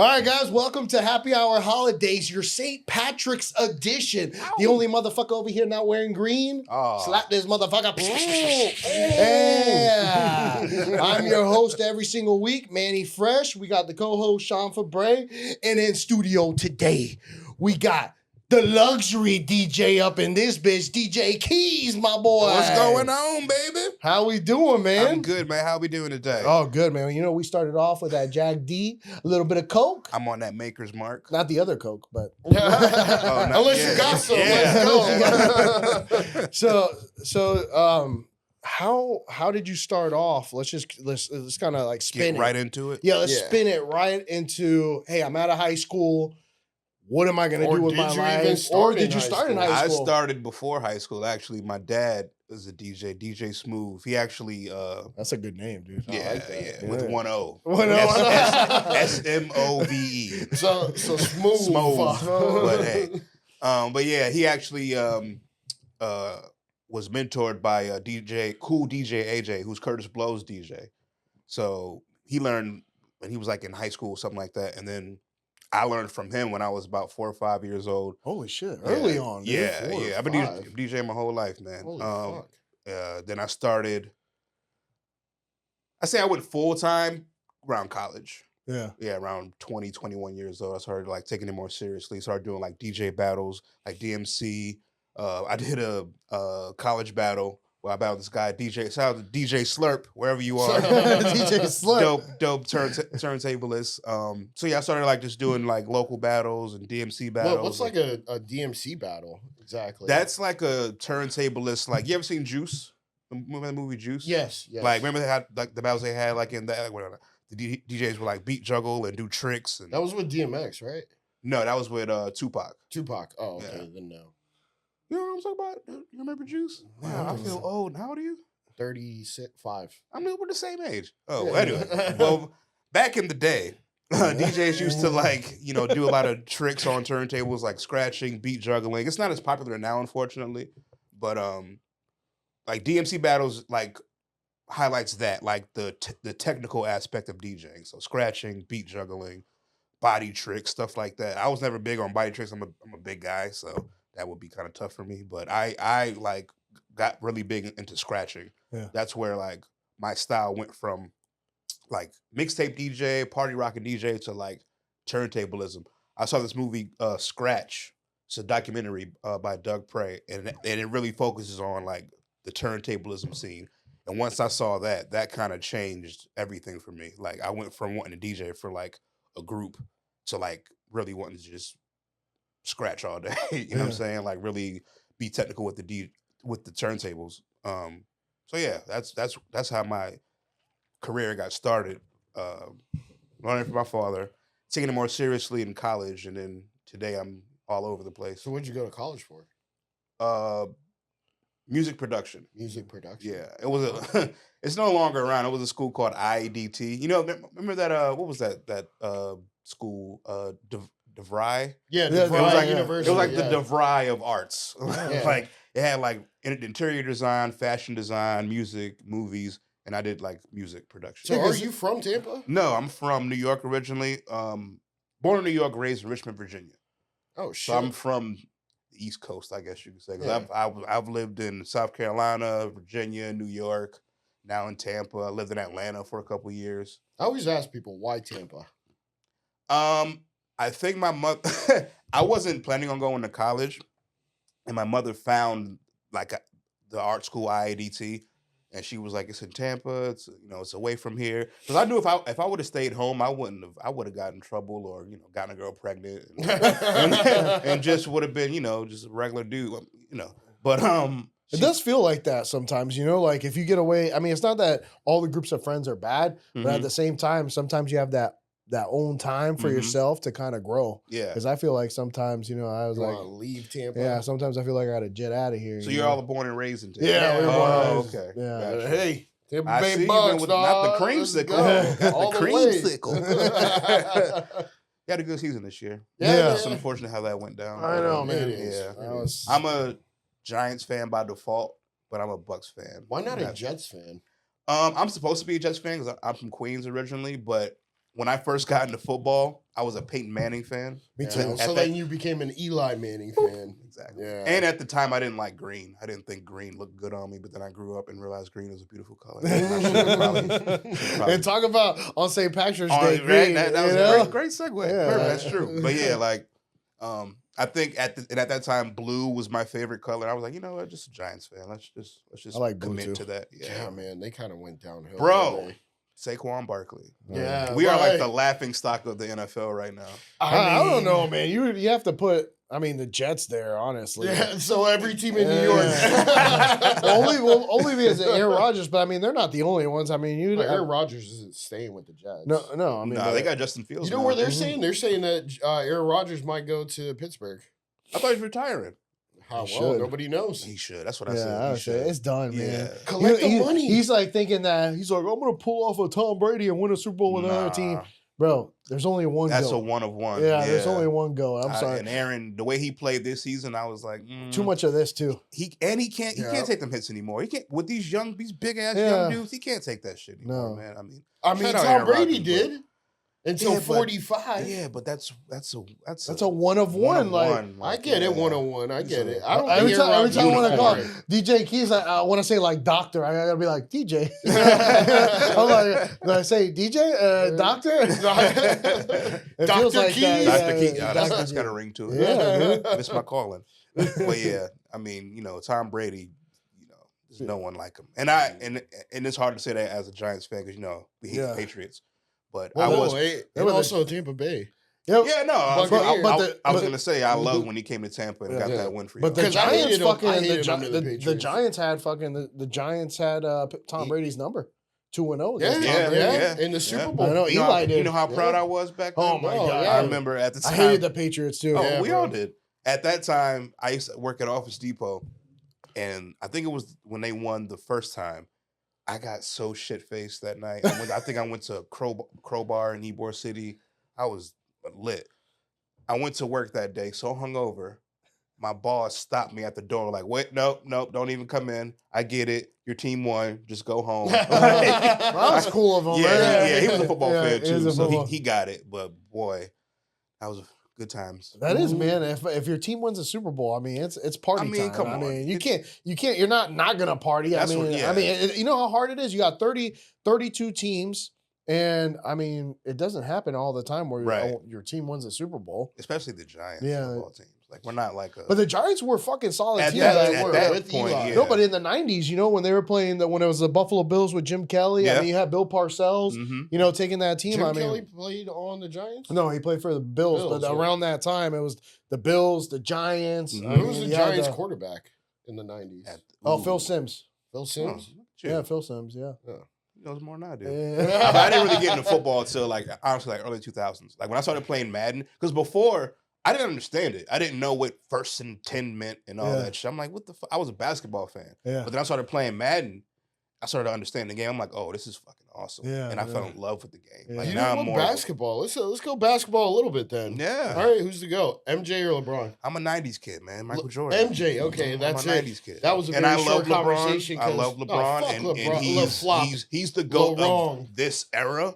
All right, guys, welcome to Happy Hour Holidaze, your St. Patrick's edition. Ow. The only motherfucker over here not wearing green. Oh. Slap this motherfucker. Yeah. I'm your host every single week, Manny Fresh. We got the co-host, Sean Fabre. And in studio today, we got the luxury DJ up in this bitch, DJ Qeys, my boy. What's going on, baby? How we doing, man? I'm good, man. How we doing today? Oh, good, man. You know, we started off with that Jack D, a little bit of Coke. I'm on that maker's mark. Not the other Coke, but unless you got some, let's go. How did you start off? Let's kind of like spin right into it. Yeah, let's spin it right into. Hey, I'm out of high school. What am I going to do with my life? Or did you start in high school? I started before high school. Actually, my dad is a DJ, DJ Smooth. He actually... That's a good name, dude. Yeah, like with one O. S-M-O-V-E. So Smooth. But hey. But yeah, he actually was mentored by cool DJ AJ, who's Curtis Blow's DJ. So he learned when he was like in high school, something like that. And then I learned from him when I was about 4 or 5 years old. Holy shit! Early on, dude. Yeah. I've been DJing my whole life, man. Holy fuck. Then I started. I say I went full time around college. Yeah, around 20, 21 years old. I started like taking it more seriously. Started doing like DJ battles, like DMC. I did a college battle. Well, I battled this guy, DJ. Shout out to DJ Slurp, wherever you are. DJ Slurp. Dope turntablists. So yeah, I started like just doing like local battles and DMC battles. What's like a DMC battle exactly? That's like a turntablist. Like, you ever seen Juice? Remember the movie Juice? Yes. Like, remember they had like the battles they had like in that, like, the DJs would like beat juggle and do tricks. And that was with DMX, right? No, that was with Tupac. Tupac. Oh, okay. Yeah. Then no. You know what I'm talking about? You remember Juice? Wow, I feel old. How old are you? 36, 5. I mean, we're the same age. Oh, anyway. Well, back in the day, DJs used to like, do a lot of tricks on turntables, like scratching, beat juggling. It's not as popular now, unfortunately. But like DMC battles, like highlights that, like the technical aspect of DJing. So scratching, beat juggling, body tricks, stuff like that. I was never big on body tricks. I'm a big guy, so that would be kind of tough for me. But I like got really big into scratching. Yeah. That's where like my style went from like mixtape DJ, party rocking DJ to like turntablism. I saw this movie Scratch. It's a documentary by Doug Prey, and it really focuses on like the turntablism scene. And once I saw that kind of changed everything for me. Like, I went from wanting to DJ for like a group to like really wanting to just scratch all day. You know what I'm saying? Like, really be technical with the turntables. So yeah, that's how my career got started. Learning from my father, taking it more seriously in college, and then today I'm all over the place. So what'd you go to college for? Music production. Music production. Yeah, it was it's no longer around. It was a school called IEDT. You know, remember that? What was that school? DeVry. Yeah, DeVry University. It was like the DeVry of arts. Like, it had like interior design, fashion design, music, movies, and I did like music production. So are you from Tampa? No, I'm from New York originally. Born in New York, raised in Richmond, Virginia. Oh shit! So I'm from the East Coast, I guess you could say. Because I've lived in South Carolina, Virginia, New York, now in Tampa. I lived in Atlanta for a couple of years. I always ask people, why Tampa? I think my mother, I wasn't planning on going to college, and my mother found like the art school IADT, and she was like, "It's in Tampa. It's it's away from here." Because I knew if I would have stayed home, I would have gotten in trouble or gotten a girl pregnant, and just would have been just a regular dude, But it does feel like that sometimes, like if you get away. I mean, it's not that all the groups of friends are bad, but at the same time, sometimes you have that own time for yourself to kind of grow. Yeah. Because I feel like sometimes, I was you like, leave Tampa. Yeah, sometimes I feel like I got to jet out of here. So you're all born and raised in Tampa? Yeah, we're born and raised. Okay. Yeah. Gotcha. Hey, Tampa I Bay see Bucks, with dog. not the creamsicle. All the the creamsicle. You had a good season this year. Yeah. It's unfortunate how that went down. I know, man. It is. Yeah. I'm a Giants fan by default, but I'm a Bucks fan. Why not a Jets fan? I'm supposed to be a Jets fan because I'm from Queens originally, but when I first got into football, I was a Peyton Manning fan. Me Yeah, too. so then you became an Eli Manning fan. Exactly. Yeah. And at the time, I didn't like green. I didn't think green looked good on me. But then I grew up and realized green is a beautiful color. And talk about on St. Patrick's Day. Right? Green, That you was know? a great segue. Yeah. Perfect, that's true. But yeah, like, I think at that time, blue was my favorite color. I was like, you know what, just a Giants fan. Let's just I like blue commit too. to that. Yeah, man, they kind of went downhill. Bro. didn't they? Saquon Barkley. Yeah, We are like right. the laughing stock of the NFL right now. I don't mean, know, man. You have to put, the Jets there, honestly. Yeah, so every team in New Yeah. York. only because of Aaron Rodgers, but they're not the only ones. Aaron Rodgers isn't staying with the Jets. No. Nah, they got Justin Fields. You know now. where they're saying? They're saying that Aaron Rodgers might go to Pittsburgh. I thought he was retiring. How He well? should. Nobody knows. He should. That's what I Yeah, said. I He would say should. it's done, man. Yeah. Collect the money. He's like thinking that he's like, I'm gonna pull off a Tom Brady and win a Super Bowl with another team. Nah. Bro, there's only one That's go. a one of one. Yeah, there's only one go. I'm sorry. And Aaron, the way he played this season, I was like, Too much of this too. He can't take them hits anymore. He can't with these big ass Yeah. young dudes. He can't take that shit anymore, No. man. I mean, shout out Tom Aaron Brady Rodgers, did until Yeah, but- 45. Yeah, but that's That's a one of one. Like I get it, 101. I get it. I don't every think time I want to call unicorn. DJ Qeys, I want to say like doctor. I gotta be like DJ. I'm like, do I say DJ, doctor? It Dr. feels like that. Qeys? Dr. Yeah, Key. Dr. That's Qeys. got a ring to it. Yeah, dude. Miss my calling. But yeah, Tom Brady, there's no one like him. And it's hard to say that as a Giants fan because we hate Yeah. the Patriots. But Well, I was and also Tampa Bay. Yep. yeah, no, I was, But- I was gonna say I loved when he came to Tampa and got Yeah. that win for you. But the 'Cause I Giants hated him- I fucking hated him under the the Patriots. Giants had the Giants had Tom Brady's number 2-0 Yeah, against Yeah, Tom Brady. yeah. In the Super Yeah. Bowl. I know you know, Eli how, did. you know how proud Yeah. I was back Oh then? my Oh, god! yeah. I remember at the I time. hated the Patriots too. Oh, Yeah, we bro. all did. At that time, I used to work at Office Depot, and I think it was when they won the first time. I got so shit faced that night. I think I went to Crowbar in Ybor City. I was lit. I went to work that day so hungover. My boss stopped me at the door like, wait, nope, don't even come in. I get it. Your team won. Just go home. Well, that was cool of him. Yeah, man. he was a football Yeah, fan he was too, a so football- he got it. But boy, that was good times. That is, man. If your team wins a Super Bowl, it's party time. come on. You can't. You're not gonna party. That's what- yeah. You know how hard it is. You got 32 teams, and it doesn't happen all the time where Right. your team wins a Super Bowl. Especially the Giants Yeah. football teams. Like we're not like a But the Giants were fucking solid at teams. that, that were. at that with point. Eli. Yeah. No, but in the 90s, when they were playing when it was the Buffalo Bills with Jim Kelly, Yeah. you had Bill Parcells, Mhm. taking that team. Jim Kelly played on the Giants? No, he played for the Bills, Bills, but yeah. around that time, it was the Bills, the Giants. Mhm. Who was the you had Giants quarterback in the 90s? Phil Ooh. Sims. Phil Sims? Shit. Yeah, Phil Sims. Yeah. He knows more than I do. Yeah. I didn't really get into football until honestly early 2000s. Like when I started playing Madden, because before I didn't understand it. I didn't know what 1st and 10 meant and all Yeah. that shit. I'm like, what the fuck? I was a basketball fan. Yeah. But then I started playing Madden. I started to understand the game. I'm like, oh, this is fucking awesome. Yeah, And I fell yeah. in love with the game. Yeah. Like You now know I'm what? more of a- Basketball. Let's go basketball a little bit then. Yeah. All right, who's to go? MJ or LeBron? I'm a 90s kid, man. Michael Jordan. MJ, okay, that's I'm a it. 90s kid. That was a and very I short love LeBron. conversation. I love LeBron, fuck and LeBron. he's the GOAT wrong. of this era.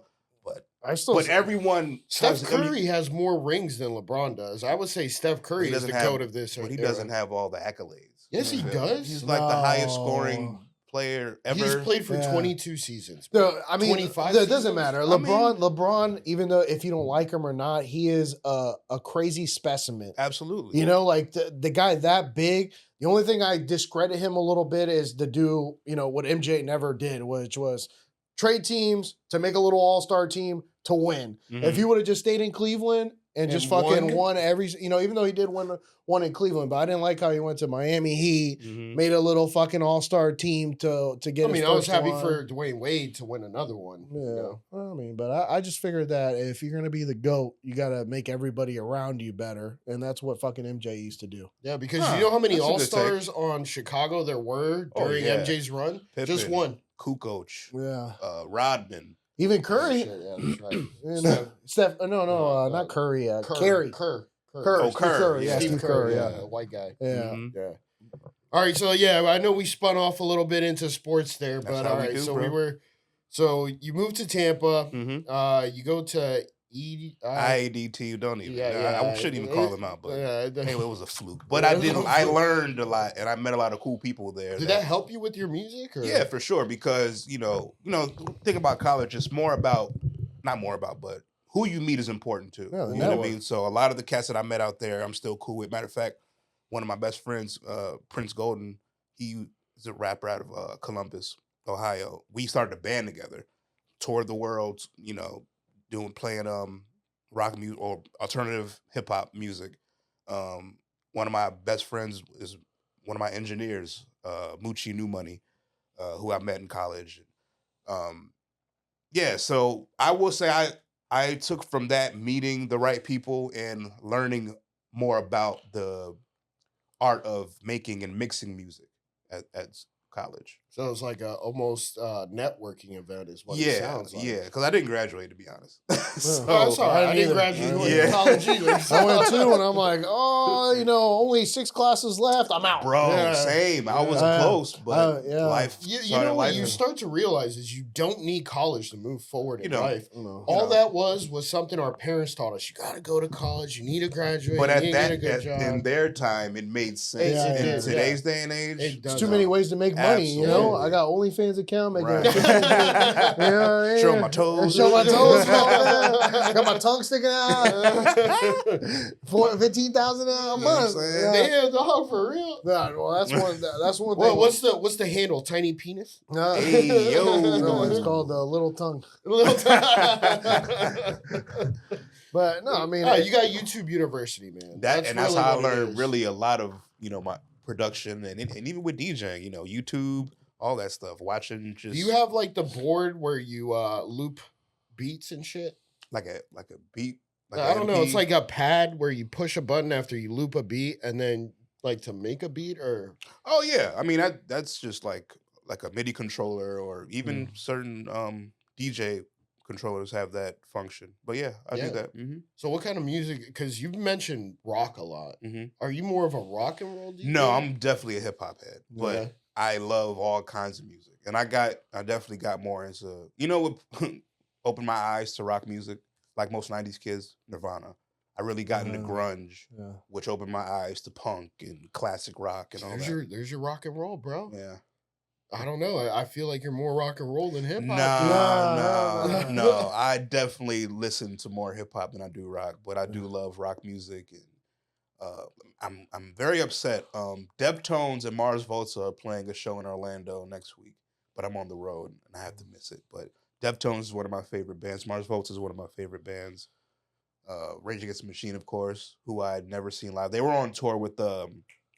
I still. But everyone Steph has- I mean, Curry has more rings than LeBron does. I would say Steph Curry is doesn't the have- GOAT of this but he era. doesn't have all the accolades. Yes, he You know? does. He's like the highest No. scoring player ever. He's played for Yeah. 22 seasons. No, 25 that doesn't seasons? matter. I LeBron, even though if you don't like him or not, he is a crazy specimen. Absolutely. Like the guy that big. The only thing I discredit him a little bit is to do, what MJ never did, which was trade teams to make a little all-star team to win. Mhm. If he would have just stayed in Cleveland and just fucking won every, even though he did win one in Cleveland, but I didn't like how he went to Miami Heat, Mhm. made a little fucking all-star team to get. I mean, his I was first happy one. for Dwayne Wade to win another one. Yeah, You know? but I just figured that if you're gonna be the GOAT, you gotta make everybody around you better, and that's what fucking MJ used to do. Yeah, because Huh, you know how many that's a good All-Stars on Chicago there were Oh, during yeah. MJ's run? Just Pippen, one. Kukoc, Yeah, Rodman. even Curry. Shit, yeah, that's right. And, Steph, no, not Curry. Kerry. Kerr. Oh, Steve Kerr, Curry. Yeah, Steve Steve Kerr, Curry. yeah, Yeah, white guy. yeah. Mhm. Yeah. All right, so yeah, I know we spun off a little bit into sports there, That's but how all we right, do, so bro. we were So you moved to Tampa. Mm-hmm. You go to IADT, don't even. I shouldn't even call them out, but anyway, it was a fluke. But I learned a lot, and I met a lot of cool people there. Did that help you with your music? Or? Yeah, for sure. Because think about college. It's not more about, but who you meet is important too. Yeah, you know what I mean? So a lot of the cats that I met out there, I'm still cool with. Matter of fact, one of my best friends, Prince Golden, he is a rapper out of Columbus, Ohio. We started a band together, toured the world, playing rock music or alternative hip hop music. One of my best friends is one of my engineers, Moochie New Money, who I met in college. So I will say I took from that meeting the right people and learning more about the art of making and mixing music at college. So it's like a almost networking event is what it sounds like. Yeah, because I didn't graduate, to be honest. That's all right. I didn't graduate college either. So. I went too, and I'm like, only 6 classes left. I'm out. Bro, same. I was close, but life. You know what you start to realize is you don't need college to move forward in life. All that was something our parents taught us. You got to go to college. You need to graduate. But get a good job. In their time, it made sense. In today's day and age, there's too many ways to make money. Absolutely. I got OnlyFans account. Making show my toes. Show my toes. Got my tongue sticking out. $15,000 a month. Damn, dog, for real. Well, that's one. That's one thing. Well, what's the handle? Tiny penis. Hey yo, no, it's called the little tongue. But no, I mean, you got YouTube University, man. That's really how I learned really a lot of my production and even with DJing. YouTube. All that stuff. Watching just. Do you have like the board where you loop beats and shit? Like a beat? I don't know. It's like a pad where you push a button after you loop a beat and then like to make a beat or. Oh yeah, I mean that's just like a MIDI controller or even certain DJ controllers have that function. But yeah, I do that. Mm-hmm. So what kind of music? Because you've mentioned rock a lot. Mm-hmm. Are you more of a rock and roll DJ? No, I'm definitely a hip hop head, but. I love all kinds of music, and I definitely got more into what opened my eyes to rock music, like most '90s kids, Nirvana. I really got into grunge, which opened my eyes to punk and classic rock and all that. There's your rock and roll, bro. Yeah, I don't know. I feel like you're more rock and roll than hip hop. No. I definitely listen to more hip hop than I do rock, but I do love rock music and. I'm very upset. Deftones and Mars Volta are playing a show in Orlando next week, but I'm on the road and I have to miss it. But Deftones is one of my favorite bands. Mars Volta is one of my favorite bands. Rage Against the Machine, of course, who I'd never seen live. They were on tour with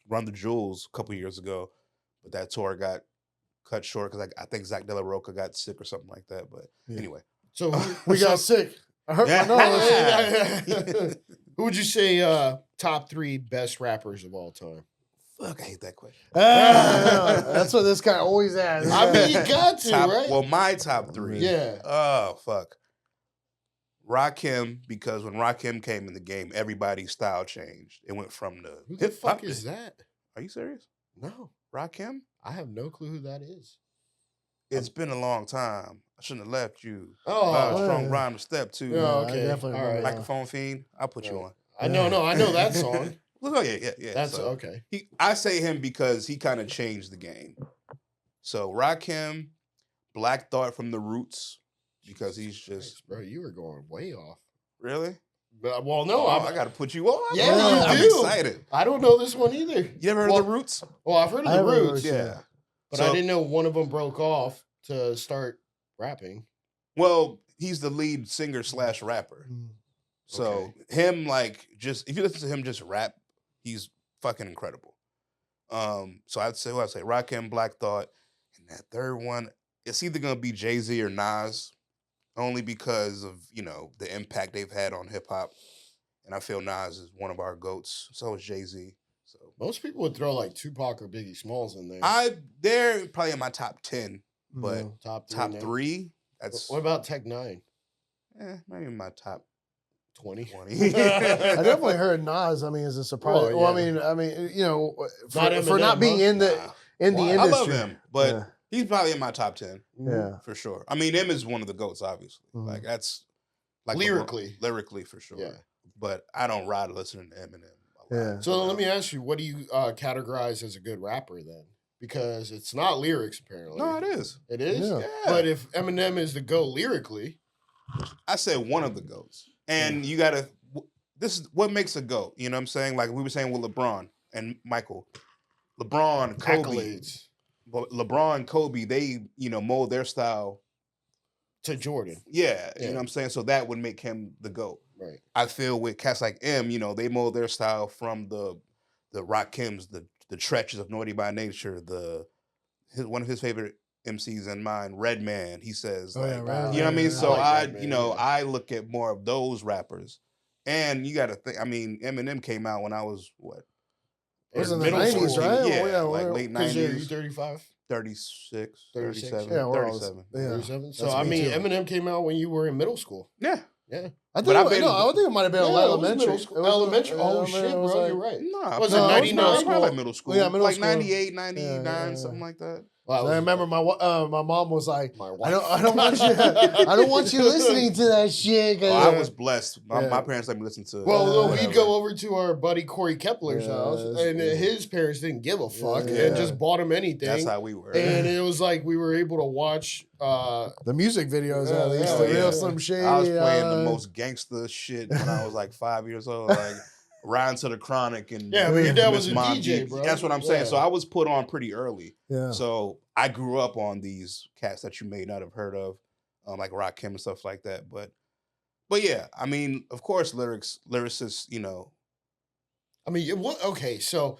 Run the Jewels a couple years ago, but that tour got cut short because I think Zach De La Rocha got sick or something like that. But anyway. So we got sick. I hurt my nose. Who would you say top 3 best rappers of all time? Fuck, I hate that question. That's what this guy always asks. I mean, you got to, right? Well, my top 3. Yeah. Oh, fuck. Rakim, because when Rakim came in the game, everybody's style changed. It went from the... Who the fuck is that? Are you serious? No. Rakim? I have no clue who that is. It's been a long time. I shouldn't have left you. Strong rhyme to step 2. Yeah, okay. All right. Microphone Fiend. I'll put you on. I know that song. Oh yeah. That's okay. I say him because he kind of changed the game. So Rakim, Black Thought from the Roots, because he's just. Bro, you were going way off. Really? Well, no, I got to put you on. Yeah, I'm excited. I don't know this one either. You ever heard of the Roots? Well, I've heard of the Roots. Yeah. But I didn't know one of them broke off to start rapping. Well, he's the lead singer / rapper. So him, if you listen to him just rap, he's fucking incredible. So I'd say Rakim, Black Thought, and that third one, it's either gonna be Jay-Z or Nas, only because of the impact they've had on hip hop, and I feel Nas is one of our goats. So is Jay-Z. So most people would throw like Tupac or Biggie Smalls in there. They're probably in my top 10, but top 3. That's what about Tech 9? Maybe my top 20. I definitely heard Nas. I mean, as a surprise. Well, I mean, for not being in the industry. I love him, but He's probably in my top 10. Yeah. For sure. I mean, M is one of the GOATs, obviously. Mhm. Like that's like Lyrically, for sure. yeah. But I don't ride listening to Eminem. Yeah. So let me ask you, what do you categorize as a good rapper then? Because it's not lyrics apparently. No, it is. It is. Yeah. Yeah. But if Eminem is the GOAT lyrically, I said one of the GOATs. And you gotta this is what makes a GOAT. You know what I'm saying? Like we were saying with LeBron and Michael. LeBron, Kobe. accolades But LeBron, Kobe, they, mold their style. to Jordan. Yeah, Yeah. you know what I'm saying? So that would make him the GOAT. Right. I feel with cats like M, they mold their style from the Rakims, the Tretches of Naughty by Nature, one of his favorite MCs in mine, Redman. He says, Oh, yeah, Redman. you know what I mean? So I like Redman, yeah. I look at more of those rappers, and you got to think. I mean, Eminem came out when I was what? It was in the Middle 90s, school. right? Yeah, Yeah, like we're- late Because you 90s, 35, 36, 36, 37, yeah, we're all- 37. yeah. 37. So That's I me mean, too. Eminem came out when you were in middle school. Yeah. Yeah. I But think, I've been- I think it might have been Yeah, it was elementary. middle school. It was- Elementary. Oh elementary shit, was bro, like- you're right. No, Was it 99 probably school? like middle school. Yeah, middle like school. 98, 99, Yeah. something like that. Well, I remember my mom was like, my I don't want you I don't want you listening to that shit. 'cause- Oh, I was blessed. My Yeah. parents let me listen to. Well, whatever. we'd go over to our buddy Corey Kepler's house, and yeah. his parents didn't give a fuck Yeah. and just bought him anything. That's how we were. And it was like we were able to watch. the music videos, Yeah, at least. yeah, The yeah. real Slim Shady. I was playing the most gangster shit when I was like 5 years old, like Riding to the Chronic and Yeah, but your dad Miss was a Mom DJ, Deep. bro. That's what I'm saying. Yeah. So I was put on pretty early. Yeah. So I grew up on these cats that you may not have heard of, like Rakim and stuff like that. But yeah, I mean, of course, lyricists, I mean, what? Okay, so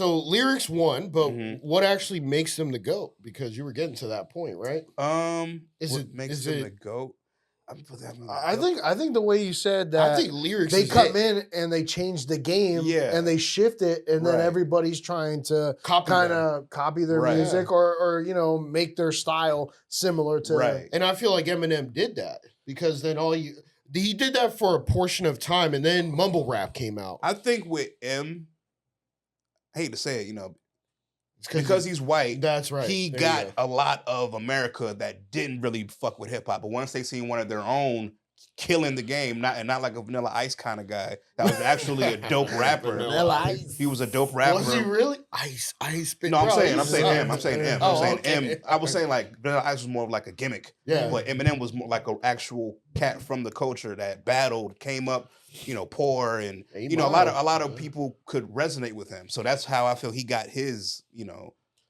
lyrics won, but Mhm. what actually makes them the GOAT? Because you were getting to that point, right? Is what it- makes is them it- the GOAT? I'm put that in the I GOAT. think the way you said that I think lyrics. they is come it. in and they change the game, Yeah. and they shift it, and then Right. everybody's trying to Copy kind them. of copy their Right. music or make their style similar to Right. And I feel like Eminem did that because then he did that for a portion of time, and then mumble rap came out. I think with M, I hate to say it, It's because he's white. that's right. He There you got go. a lot of America that didn't really fuck with hip hop, but once they seen one of their own killing the game, not like a Vanilla Ice kind of guy, that was actually a dope rapper. Vanilla Ice. He was a dope rapper. Was he really? Ice. No, I'm saying M. I'm saying M. Oh, I'm saying okay. M. I was saying like Vanilla Ice was more of like a gimmick, Yeah. but Eminem was more like an actual cat from the culture that battled, came up, poor, and a lot of people could resonate with him. So that's how I feel he got his,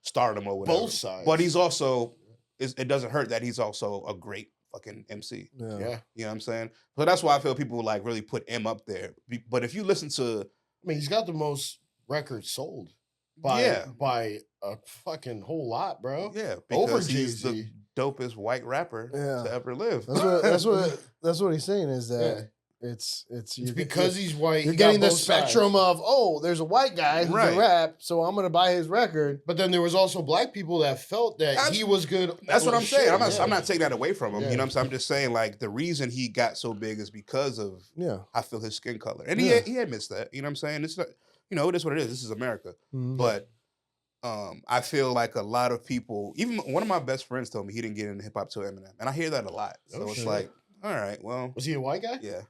stardom or whatever. Both sides. But he's also, it doesn't hurt that he's also a great fucking MC. Yeah. Yeah. You know what I'm saying? So that's why I feel people like really put M up there. But if you listen to, I mean, he's got the most records sold by a fucking whole lot, bro. yeah, Over because he's the Jay-Z. dopest white rapper Yeah. to ever live. That's what he's saying is that it's It's because he's white. you're he got getting the both sides. spectrum of there's a white guy who Right. can rap, so I'm gonna buy his record. But then there was also black people that felt that he was good. That's what I'm Shit, saying. yeah. I'm not taking that away from him. Yeah. You know what I'm saying? I'm just saying like the reason he got so big is because of Yeah. I feel his skin color. And Yeah. he admits that. You know what I'm saying? It's not, it is what it is. This is America. Mhm. But I feel like a lot of people, even one of my best friends told me he didn't get into hip hop till Eminem. And I hear that a lot. So Oh, it's shit. like, all right, well, Was he a white guy? yeah.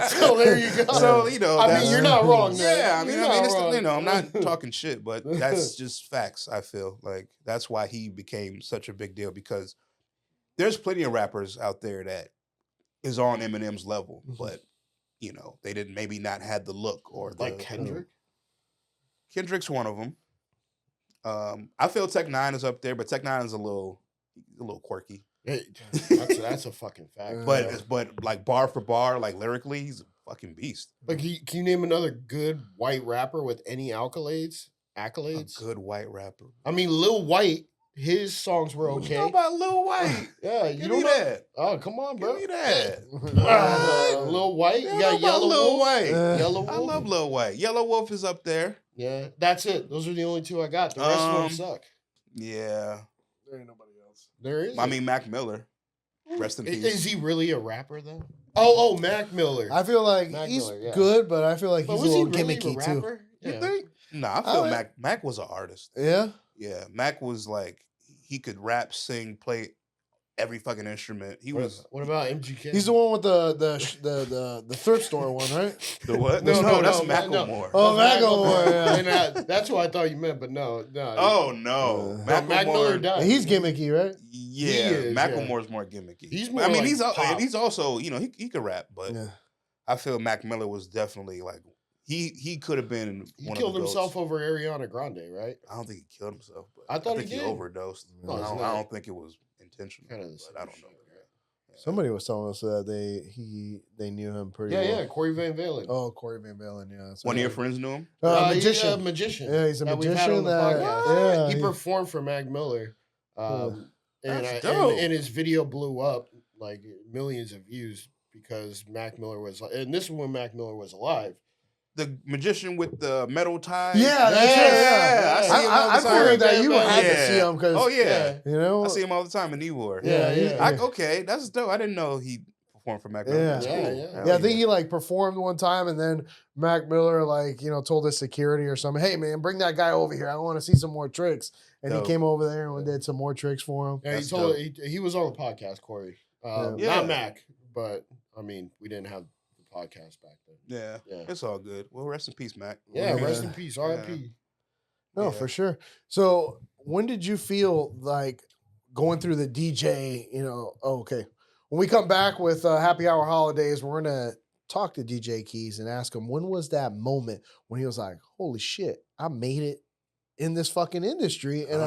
So there you go. So, I mean, that's- you're not wrong. Man. Yeah, I mean, You're not it's, wrong. I'm not talking shit, but that's just facts. I feel like that's why he became such a big deal because there's plenty of rappers out there that is on Eminem's level, but they didn't maybe not had the look or the Like Kendrick. Kendrick's one of them. I feel Tech Nine is up there, but Tech Nine is a little quirky. Hey, that's a fucking fact. But like bar for bar, like lyrically, he's a fucking beast. But can you name another good white rapper with any accolades? A Accolades? good white rapper. I mean, Lil White, his songs were okay. You know about Lil White? Yeah, you Give don't me know. that. Oh, come on, bro. Give me that. Lil White, You you know got about Yellow Lil Wolf. White. Yellow I Wolf. love Lil White. Yellow Wolf is up there. Yeah, that's it. Those are the only two I got. The rest of them suck. Yeah. There ain't nobody else. There is. I mean, Mac Miller. Rest in peace. Is he really a rapper though? Oh, Mac Miller. I feel like Mac he's Miller, yeah. good, but I feel like But he's a was he little really a gimmicky too. rapper? You Yeah. think? Nah, I feel I- Mac was an artist. Yeah. Yeah, Mac was like he could rap, sing, play every fucking instrument. He was. What about MGK? He's the one with the thrift store one, right? The what? No, That's no, Macklemore. Oh, Macklemore. And that's what I thought you meant, but no. Oh no, Mac Miller died. He's gimmicky, right? Yeah, He is, Macklemore's more gimmicky. He's more I mean, like he's also he could rap, but Yeah. I feel Mac Miller was definitely like he could have been He one killed of the himself GOATs. over Ariana Grande, right? I don't think he killed himself, but I thought think he did. overdosed. No, I it's don't, not. I don't think it was intentional. Kind of the but I don't know. shit, Somebody was telling us that they knew him pretty well. Yeah, Corey Van Valen. Oh, Corey Van Valen, yeah. One of your friends knew him. He's a magician. Yeah, he's a that we've magician. had on the podcast. Yeah, He performed for Mac Miller, That's dope. and his video blew up like millions of views because Mac Miller was, and this is when Mac Miller was alive. The magician with the metal tie. Yeah, that's Yeah, it. Yeah. I see him all the I time. figured that you would have to Yeah. see him because, Oh yeah. you know, I see him all the time in Ybor. Yeah, yeah. Okay, that's dope. I didn't know he performed for Mac Miller. Yeah. That's cool. Yeah. Hell Yeah, I think he like performed one time, and then Mac Miller told his security or something, "Hey man, bring that guy over here. I want to see some more tricks." And Dope. he came over there and did some more tricks for him. Yeah, That's he was on the podcast, Corey. Yeah. Not Mac, but I mean, we didn't have the podcast back then. Yeah. Yeah. It's all good. Well, rest in peace, Mac. Yeah, Yeah. rest in peace, R.I.P. No, Yeah. for sure. So when did you feel like going through the DJ? Okay, when we come back with Happy Hour Holidays, we're gonna talk to DJ Qeys and ask him when was that moment when he was like, "Holy shit, I made it in this fucking industry," and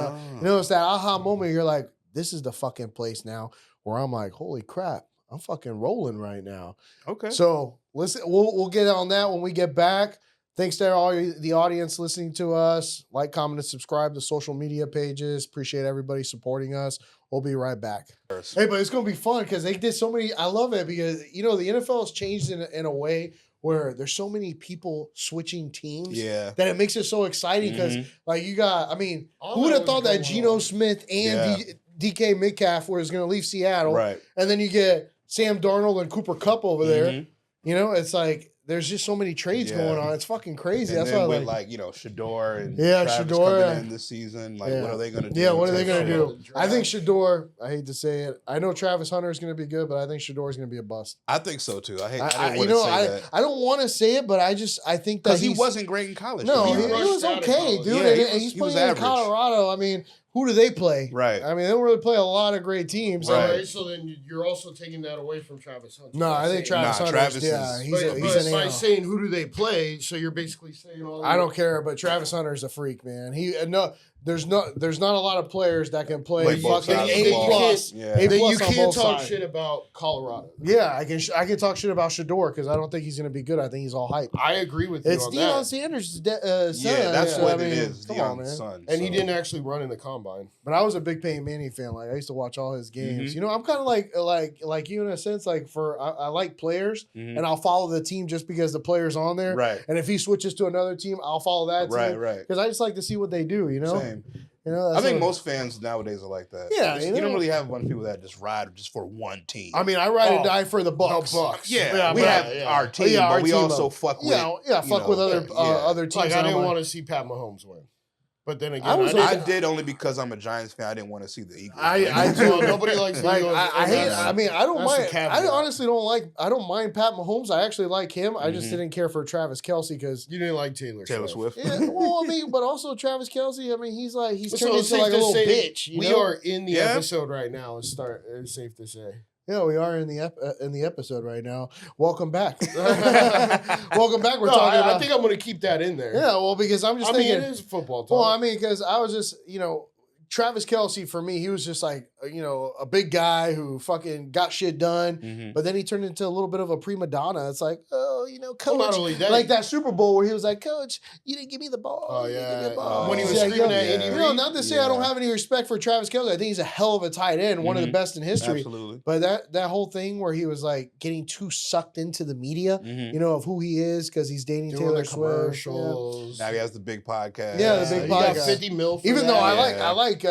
it's that aha moment. You're like, "This is the fucking place now," where I'm like, "Holy crap, I'm fucking rolling right now." Okay. So listen, we'll get on that when we get back. Thanks to all the audience listening to us. Like, comment, and subscribe to social media pages. Appreciate everybody supporting us. We'll be right back. Hey, but it's gonna be fun because they did so many. I love it because the NFL has changed in a way where there's so many people switching teams. Yeah. That it makes it so exciting because like you got. I mean, who would have thought that Geno Smith and DK Metcalf was gonna leave Seattle, Right. and then you get Sam Darnold and Cooper Kupp over there. It's like there's just so many trades going on. It's fucking crazy. And That's then why with Shador and Yeah, Travis Shador, coming in this season. Like, what are they gonna do? Yeah, what are they Type gonna shit. do? I think Shador. I hate to say it. I know Travis Hunter is gonna be good, but I think Shador is gonna be a bust. I think so too. I didn't I want to say that I don't want to say it, but I think that because he wasn't great in college. No, to be he honest. was rushed out of okay, college. dude. Yeah, and he's he was playing in average. Colorado. I mean, who do they play? Right. I mean, they don't really play a lot of great teams. Right. All right, so then you're also taking that away from Travis Hunter. No, I think Travis Hunter. Travis Yeah, is- he's an by animal. saying who do they play, so you're basically saying all. I don't care, but Travis Hunter's a freak, man. There's not a lot of players that can play Play both fucking sides of the A ball. plus. Yeah. A Then plus you on can't both talk sides. shit about Colorado. Yeah, I can talk shit about Shador because I don't think he's going to be good. I think he's all hype. I agree with you It's on Deion that. Sanders' son. Yeah, that's I what mean, it is. Come on, Deion's man. son. And he so. didn't actually run in the combine. But I was a big Peyton Manning fan. Like I used to watch all his games. Mhm. I'm kind of like you in a sense. Like I like players, Mhm. and I'll follow the team just because the player's on there. Right. And if he switches to another team, I'll follow that team. Right. Because I just like to see what they do. Same. That's I think what- most fans nowadays are like that. Yeah, you don't really have a bunch of people that just ride just for one team. I mean, I ride or Oh, die for the Bucks. yeah, we but- have our team, yeah, our but we team, also fuck with. Yeah, fuck with other other teams. Like I that didn't I'm want to see Pat Mahomes win, but then again, I did only because I'm a Giants fan. I didn't want to see the Eagles. I do. Well, nobody likes the Like Eagles, I and hate. that's- I mean, I don't that's the mind. caveat. I honestly don't like. I don't mind Pat Mahomes. I actually like him. I just Mhm. didn't care for Travis Kelce because. You didn't like Taylor Swift. Yeah, well, I mean, but also Travis Kelce. I mean, he's So turned it's into safe like a to little say bitch. We are in the Yeah. episode right now. It's safe to say. Yeah, we are in the episode right now. Welcome back. Welcome back. We're No, talking I about. think I'm going to keep that in there. Yeah, well, because I'm just I mean, thinking. it is football talk. Well, I mean, because I was just, Travis Kelce for me, he was just like, a big guy who fucking got shit done. Mhm. But then he turned into a little bit of a prima donna. It's like, coach. Well, not only that, like that Super Bowl where he was like, Coach, you didn't give me the ball. Oh, You didn't yeah. give me the ball. When he was Yeah, screaming yo, at Andy Reid. not to say I don't have any respect for Travis Kelce. I think he's a hell of a tight end, one of the Mhm. best in history. Absolutely. But that whole thing where he was like getting too sucked into the media, Mhm. of who he is because he's dating doing Taylor the Swift. Yeah. commercials. Now he has the big podcast. Yeah, the big He got podcast. 50 mil for Even that. though Yeah. I like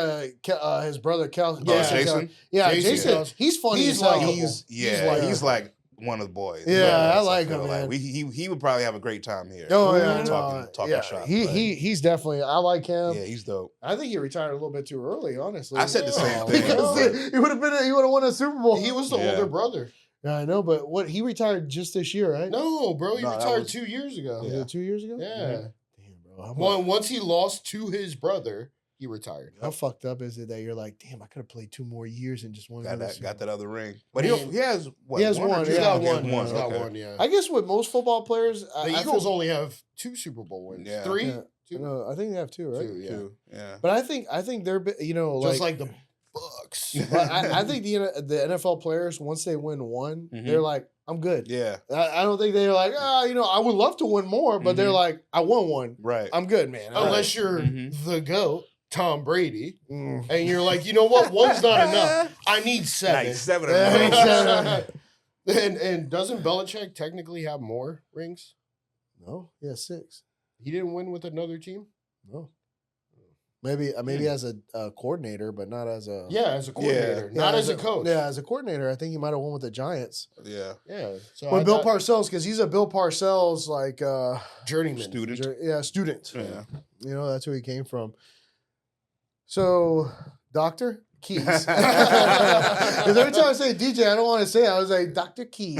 his brother Kel. Yeah, Jason? Yeah, Jason Jason. Kelce. He's funny He's as hell. likable. He's like one of the boys. Yeah, I so like feel him, man. He would probably have a great time here. Oh yeah, talking yeah. shop. He's definitely. I like him. Yeah, he's dope. I think he retired a little bit too early. Honestly, I said the same thing. Because he would have won a Super Bowl. He was the older brother. Yeah, I know, but he retired just this year, right? No, bro, he No, that retired was- 2 years ago. Was it 2 years ago? Yeah. Damn, bro. Once he lost to his brother, he retired. How fucked up is it that you're like, damn, I could have played 2 more years and just won. Got that other ring. But Man. he has what? He has one. He's Yeah, got okay. one. He's got okay. one, yeah. I guess with most football players, The I Eagles feel, only have 2 Super Bowl wins. Yeah. 3? Yeah. 2? No, I think they have 2, right? 2, yeah. Too. Yeah. But I think they're Just like the Bucks. but I think the NFL players, once they win one, Mhm. they're like, I'm good. Yeah. I don't think they're like, I would love to win more, but they're Mhm. like, I won one. Right. I'm good, man. Unless you're Mhm. the GOAT, Tom Brady, Mm. and you're like, you know what? One's not enough. I need 7. Nice. 7 of Yeah, them. exactly. And doesn't Belichick technically have more rings? No, yeah, 6. He didn't win with another team? No. Maybe as a coordinator, but not as a Yeah, as a coordinator, not as a coach. Yeah, as a coordinator, I think he might have won with the Giants. Yeah. Yeah. So With I Bill thought- Parcells, because he's a Bill Parcells like journeyman. Student. student. Yeah. You know, that's who he came from. So, Dr. Qeys. Because every time I say DJ, I don't want to say it. I was like, Dr. Qeys.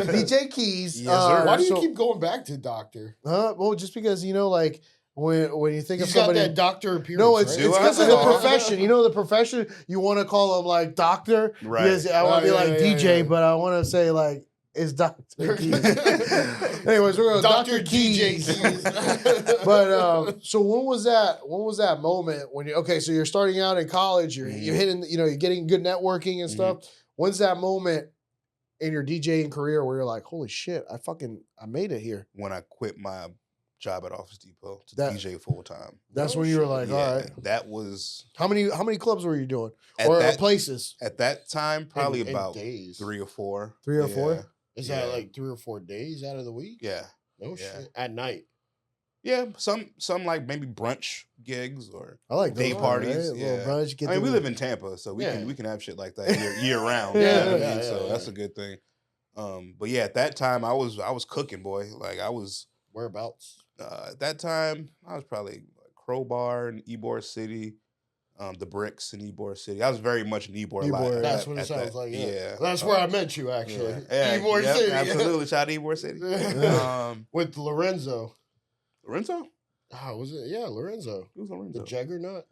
DJ Qeys. Yes, sir. Why do you so- keep going back to doctor? Well, just because, like, when you think He's of got somebody. that doctor appearance. No, it's right? because of the profession. You know, the profession, you want to call him like doctor. Right. Because I want to Oh, be yeah, like yeah, DJ, yeah. but I want to say like, it's Dr. Qeys. Anyways, we're going to Dr. Dr. DJ Qeys. But so when was that moment when so you're starting out in college, you're hitting, you're getting good networking and stuff. When's that moment in your DJing career where you're like, holy shit, I made it here? When I quit my job at Office Depot to That- DJ full time. That's when you were like, all right. That was How many clubs were you doing? at Or that places? at that time probably In about days. 3 or 4. 3 or 4? Is Yeah. that like 3 or 4 days out of the week? Yeah. No Yeah. shit. At night. Yeah, some like maybe brunch gigs or I like day those, parties. right? A little Yeah. brunch, get I mean, we the- live in Tampa, so we Yeah. can have shit like that year round. Yeah, you know what I yeah, mean? So yeah, that's yeah. a good thing. But yeah, at that time I was cooking, boy. Like I was Whereabouts? at that time I was probably Crowbar in Ybor City, the Bricks in Ybor City. I was very much an Ybor. Ybor. That's what it sounds like. Yeah. Yeah. That's where I met you, actually. Yeah, Ybor yep, City. absolutely. Shout out to Ybor City. With Lorenzo. Lorenzo? Oh, was it? Yeah, Lorenzo. Who's Lorenzo? The Juggernaut.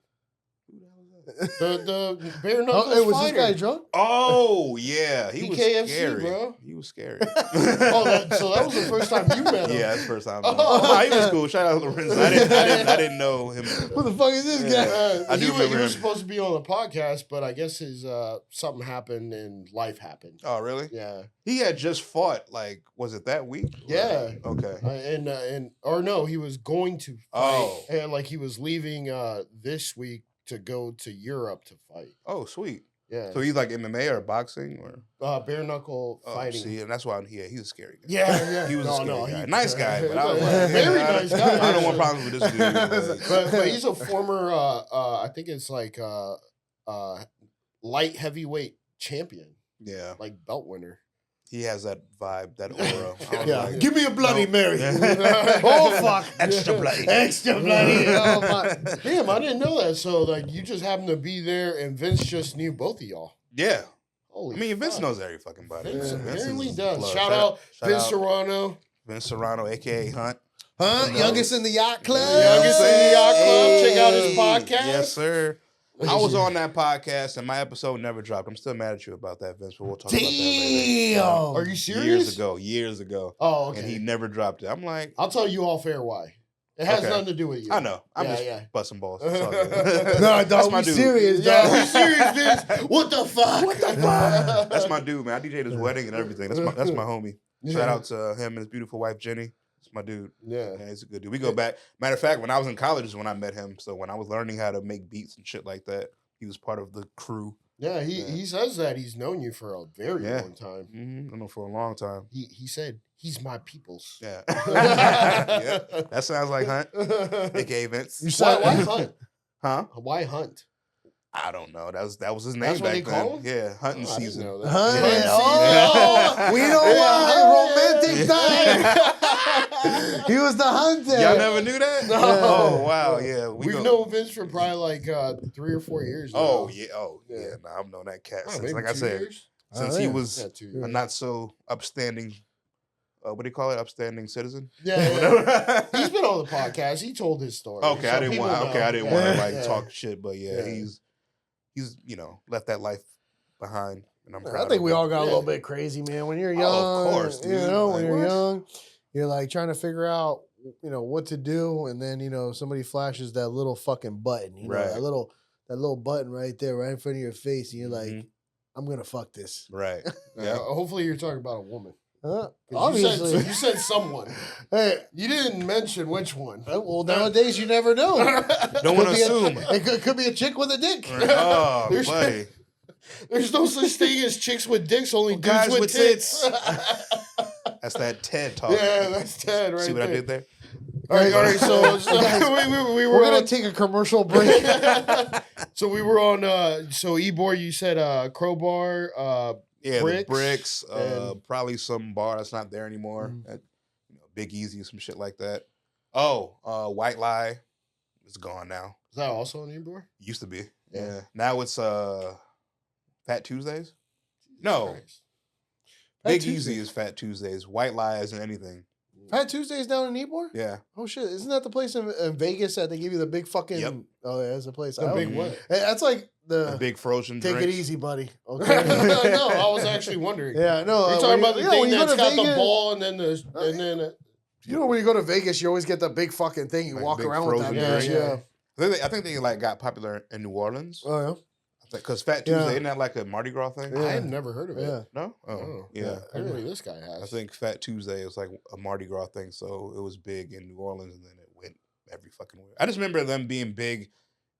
Who the hell is that? The bare knuckles Oh, hey, was fighter. this guy drunk? Oh yeah, he was BKFC, scary, bro. He was scary. Oh, so that was the first time you met him. Yeah, that's the first time. Oh. No, he was cool. Shout out to Lorenzo. I didn't know him. Who the fuck is this Yeah. guy? I do he remember was him. supposed to be on the podcast, but I guess his something happened and life happened. Oh really? Yeah, He had just fought. Like, was it that week? Yeah. Okay. and or no, he was going to fight, Oh. and like he was leaving this week to go to Europe to fight. Oh sweet. Yeah, So he's like MMA or boxing or bare knuckle fighting. See, and that's why he's a scary guy. Yeah. He was a No, scary no, guy. he- Nice guy, but I was like, Very man, nice guy. I don't want problems with this dude. But he's a former I think it's like light heavyweight champion, Yeah, like belt winner. he has that vibe, that aura. I was Yeah, like, give me a Bloody no. Mary. Yeah. Oh fuck, Extra bloody. extra bloody. Oh my. Damn, I didn't know that. So like you just happened to be there and Vince just knew both of y'all. Yeah. Holy I mean, Vince fuck. knows every fucking body. Vince So Vince apparently is does. blood. Shout out Vince out Serrano. Vince Serrano, aka Hunt. Huh? Youngest in the yacht club. Youngest in the yacht club. Check out his Hey. podcast. Yes, sir. I was on that podcast and my episode never dropped. I'm still mad at you about that, Vince, but we'll talk about that later. Damn. Are you serious? Years ago. Oh, okay. And he never dropped it. I'm like, I'll tell you off air why. It has Okay. nothing to do with you. I know. I'm Yeah, just yeah. busting balls. It's all good. No, That's dog, my we dude. serious, dog. Yeah, we serious, Vince. What the fuck? What the fuck? That's my dude, man. I DJ'd his wedding and everything. That's my homie. Shout out to him and his beautiful wife, Jenny. That's my dude. Yeah. Yeah, he's a good dude. We go back. Matter of fact, when I was in college is when I met him. So when I was learning how to make beats and shit like that, he was part of the crew. Yeah, he says that he's known you for a very Yeah. long time. I know for a long time. He said he's my people's. Yeah. Yeah. That sounds like Hunt, aka Vince. You Why said hunt? Huh? Why hunt? I don't know. That was his name That's what back they call then. him? Yeah, hunting Oh, I didn't season. know that. Hunting. Oh, We know why. Romantic time. He was the hunter. Y'all never knew that? No. Oh wow, yeah. We've known Vince for probably like 3 or 4 years now. Oh yeah, yeah. Yeah. Nah, I've known that cat Oh, since, maybe like I 2 said, years? since Oh, he yeah. was Yeah, 2 a years. not so upstanding. What do you call it? Upstanding citizen. Yeah. He's been on the podcast. He told his story. Okay, so I didn't people want. know. Okay, I didn't want to like Yeah. talk shit, but yeah, Yeah. he's left that life behind, and I'm proud. I think of we him. all got a Yeah. little bit crazy, man. When you're young, Oh, of course, you dude. know, Like, when you're what? young, you're like trying to figure out, what to do, and then somebody flashes that little fucking button, Right. that little button right there, right in front of your face, and you're like, Mhm. I'm gonna fuck this. Right. Yeah. Hopefully you're talking about a woman. 'Cause Obviously, You said someone. Hey, You didn't mention which one. well, nowadays you never know. Don't want to Could be a- assume. It could be a chick with a dick. Oh, There's- buddy. There's no such thing as chicks with dicks, only dudes Guys with with tits. That's that TED talk. Yeah, that's Ted right See what there. I did there? All right. So, Guys, we We're were gonna on. take a commercial break. So we were on. So Ebor, you said Crowbar. Yeah, Bricks the bricks. and- Probably some bar that's not there anymore. Mhm. At, Big Easy, some shit like that. Oh, White Lie is gone now. Is that also on Ebor? Used to be. Yeah. Yeah. Now it's Fat Tuesdays. No, Christ. Big Tuesdays. Easy is Fat Tuesdays. White Lie isn't anything. Fat Tuesdays down in Ybor? Yeah. Oh shit! Isn't that the place in Vegas that they give you the big fucking? Yep. Oh yeah, that's the place. The I big don't- what? Hey, that's like The the big frozen take drinks. it easy, buddy. Okay. No, I was actually wondering. Yeah, no. You're when talking about the yeah, thing when you go that's to got the Vegas- ball and then when you go to Vegas, you always get the big fucking thing. You Like walk big around with that frozen bitch. drink. Yeah. I think they like got popular in New Orleans. Oh yeah. Because Fat Yeah. Tuesday, isn't that like a Mardi Gras thing? Yeah. I had never heard of it. Yeah. No? Oh, Oh, yeah. Apparently this guy has. I think Fat Tuesday is like a Mardi Gras thing, so it was big in New Orleans, and then it went every fucking way. I just remember them being big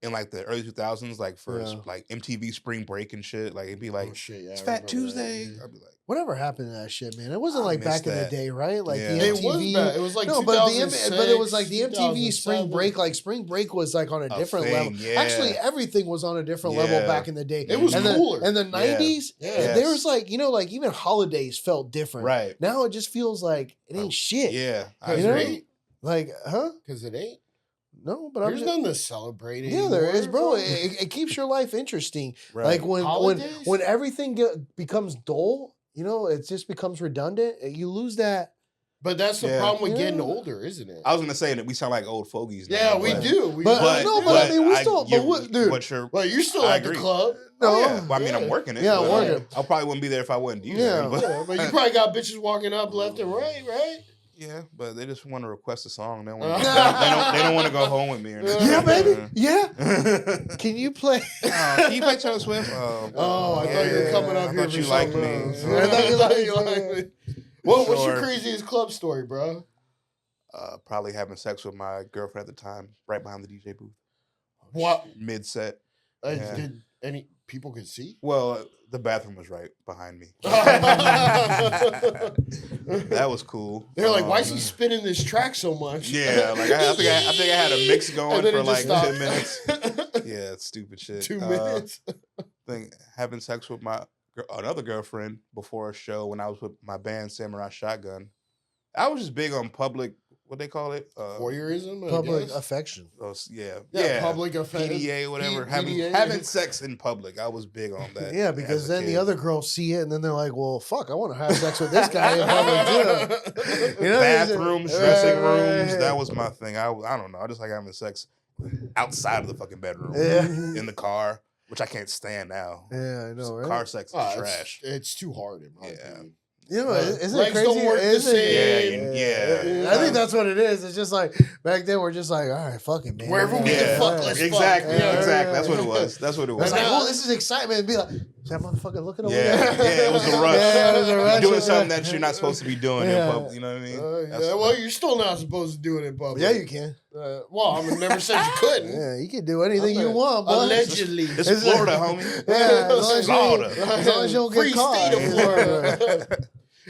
in like the early 2000s, like for Yeah. like MTV Spring Break and shit. Like it'd be like, Oh, shit, yeah, it's I Fat remember that. Tuesday. Yeah. I'd be like, Whatever happened to that shit, man? It wasn't I like miss back in the that. day, right? Like Yeah. the It was MTV. bad. It was like no, but but it was like the 2006, MTV Spring 2007. Break. Like Spring Break was like on a different level. thing, yeah. Actually, everything was on a different level Yeah. back in the day. It was and cooler. In the 90s, Yeah. there was like like even Holidays felt different. right. Now it just feels like it ain't shit. Yeah. I Because You know? it agree. ain't. Like, huh? Because it ain't. No, but There's I'm. nothing to celebrate. Yeah, there is, bro. anymore, It keeps your life interesting. Right. Like when Holidays? when everything becomes dull, it just becomes redundant. You lose that. But that's the Yeah. problem with getting Yeah. older, isn't it? I was gonna say that we sound like old fogies. Now, Yeah, we but- do. But- no, but I mean, we still- you're- but what- dude. But you're, Well, you're still I at the agree. club. No, yeah. Well, I mean, I'm Yeah. working it. Yeah, but, working. I probably wouldn't be there if I wasn't DJing. Yeah. But, Yeah, but you probably got bitches walking up left and right, right? yeah, but they just want to request a song. They don't want. They don't want to go home with me. Or nothing. Yeah, baby. Yeah. Oh, Can you play? can you play Taylor Swift? Oh, I thought you were coming up I here thought for you liked something me. else. so- I thought you liked You me. liked me. What's your Sure. craziest club story, bro? Probably having sex with my girlfriend at the time, right behind the DJ booth, What? mid set. Uh, Yeah. Did any people could see? Well, the bathroom was right behind me. They're That was cool. like, why is he spinning this track so much? Yeah, like I think I had a mix going And then for it like just 10 minutes. stopped. Yeah, it's stupid shit. 2 minutes. Think having sex with my another girlfriend before a show when I was with my band Samurai Shotgun. I was just big on public. What they call it? Voyeurism? I Public guess? affection. Yeah, public offense. PDA, whatever. PDA. Having sex in public. I was big on that. Yeah, as because a then the kid. other girls see it and then they're like, well, fuck, I want to have sex with this guy in public too. You know, bathrooms, right, dressing right, rooms. right. That was my thing. I don't know. I just like having sex outside of the fucking bedroom, Yeah. in the car, which I can't stand now. Yeah, I know, right? Car sex is Oh, trash. It's too hard in my Yeah. opinion. You know, isn't it Legs crazy? don't work the Isn't it? same. Yeah. I think that's what it is. It's just like back then we're just like, all right, fuck it, man. Wherever we can fuck, let's fuck. exactly. Yeah, Exactly. That's what it was. That's what it was. It's like, now- oh, this is excitement. And be like, is that motherfucker looking over Yeah, there? yeah, it was a rush. Yeah, it was a rush. You're doing something that you're not supposed to be doing Yeah. in public. You know what I mean? That's- Yeah, well, you're still not supposed to do it in public. Yeah, you can. Well, I never said you couldn't. Yeah, you can do anything you Okay. want, but Allegedly. It's It's Florida, like- homie. Yeah, as long as you- Florida. as long as you don't get Free caught. state of Florida.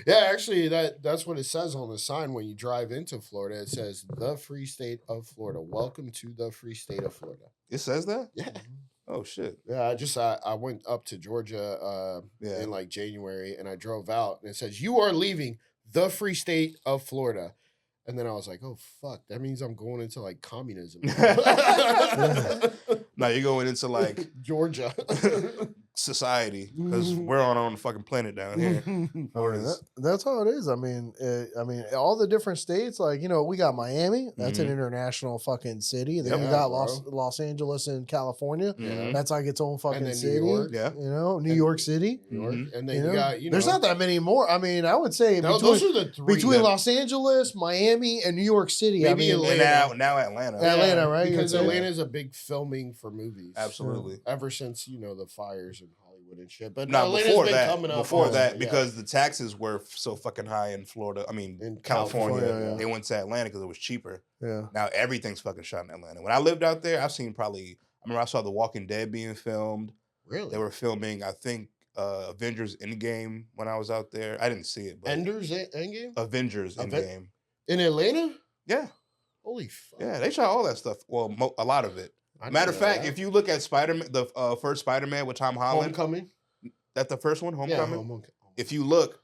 Yeah, actually, that's what it says on the sign when you drive into Florida. It says the free state of Florida. Welcome to the free state of Florida. It says that? Yeah. Oh shit. Yeah, I went up to Georgia in like January, and I drove out, and it says you are leaving the free state of Florida. And then I was like, oh, fuck. That means I'm going into, like, communism. Now you're going into, like... Georgia. society. Because we're on our own fucking planet down here. That's how it is. I mean, all the different states, like, you know, we got Miami. That's an international fucking city. Then we got Los Angeles in California. That's like its own fucking city. New York. You know, New York City. New York. And then you got, there's not that many more. I mean, I would say those are the three. Between Los Angeles, Miami, and New York City. Maybe Atlanta. And now Atlanta. Atlanta, right? Because Atlanta's a big filming for movies. Absolutely. Ever since, you know, the fires in Hollywood and shit. But no, Atlanta's before been that, coming up. before that, because the taxes were so fucking high in Florida. I mean, in California. They went to Atlanta because it was cheaper. Yeah. Now everything's fucking shot in Atlanta. When I lived out there, I remember I saw The Walking Dead being filmed. Really? They were filming, I think, Avengers Endgame when I was out there. I didn't see it. But Endgame? Avengers Endgame. In Atlanta? Yeah. Holy fuck. Yeah, they shot all that stuff. Well, a lot of it. Matter of fact, if you look at Spider-Man, the first Spider-Man with Tom Holland. Homecoming? That's the first one, Homecoming? Yeah, Homecoming. If you look,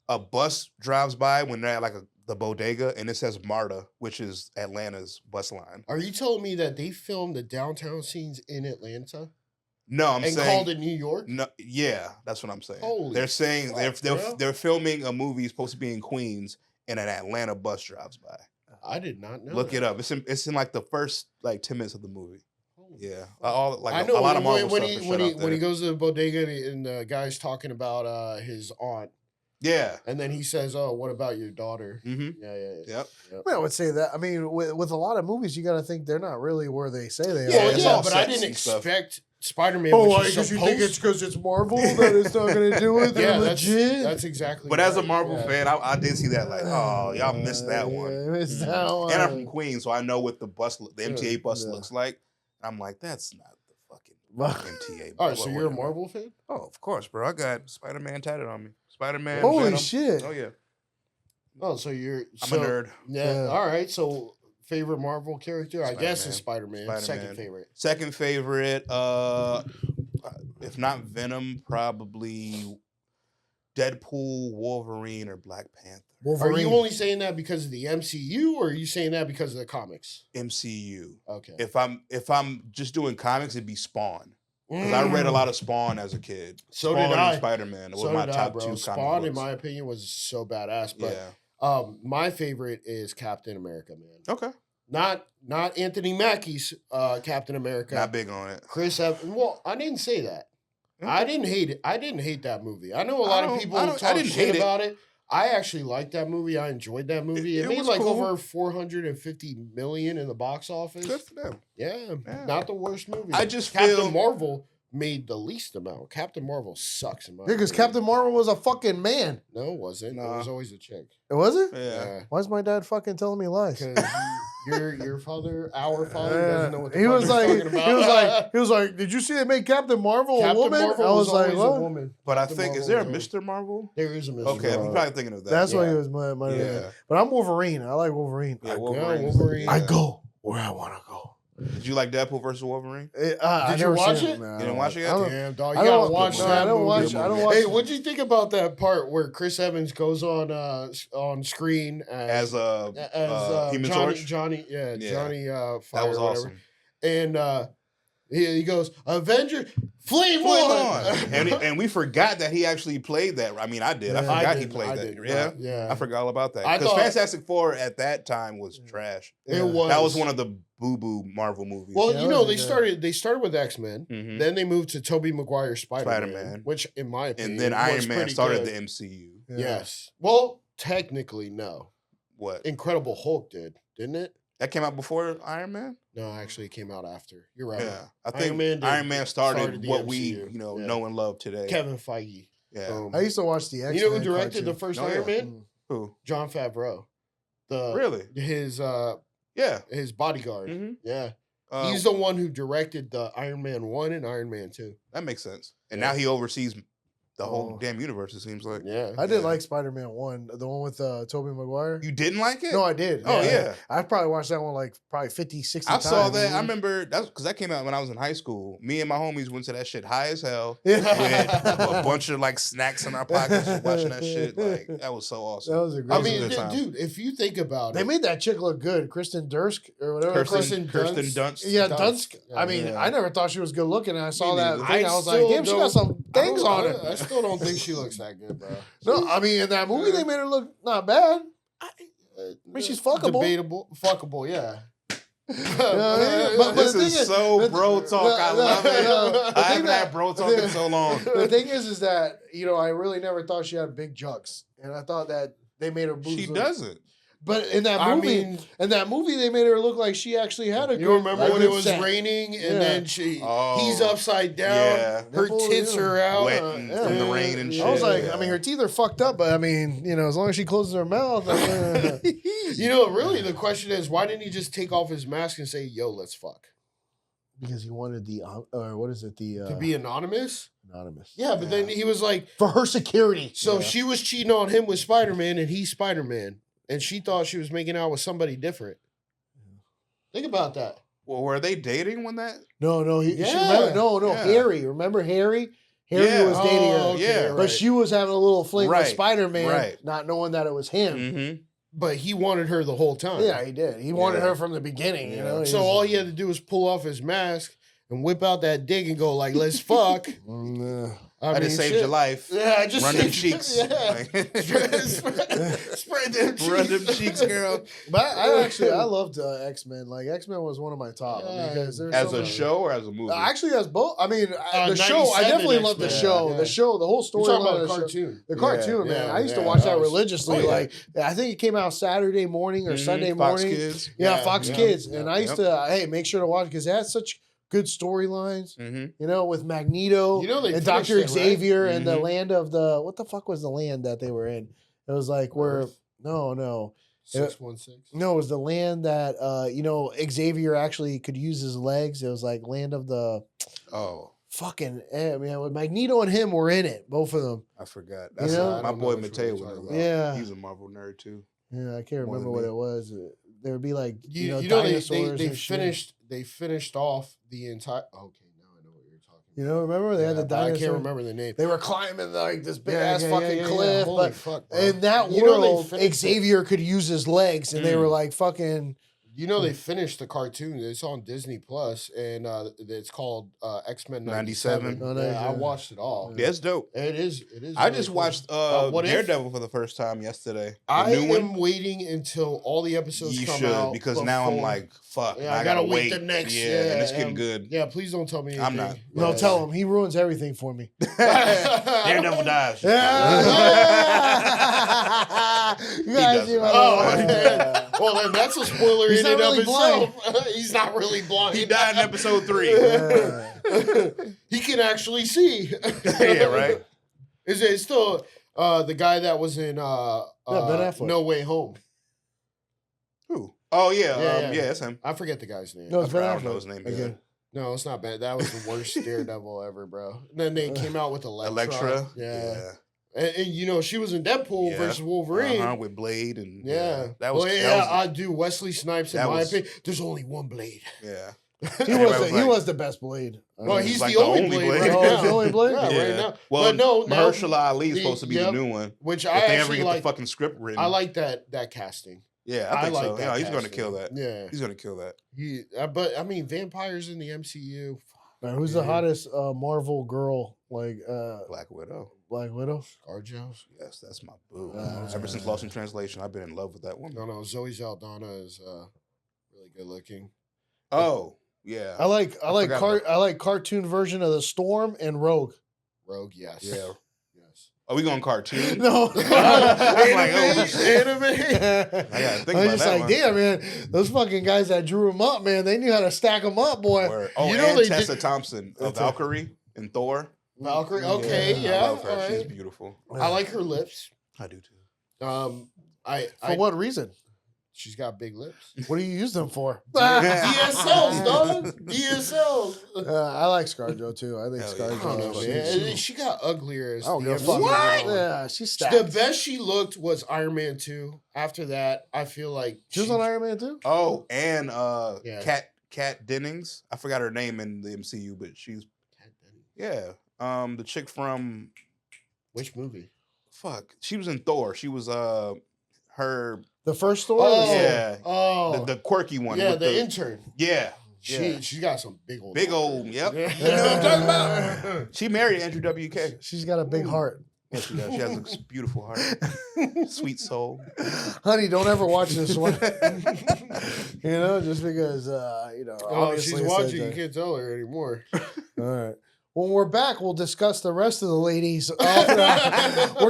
a bus drives by when they're at like the bodega, and it says MARTA, which is Atlanta's bus line. Are you telling me that they filmed the downtown scenes in Atlanta? No, I'm saying called it New York. No, yeah, that's what I'm saying. Holy they're saying fuck, they're filming a movie supposed to be in Queens, and an Atlanta bus drives by. I did not know. Look that. it up. It's in like the first like 10 minutes of the movie. Holy Yeah, I know a lot of Marvel when stuff when he goes to the bodega and the guy's talking about his aunt. Yeah, and then he says, "Oh, what about your daughter?" Mm-hmm. Yeah. Yep. I would say that. I mean, with a lot of movies, you got to think they're not really where they say they are. Yeah, but I didn't expect Spider-Man. Oh, I guess you think it's because it's Marvel that it's not going to do it? Yeah, legit. That's exactly. But as a Marvel fan, I did see that. Like, oh, y'all missed that one. Missed that one. And I'm from Queens, so I know what the MTA bus looks like. I'm like, that's not the fucking MTA. All right, so you're a Marvel fan? Oh, of course, bro. I got Spider-Man tatted on me. Spider-Man. Holy Venom. shit! Oh yeah. Oh, so I'm a nerd. Yeah. All right. So favorite Marvel character, I guess, is Spider-Man. Second favorite. Second favorite. If not Venom, probably Deadpool, Wolverine, or Black Panther. Are you only saying that because of the MCU, or are you saying that because of the comics? MCU. Okay. If I'm just doing comics, it'd be Spawn. Because I read a lot of Spawn as a kid. So Spawn did I. and Spider-Man. It was my top two Spawn, comic books. in my opinion, was so badass. But yeah. My favorite is Captain America, man. Okay. Not Anthony Mackie's Captain America. Not big on it. Chris Evans. Well, I didn't say that. Okay. I didn't hate it. I didn't hate that movie. I know a lot of people talk shit about it. I actually liked that movie. I enjoyed that movie. It made like cool. Over $450 million in the box office. Good for them. Yeah. Not the worst movie. I just Captain Marvel made the least amount. Captain Marvel sucks in my opinion. Because Captain Marvel was a fucking man. No, it wasn't. It was always a chick. It wasn't? Yeah. Why is my dad fucking telling me lies? Because your father, our father, doesn't know what the he was like, talking about. He was like, did you see they made Captain Marvel a woman? Marvel I was like, always what? A woman. But Captain I think, Marvel is there a Mr. Marvel? There is a Mr. Okay, Marvel. I'm probably thinking of that. That's why he was my yeah. But I'm Wolverine. I like Wolverine. Yeah, Wolverine. I go where I want to go. Did you like Deadpool versus Wolverine? Did you watch it? You didn't watch it yet? Damn, dog. You gotta watch that. I don't watch. Hey, what'd you think about that part where Chris Evans goes on screen as Human Johnny, Torch? Johnny Fire. That was awesome. And he goes, Avenger, flame on! and we forgot that he actually played that. I mean, I did. I forgot he played that. Yeah. I forgot all about that. Because Fantastic Four at that time was trash. It was. That was one of the boo-boo Marvel movies. Well, they started with X-Men. Mm-hmm. Then they moved to Tobey Maguire's Spider-Man. Which, in my opinion, and then Iron Man started the MCU. Yeah. Yes. Well, technically, no. What? Incredible Hulk didn't it? That came out before Iron Man? No, actually, it came out after. You're right. Yeah, I think Iron Man started what we know and love today. Kevin Feige. Yeah, I used to watch the X-Men. You know who directed the first Iron Man? Who? John Favreau. His bodyguard. Mm-hmm. Yeah, he's the one who directed the Iron Man 1 and Iron Man 2. That makes sense. And now he oversees the whole damn universe. It seems like. Yeah, I did like Spider-Man 1, the one with Tobey Maguire. You didn't like it? No, I did. Oh yeah. I probably watched that one like probably 50, 60 I times. saw that. I remember that's because that came out when I was in high school. Me and my homies went to that shit high as hell. Yeah. We had a bunch of like snacks in our pockets watching that shit. Like that was so awesome. That was a great. I mean, good time. dude, if you think about They it, made that chick look good, Kristen Durst or whatever. Kirsten Dunst. Yeah, Dunst. Dunst. I mean, Yeah. I never thought she was good looking. And I saw Me that neither. thing. I was like, still damn, she got don't- some things on her. I still don't think she looks that good, bro. No, I mean, in that movie, they made her look not bad. I mean, she's fuckable. Debatable, fuckable, yeah. But This the thing is so bro talk. I love it. I haven't had bro talk in so long. The thing is that I really never thought she had big jugs, and I thought that they made her boobs. She look- doesn't. But in that movie, they made her look like she actually had a. You remember when it was set. raining and Yeah. then he's upside down, Yeah. her Nipple, tits yeah. are out. Wet yeah. from the rain and shit. I was like, Yeah. I mean, her teeth are fucked up, but I mean, as long as she closes her mouth. Really, the question is, why didn't he just take off his mask and say, "Yo, let's fuck"? Because he wanted the, what is it, the To be anonymous? anonymous. Yeah, but then he was like, For her security. so Yeah. she was cheating on him with Spider-Man, and he's Spider-Man, and she thought she was making out with somebody different. Think about that. Well, were they dating when that? No, Yeah. Yeah. Harry. Remember Harry? Harry Yeah. was dating her. Oh, Yeah. right. But she was having a little fling with Right, Spider-Man, right. not knowing that it was him. Mm-hmm. But he wanted her the whole time. Yeah, he did. He wanted Yeah. her from the beginning, you Yeah. know? So all he had to do was pull off his mask and whip out that dick and go like, "Let's fuck." I just saved your life. Yeah, I just Run them saved- cheeks. Yeah. Spread them cheeks. Run them cheeks, girl. But I loved X-Men. Like, X-Men was one of my top. Yeah. Because there's As so a many- show or as a movie? Actually, as both. I mean, the show, I 97 definitely loved the X-Men. show. Yeah. The show, the whole You're talking storyline about of the the show. cartoon. The cartoon, Yeah, man. yeah, I used to yeah, watch that that was- religiously. oh, yeah. Like, I think it came out Saturday morning or Sunday Fox morning. Kids. Yeah, Yeah, Fox yeah, Kids. yeah, And I used to, make sure to watch because it had such good storylines, Mm-hmm. with Magneto You know they and finished Dr. it, right? Xavier and the Mhm. land of the, what the fuck was the land that they were in? It was like where, Earth. no. 616. No, it was the land that, Xavier actually could use his legs. It was like land of the Oh, fucking, man, with Magneto and him were in it, both of them. I forgot. That's know? my I don't boy know which one Mateo you're was talking in about. that. Yeah. He's a Marvel nerd too. Yeah, I can't More remember than what me. it was. There would be like, You know dinosaurs they and shit. finished off the entire. Okay, now I know what you're talking about. You know, remember they had the but I dinosaurs. can't remember the name. They were climbing like this big Yeah, ass yeah, fucking yeah, cliff, Holy but fuck, bro. in that You know they world, finished Xavier could use his legs, and they were like fucking. You know they finished the cartoon. It's on Disney Plus, and it's called X-Men 97. 97. Oh, Yeah, I 97. watched it all. Yeah, it's dope. It is. It is. I really just cool. watched What If? Daredevil for the first time yesterday. The I new am one. waiting until all the episodes You come should out because now I'm before- like, fuck. Yeah, now I gotta wait the next. Yeah, and it's getting good. Yeah, please don't tell me. Anything. I'm not. No, Yeah. tell him he ruins everything for me. Daredevil dies. You guys, doesn't. Oh, yeah. man. Well, then that's a spoiler He's in not and really of itself. He's not really blind. He died in episode 3. He can actually see. Yeah, right. Is it still the guy that was in Ben Affleck. No Way Home? Who? Oh Yeah, yeah, yeah. yeah, that's him. I forget the guy's name. No, it's Ben I don't know Affleck. his name. Okay. Yeah. No, it's not bad. That was the worst Daredevil ever, bro. And then they came out with Elektra. Elektra. Yeah. And she was in Deadpool Yeah. versus Wolverine. With Blade and Yeah. that was well, that was, I do Wesley Snipes in that my was- opinion. There's only one Blade. yeah. He Everybody was, was like- the best Blade. Well, he's like the the only only Blade, Blade. right Oh, now. he's the only Blade? Yeah, Yeah. right now. Well, But no, now, Mahershala Ali is supposed to be yep. the new one. which If I they ever actually get like. the fucking script written. I like that casting. Yeah, I think like so. that Yeah, he's gonna casting. kill that. Yeah. He's gonna kill that. But I mean, vampires in the MCU. Man, who's the Yeah. hottest Marvel girl? Like Black Widow. Black Widow? ScarJo? Yes, that's my boo. Uh, Ever since Lost in Translation, I've been in love with that woman. No, Zoe Saldana is really good looking. Oh, yeah. I like forgot cartoon version of the Storm and Rogue. Rogue, yes. Yeah. Yes. Are we going cartoon? No. I'm like, oh, shit. Anime. I gotta think I'm about just that like, one. damn, man, those fucking guys that drew him up, man, they knew how to stack them up, boy. Word. Oh, You know and they Tessa did- Thompson of That's a- Valkyrie and Thor. Valkyrie. Okay, yeah. I love her. all She's right. beautiful. I like her lips. I do too. I For what reason? She's got big lips. What do you use them for? DSLs, dog. DSLs. I like ScarJo too. I think Hell yeah. I don't know, ScarJo. man. She got uglier as I don't the give a fuck. MCU went on. Yeah, she's stacked. The best she looked was Iron Man 2. After that, I feel like She was on Iron Man too. Oh, and Yeah. Kat Dennings. I forgot her name in the MCU, but she's the chick from Which movie? fuck. She was in Thor. She was her The first Thor. Oh, yeah. Oh, the quirky one. yeah, with the intern. Yeah. She got some big old Yep. Yeah. You know what I'm talking about? She married Andrew WK. She's got a big heart. Yeah, she does. She has a beautiful heart. Sweet soul. Honey, don't ever watch this one. You know, just because Oh, she's obviously watching. it's You can't tell her anymore. all right. When we're back, we'll discuss the rest of the ladies. We're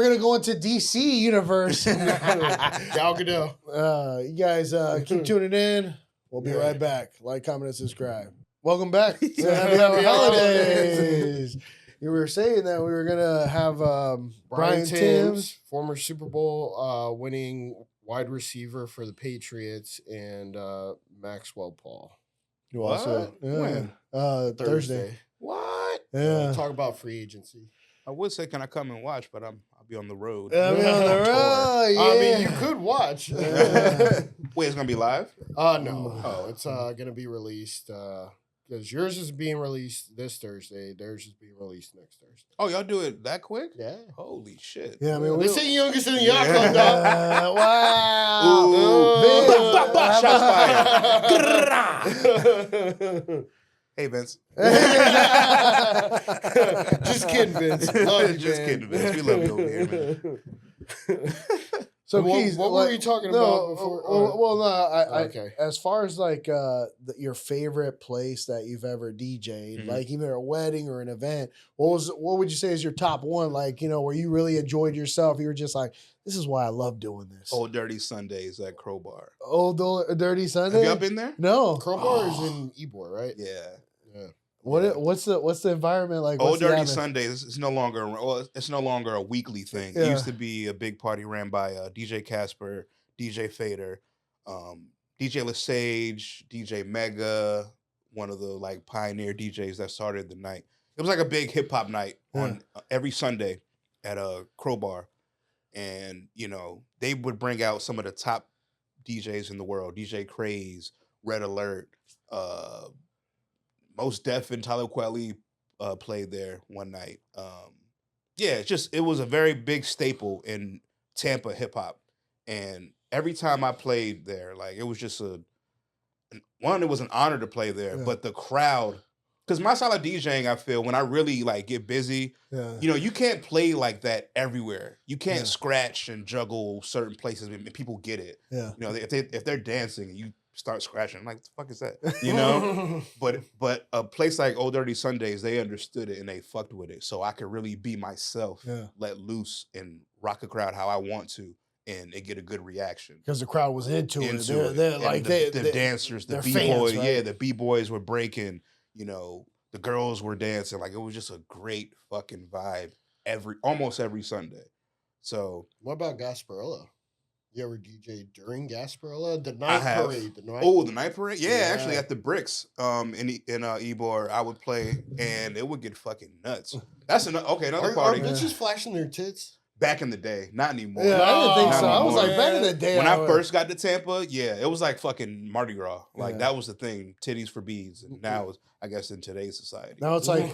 gonna go into DC universe. Gal Gadot. You guys keep tuning in. We'll be right back. Like, comment, and subscribe. Welcome back to Happy Hour Holidays. You were saying that we were gonna have Brian Timms, former Super Bowl winning wide receiver for the Patriots, and Maxwell Paul. who also When? Thursday. What? Yeah. Talk about free agency. I would say, can I come and watch? But I'll be on the road. I'll be on the road. Yeah. I mean, you could watch. Wait, it's gonna be live? No. Oh, it's gonna be released because yours is being released this Thursday. Theirs is being released next Thursday. Oh, y'all do it that quick? Yeah. Holy shit. Yeah, I mean, This ain't youngest in the yacht club, dog. Wow. Shots Hey, Vince. Just kidding, Vince. Love you, Just man. kidding, Vince. We love you over here, man. So What- Qeys, what were you talking about before? Okay. As far as like your favorite place that you've ever DJ'd, Mhm. like either a wedding or an event, what would you say is your top one? Like, where you really enjoyed yourself, you were just like, this is why I love doing this. Old Dirty Sundays at Crowbar. Old Dirty Sunday. Have y'all been there? No. Crowbar is in Ybor, right? Yeah. Yeah. What's the environment like? Old What's the Dirty atmosphere? Sundays. It's no longer. Well, it's no longer a weekly thing. Yeah. It used to be a big party ran by DJ Casper, DJ Fader, DJ Lesage, DJ Mega, one of the like pioneer DJs that started the night. It was like a big hip hop night on every Sunday at a Crowbar, and they would bring out some of the top DJs in the world. DJ Qeys, Red Alert. Most Def and Talib Kweli played there one night. It was a very big staple in Tampa hip hop, and every time I played there, like it was just it was an honor to play there. But the crowd, because my style of DJing, I feel when I really like get busy, you can't play like that everywhere. You can't scratch and juggle certain places, and people get it. Yeah. If they're dancing and you start scratching, I'm like, what the fuck is that? But a place like Old Dirty Sundays, they understood it and they fucked with it. So I could really be myself, let loose and rock a crowd how I want to, and it get a good reaction. Because the crowd was into it. They're like the dancers, the B-boys, right? the B-boys were breaking, the girls were dancing. Like it was just a great fucking vibe almost every Sunday. So What about Gasparilla? You ever DJ during Gasparilla? The I night have. parade. The night parade? Yeah, actually Yeah. at the Bricks in Ybor, I would play and it would get fucking nuts. That's another Are party. bitches flashing their tits? Back in the day, not anymore. Yeah, I didn't think Not so. I was anymore. like, back in the day. When I first got to Tampa, it was like fucking Mardi Gras. Like that was the thing, titties for beads. And now, I guess in today's society, Now it's like,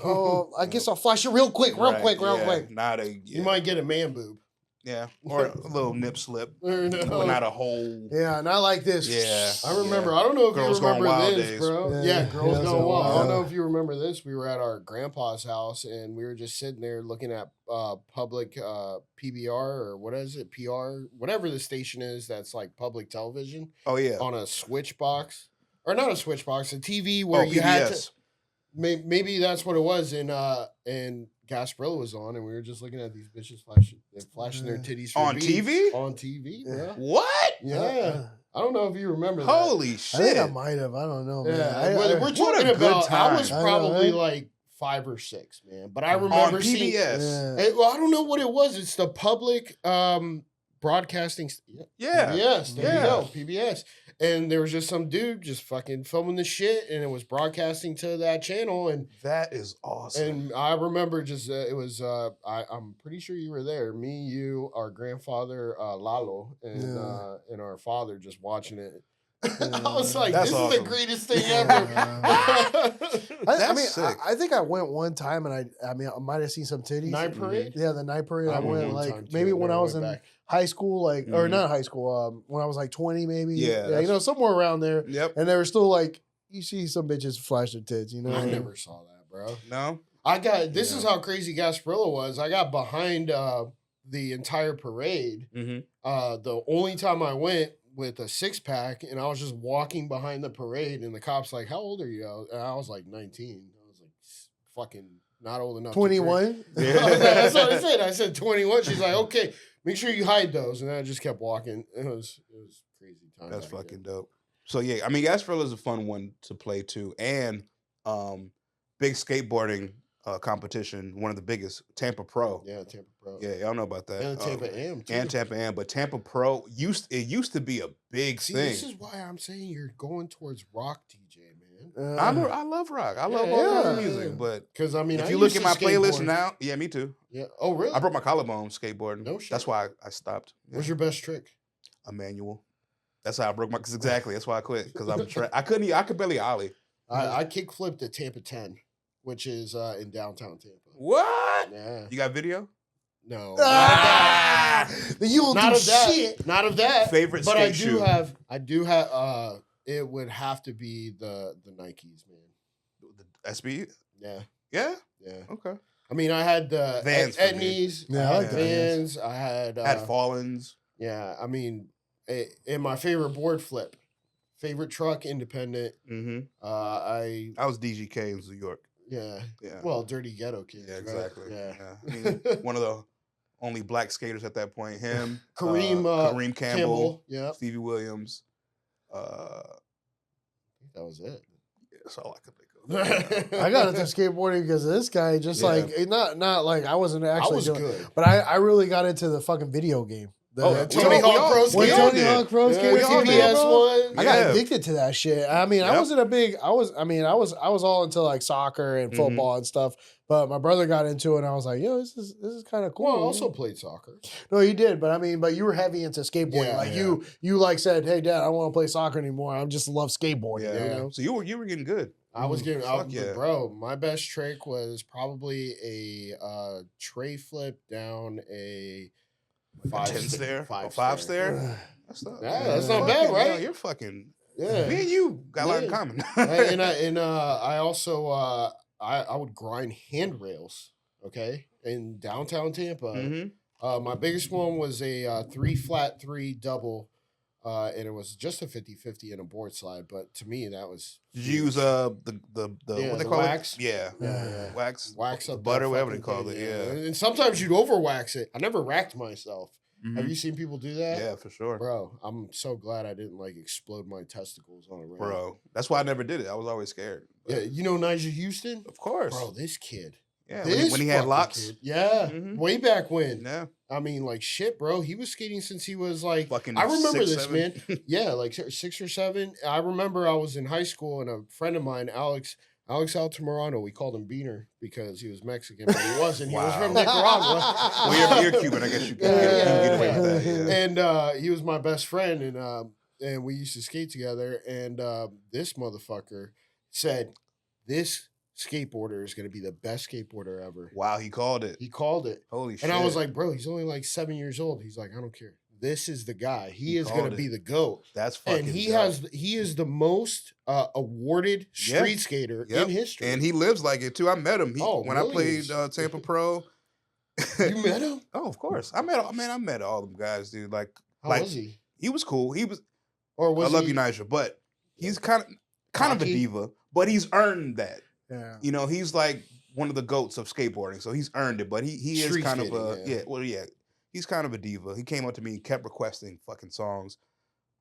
I guess I'll flash it real quick. Now You might get a man boob. Yeah, or a little nip slip, Or but no. not a whole. Yeah, not like this. Yeah, I remember. I don't know if Girls you Gone remember Wild this, days. bro. Yeah, Yeah, Girls Girls Gone Gone Wild. I don't Wild. know if you remember this. We were at our grandpa's house and we were just sitting there looking at public PBR or what is it? PR, whatever the station is that's like public television Oh yeah, on a switch box. Or not a switch box, a TV where you PBS. had to. Maybe that's what it was. And Gasparilla was on, and we were just looking at these bitches flashing their titties for On beads. TV? On TV, bro. What? Yeah. I don't know if you remember that. Holy I shit! think I might have. I don't know, man. Yeah, we're what talking a good about. I was time. I know, probably right? like 5 or 6, man. But I On remember PBS. seeing. Yeah. Well, I don't know what it was. It's the public broadcasting. Yeah. PBS. There you go. PBS. And there was just some dude just fucking filming the shit, and it was broadcasting to that channel. And that is awesome. And I remember just it was. I'm pretty sure you were there. Me, you, our grandfather Lalo, and our father just watching it. I was like, "This is the greatest thing ever." I think I went one time, and I might have seen some titties. Night parade. Yeah, the night parade. I went like maybe when I was in high school, like or not high school. When I was like 20, maybe. Yeah, somewhere around there. Yep. And they were still like, you see some bitches flash their tits. I never saw that, bro. No. I got. This is how crazy Gasparilla was. I got behind the entire parade. The only time I went with a 6-pack, and I was just walking behind the parade, and the cops like, "How old are you?" And I was like 19. I was like, fucking not old enough. 21. Yeah. That's what I said. I said 21. She's like, "Okay, make sure you hide those." And then I just kept walking. It was crazy time. That's fucking dope. So yeah, I mean, Gasparilla is a fun one to play too, and big skateboarding competition, one of the biggest, Tampa Pro. Yeah, Tampa Pro. Yeah, y'all know about that. And Tampa Am too. And Tampa Am, but Tampa Pro used to be a big thing. This is why I'm saying you're going towards rock, DJ, man. I love rock. I love all kinds of music, but because I mean, if you look at my playlist now, yeah, me too. Yeah. Oh, really? I broke my collarbone skateboarding. No shit. That's why I stopped. Yeah. What's your best trick? A manual. That's how I broke my. Exactly. That's why I quit because I could barely ollie. I kick flipped at Tampa 10, which is in downtown Tampa. What? Yeah. You got video? No. You don't do shit. Not of that. Favorite but skate shoe? I do have it would have to be the Nikes, man. The SB? Yeah. Yeah? Yeah. Okay. I mean, I had the Vans Etnies. Yeah, I I had like Vans. I had Fallens. Yeah, I mean, in my favorite board flip, favorite truck, independent. Mm-hmm. I was DGK in New York. Yeah. Yeah. Well, Dirty Ghetto Kids. Yeah, exactly. Right? Yeah. I mean, one of the only black skaters at that point. Him, Kareem Campbell, yeah, Stevie Williams. That was it. Yeah, that's all I could think of. I got into skateboarding because of this guy. Just like not like I wasn't actually doing good, but I really got into the fucking video game. Tony Hawk Pro Skater. Tony Hawk Pro Skater. TBS one. I got addicted to that shit. I mean, I wasn't a big. I was all into like soccer and football and stuff. But my brother got into it, and I was like, "Yo, this is kind of cool." Well, I also played soccer. No, you did, but you were heavy into skateboarding. You like said, "Hey, Dad, I don't want to play soccer anymore. I just love skateboarding." Yeah. You know? So you were getting good. I was getting, bro. My best trick was probably a tray flip down a 5 stair. That's not bad, right? Yeah, you're fucking. Yeah, me and you got a lot in common. I also I would grind handrails. Okay, in downtown Tampa. Mm-hmm. My biggest one was a 3 flat 3 double. And it was just a 50-50 in a board slide, but to me that was. Did you use the what they call wax? it? Yeah. Wax up butter, whatever they call it. Yeah, and sometimes you'd over wax it. I never racked myself. Mm-hmm. Have you seen people do that? Yeah, for sure, bro. I'm so glad I didn't like explode my testicles on a ramp. Bro, that's why I never did it. I was always scared. But, yeah, you know Nigel Houston? Of course, bro. This kid. Yeah, when he had locks. Kid. Yeah, way back when. Yeah. I mean, like shit, bro. He was skating since he was like. Fucking I remember 6, this, 7. man. Yeah, like 6 or 7. I remember I was in high school and a friend of mine, Alex Altamirano, we called him Beaner because he was Mexican, but he wasn't. He was from Nicaragua. Well, you're Cuban, I guess you can get away with that. Yeah. And he was my best friend, and we used to skate together. And this motherfucker said, "This skateboarder is going to be the best skateboarder ever." Wow, he called it. He called it. Holy shit. And I was like, bro, he's only like 7 years old. He's like, I don't care. This is the guy. He is going to be the GOAT. That's fucking And dope. he is the most awarded street skater in history. And he lives like it too. I met him. When I played Tampa Pro. You met him? Oh, of course. I met all them guys, dude. How was he? He was cool. I love you, Nigel, but he's kind of a diva, but he's earned that. Yeah. You know, he's like one of the GOATs of skateboarding, so he's earned it. But he is kind of he's kind of a diva. He came up to me and kept requesting fucking songs.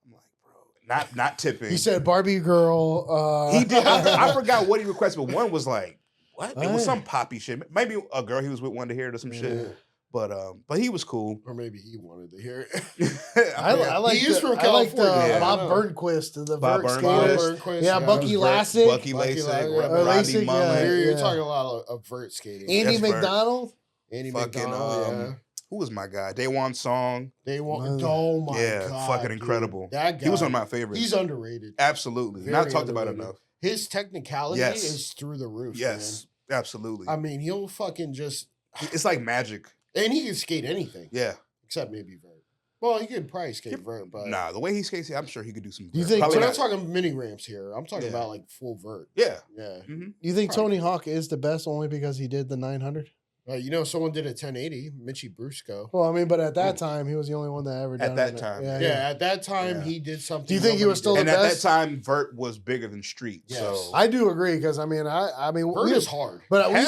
I'm like, bro, not tipping. He said Barbie girl. He did. I forgot what he requested, but one was like, what? It was some poppy shit. Maybe a girl he was with wanted to hear it or some shit. But he was cool. Or maybe he wanted to hear it. I like he is from California. Bob Burnquist, the Bob vert skater. Burnquist, Yeah, Bucky Lasek. Bucky Lasek, Rodney Mullen. You're talking a lot of vert skating. Andy McDonald. Andy fucking, McDonald, who was my guy? Daewon Song. Oh my god. Fucking incredible. Dude, that guy, he was one of my favorites. He's underrated. Absolutely. Very Not talked underrated. about enough. His technicality is through the roof. Yes. Man. Absolutely. I mean, he'll fucking just it's like magic. And he can skate anything. Yeah. Except maybe vert. Well, he could probably skate vert, but nah, the way he skates, I'm sure he could do some. You think? We're not talking mini ramps here. I'm talking about like full vert. Yeah. Yeah. Mm-hmm. You think Tony Hawk is the best only because he did the 900? You know, someone did a 1080, Mitchie Brusco. Well, I mean, but at that time, he was the only one that ever done At that it. time. Yeah, at that time, he did something. Do you think he was still the and best? at that time, vert was bigger than street. Yes. So I do agree because I mean, vert is hard. But we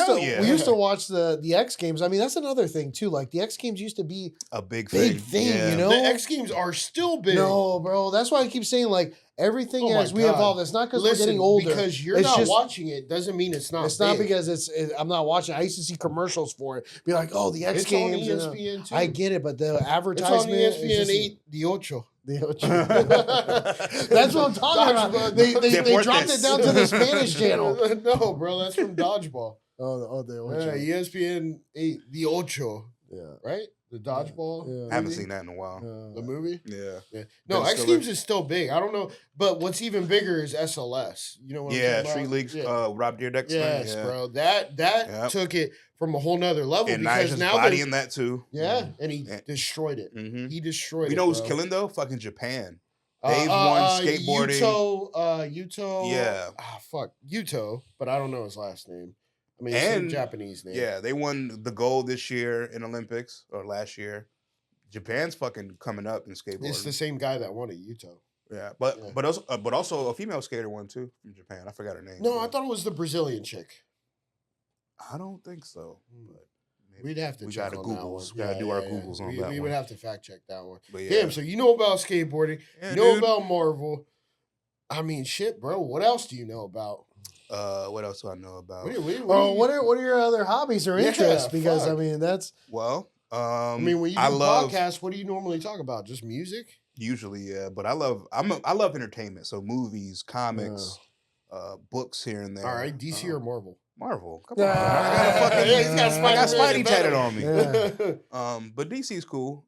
used to watch the X Games. I mean, that's another thing too. Like the X Games used to be a big thing, yeah. you know. The X Games are still big. No, bro. That's why I keep saying like everything as we evolve. It's not because we're getting older. Because you're not watching it doesn't mean it's not. It's not because I'm not watching. I used to see commercials for it. Be like, oh, the X Games. It's on ESPN too. I get it, but the advertisement. It's on ESPN 8, the Ocho. The Ocho. That's what I'm talking about. They dropped it down to the Spanish channel. No, bro, that's from Dodgeball. Oh, the Ocho. Yeah, ESPN 8, the Ocho. Yeah. Right? The Dodgeball. Yeah. I haven't seen that in a while. The movie? Yeah. No, X Games is still big. I don't know. But what's even bigger is SLS. You know what I'm talking about? Street Leagues, Rob Dyrdek's Yes, bro. That took it from a whole nother level. And because now bodying that too. Yeah, and he destroyed it. Mm-hmm. He destroyed it. You know who's killing though? Fucking Japan. They've won skateboarding. Yuto. Yeah. Fuck. Yuto, but I don't know his last name. I mean, it's a Japanese name. Yeah, they won the gold this year in Olympics or last year. Japan's fucking coming up in skateboarding. It's the same guy that won at Yuto. Yeah, but also a female skater won too from Japan. I forgot her name. No, I thought it was the Brazilian chick. I don't think so. But we'd have to check on that one. We gotta do our Googles on that one. We would have to fact check that one. But Damn, so you know about skateboarding. You know about Marvel. I mean, shit, bro. What else do you know about? What else do I know about? What are your other hobbies or interests? Because I mean, that's I mean, when you do podcasts, what do you normally talk about? Just music? Usually, yeah. But I love entertainment. So movies, comics, books here and there. All right, DC or Marvel? Marvel. Come on. I got Spidey tatted on me. Yeah. But DC's cool.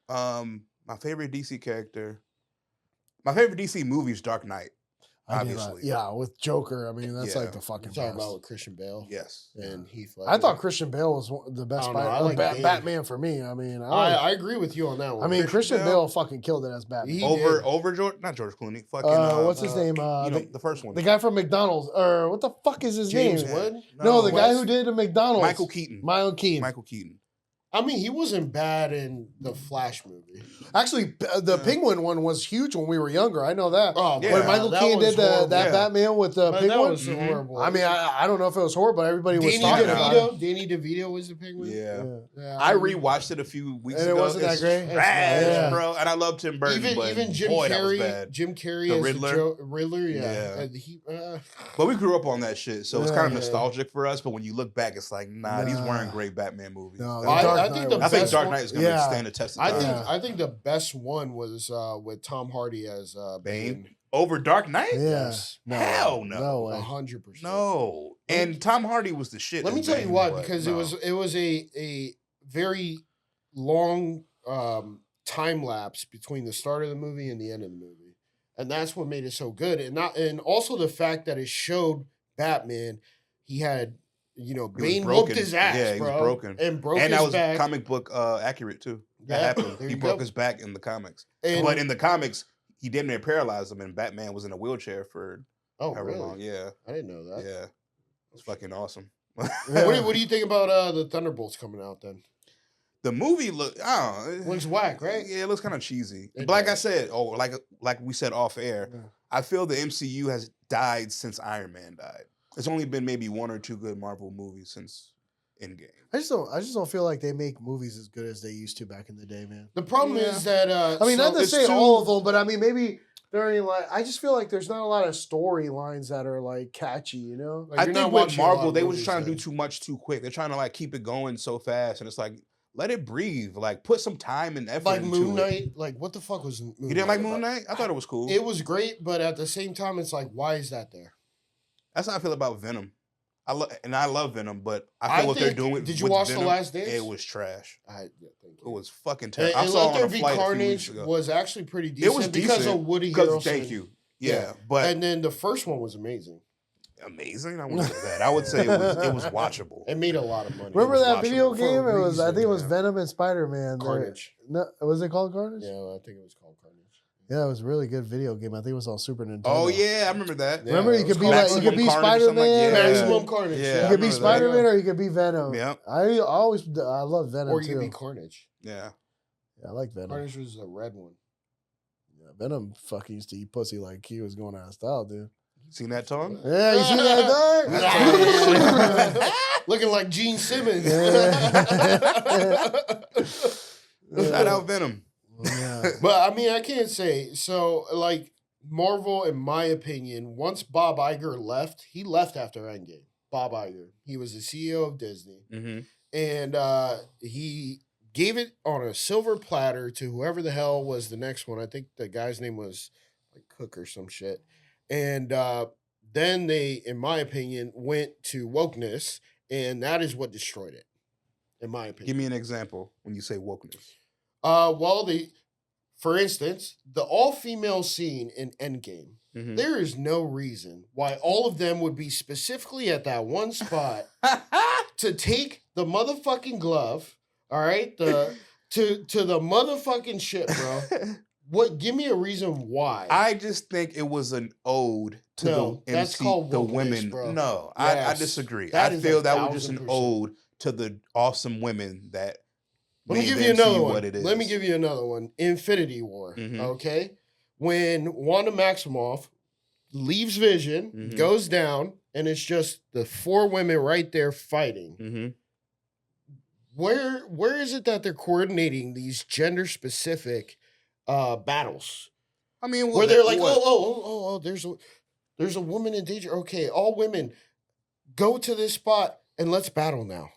My favorite DC character. My favorite DC movie is Dark Knight. Obviously. Yeah, with Joker. I mean, that's like the fucking talking about with Christian Bale. Yes. And Heath Ledger. I thought Christian Bale was the best Batman for me. I mean, I agree with you on that one. I mean, Christian Bale fucking killed it as Batman. Over George, not George Clooney. Fucking what's his name? the first one. The guy from McDonald's, or what the fuck is his James name? Wood? No, the guy who did the McDonald's. Michael Keaton. Michael Keaton. I mean, he wasn't bad in the Flash movie. Actually, the Penguin one was huge when we were younger. I know that. Oh, when Michael Keaton did that Batman with the Penguin. That was horrible. I mean, I don't know if it was horrible, but everybody was talking about it. Danny DeVito was the Penguin. Yeah. I rewatched it a few weeks ago. And it wasn't that great? Trash, bro. And I love Tim Burton. Even Jim Carrey. Jim Carrey as Riddler. Riddler, yeah. But we grew up on that shit, so it's kind of nostalgic for us. But when you look back, it's like, nah, these weren't great Batman movies. No, I think Dark Knight is going to stand the test of time. I think the best one was with Tom Hardy as Bane. Over Dark Knight? Yes. No. Hell no. No way. 100%. No. And Tom Hardy was the shit. Let me tell you why, because it was a very long time lapse between the start of the movie and the end of the movie. And that's what made it so good. And also the fact that it showed Batman, he had Bane whooped his ass, bro. He was broken. And broke and his that back. was comic book accurate, too. That happened. He broke his back in the comics. But in the comics, he didn't paralyze him, and Batman was in a wheelchair for however long. Yeah. I didn't know that. Yeah. It's fucking awesome. What do you think about the Thunderbolts coming out, then? The movie looks whack, right? Yeah, it looks kind of cheesy. But like I said, like we said off air, I feel the MCU has died since Iron Man died. It's only been maybe one or two good Marvel movies since Endgame. I just don't feel like they make movies as good as they used to back in the day, man. The problem is that I mean, not to say all of them, but I mean maybe there ain't I just feel like there's not a lot of storylines that are like catchy, you know? I think with Marvel, they was trying to do too much too quick. They're trying to keep it going so fast, and it's like let it breathe. Like, put some time and effort like into Moon Knight. it. Like, what the fuck was Moon Knight? You didn't like Moon Knight? I thought it was cool. It was great, but at the same time, it's like, why is that there? That's how I feel about Venom. I love Venom, but I feel what they're doing. Did you watch The Last Dance? It was trash. Thank you. It was fucking terrible. And I saw Let it on There a Be flight Carnage a few weeks ago. was actually pretty decent. It was because decent of Woody Harrelson. Thank you. Yeah, but and then the first one was amazing. Amazing. I wouldn't say that. I would say it was watchable. It made a lot of money. Remember that video For game? a It was, I think it was reason, Venom and Spider-Man. Carnage. No, was it called Carnage? Yeah, I think it was called Carnage. Yeah, it was a really good video game. I think it was on Super Nintendo. Oh yeah, I remember that. Yeah, Remember, you could be like, you could be Spider-Man. Maximum Carnage. Yeah, You could be Spider-Man or you could be Venom. Yeah. I love Venom Or too. you could be Carnage. Yeah. Yeah, I like Venom. Carnage was the red one. Yeah, Venom fucking used to eat pussy like he was going out of style, dude. Seen that tongue? Yeah, you see that dog? Looking like Gene Simmons. Shout out Venom. Yeah. But I mean, I can't say. So, like, Marvel, in my opinion, once Bob Iger left, he left after Endgame. Bob Iger. He was the CEO of Disney. Mm-hmm. And he gave it on a silver platter to whoever the hell was the next one. I think the guy's name was like Cook or some shit. And then they, in my opinion, went to wokeness, and that is what destroyed it, in my opinion. Give me an example when you say wokeness. Well, for instance, the all-female scene in Endgame, Mm-hmm. there is no reason why all of them would be specifically at that one spot to take the motherfucking glove, all right, to the motherfucking shit, bro. What? Give me a reason why. I just think it was an ode to No, the that's MC, called the wokeness, women. bro. No, Yes. I disagree. That I is feel that was just an 1000%. ode to the awesome women that. Let me made give the you another MCU one. what it is. Let me give you another one. Infinity War. Mhm. Okay, when Wanda Maximoff leaves Vision, Mhm. goes down, and it's just the four women right there fighting. Mm-hmm. Where is it that they're coordinating these gender specific battles? I mean, Where they're like, oh, there's a woman in danger. Okay, all women go to this spot and let's battle now.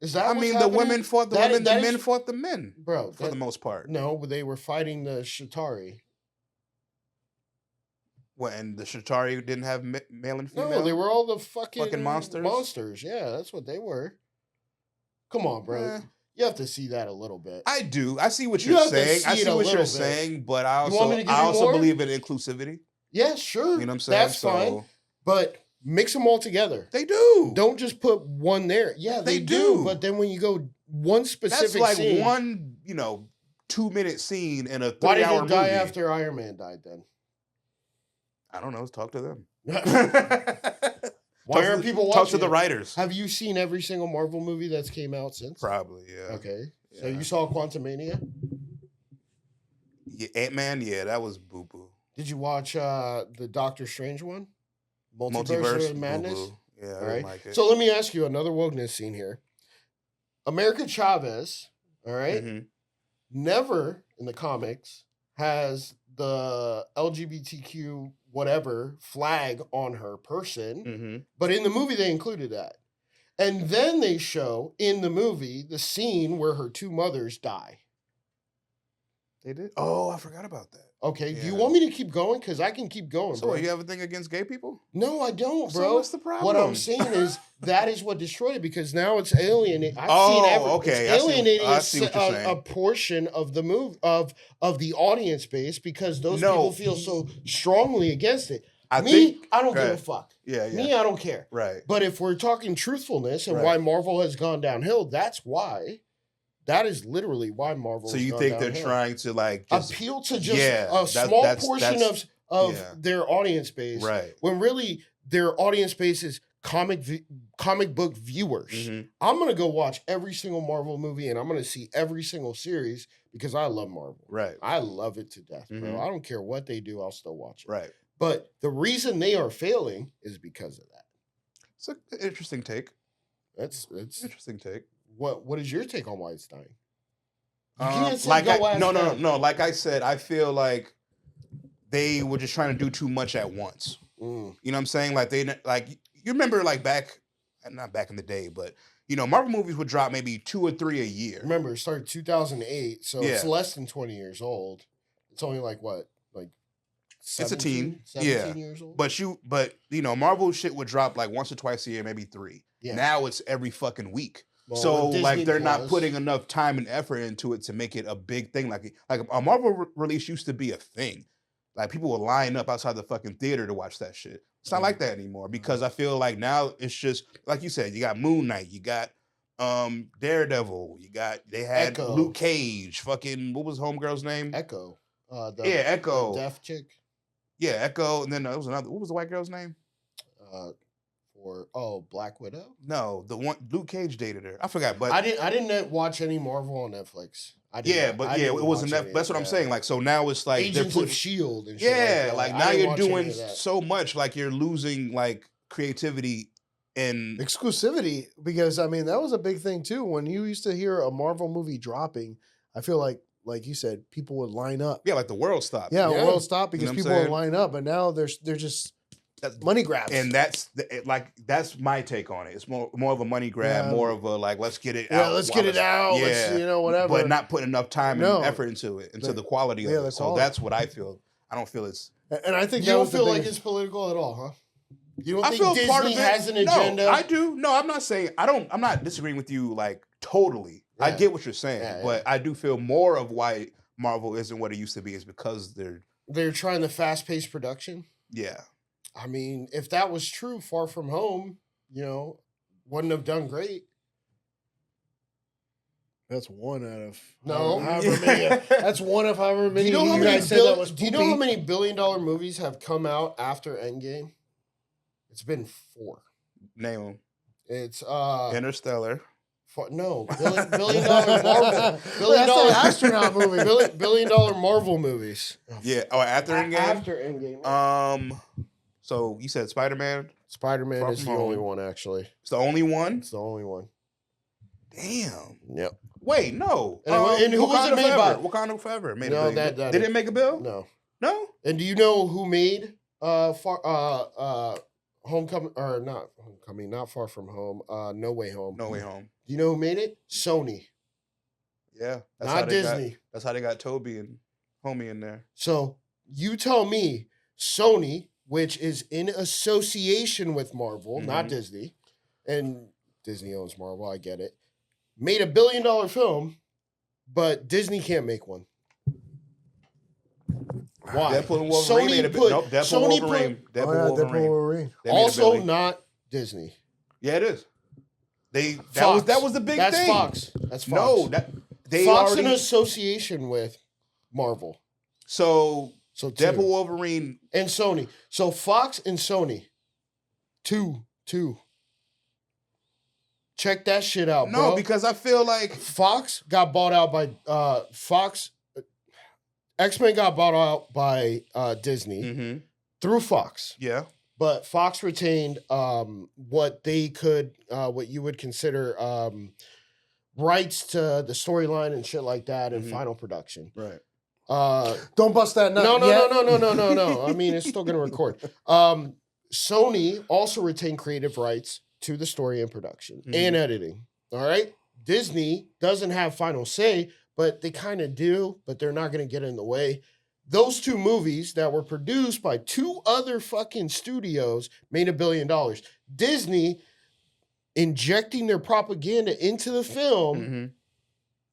Is that? I what's mean, happening? the women fought the That- women, the that is- men fought the men, bro. for the most part. No, they were fighting the Shatari. What, and the Shatari didn't have male and female? No, they were all the fucking monsters? Monsters, yeah, that's what they were. Come on, bro. Eh. You have to see that a little bit. I do. I see what You you're have to saying. I see it see a what little you're bit. saying, but I You want me to give you also more? believe in inclusivity. Yeah, sure. You know what I'm saying? That's fine. But mix them all together. They do. Don't just put one there. Yeah, they do. do. But then when you go one specific That's like scene, one, 2-minute scene in a 3-hour why did movie. they die after Iron Man died then? I don't know. Let's talk to them. Why aren't people watching? Talk to the it? writers. Have you seen every single Marvel movie that's came out since? Probably, yeah. Okay. So Yeah. you saw Quantumania? Yeah, Ant-Man, yeah, that was boo-boo. Did you watch the Doctor Strange one? Multiverse of Madness? boo-boo. Yeah, I All didn't right. like it. So let me ask you another wokeness scene here. America Chavez, all right, Mhm. never in the comics has the LGBTQ whatever flag on her person, Mhm. but in the movie they included that. And then they show in the movie the scene where her two mothers die. They did? Oh, I forgot about that. Okay, do you Yeah. want me to keep going? Because I can keep going, So bro. what, you have a thing against gay people? No, I don't, So bro. what's the problem? What I'm saying is that is what destroyed it because now it's alienating. I've Oh, seen okay. It's alienating I see what you're a saying. portion of the move of the audience base because those No. people feel so strongly against it. I Me, think, I don't go give a ahead. fuck. Yeah, Me, I don't care. right. But if we're talking truthfulness and Right. why Marvel has gone downhill, that's why. That is literally why Marvel. So has you gone think they're downhill. trying to like just appeal to just Yeah, a small portion that's- of yeah. their audience base, right? when really their audience base is comic book viewers. Mhm. I'm gonna go watch every single Marvel movie and I'm gonna see every single series because I love Marvel. Right, I love it to death, bro. Mhm. I don't care what they do, I'll still watch it. right. But the reason they are failing is because of that. It's an interesting take. It's Interesting take. what is your take on why it's dying? You Um, can't say like go I, ask no, them. Like I said, I feel like they were just trying to do too much at once. Mm. You know what I'm saying? Like you remember like not back in the day, but Marvel movies would drop maybe 2 or 3 a year. Remember, it started 2008, so it's less than 20 years old. It's only like what, like 17, it's a teen, 17 years old. But Marvel shit would drop like once or twice a year, maybe 3. Yeah. Now it's every fucking week. Well, so like they're not putting enough time and effort into it to make it a big thing. Like a Marvel release used to be a thing. Like people would line up outside the fucking theater to watch that shit. It's not like that anymore because I feel like now it's just like you said. You got Moon Knight, you got Daredevil, they had Echo. Luke Cage. Fucking what was Homegirl's name? Echo. Echo. The deaf chick. Yeah, Echo. And then there was another. What was the white girl's name? Black Widow. No, the one Luke Cage dated her. I forgot, but I didn't watch any Marvel on Netflix. It wasn't that. That's what I'm saying. Like, so now it's like Agents of Shield and shit like now you're doing so much. Like you're losing like creativity and exclusivity because that was a big thing too. When you used to hear a Marvel movie dropping, I feel like you said, people would line up. Yeah, like the world stopped. Yeah, the world stopped because people would line up, but now they're just money grabs. And that's my take on it. It's more of a money grab, more of a like let's get it out. Let's get it out. Yeah, let's, whatever. But not putting enough time and effort into the quality of it. So that's what I feel. I don't feel it's. And I think you don't feel like it's political at all, huh? You don't think Disney has an agenda? No, I do. No, I'm not saying I'm not disagreeing with you like totally. Yeah. I get what you're saying, but I do feel more of why Marvel isn't what it used to be is because they're trying the fast-paced production. Yeah. I mean, if that was true, Far From Home, wouldn't have done great. That's one out of however many. That's one of however many. Do you know how many billion-dollar movies have come out after Endgame? It's been 4. Name them. It's Interstellar. Billion-dollar Marvel. Billion-dollar astronaut movie. Billion-dollar Marvel movies. Yeah. Oh, after Endgame. After Endgame. So you said Spider-Man? Spider-Man is the only one, actually. It's the only one? It's the only one. Damn. Yep. Wait, no. And who was it made by? Wakanda Forever. Made no, that did it make a bill? No. No? And do you know who made Homecoming, or not Homecoming, not Far From Home, No Way Home? No Way Home. Do you know who made it? Sony. Yeah. Not Disney. That's how they got Toby and Homie in there. So you tell me Sony, which is in association with Marvel, not Disney, and Disney owns Marvel, I get it, made $1 billion film, but Disney can't make one. Why? Deadpool and Wolverine made a bit. Nope, Deadpool and Wolverine. Also not Disney. Yeah, it is. That was the big thing. That's Fox. That's Fox. No, Fox in association with Marvel. So Deadpool, Wolverine, and Sony. So Fox and Sony, two. Check that shit out, bro. No, because I feel like Fox got bought out by Fox. X-Men got bought out by Disney through Fox. Yeah. But Fox retained what they could, what you would consider rights to the storyline and shit like that in final production. Right. Don't bust that nut. No. I mean, it's still going to record. Sony also retained creative rights to the story and production and editing. All right. Disney doesn't have final say, but they kind of do, but they're not going to get in the way. Those 2 movies that were produced by 2 other fucking studios made $1 billion. Disney injecting their propaganda into the film.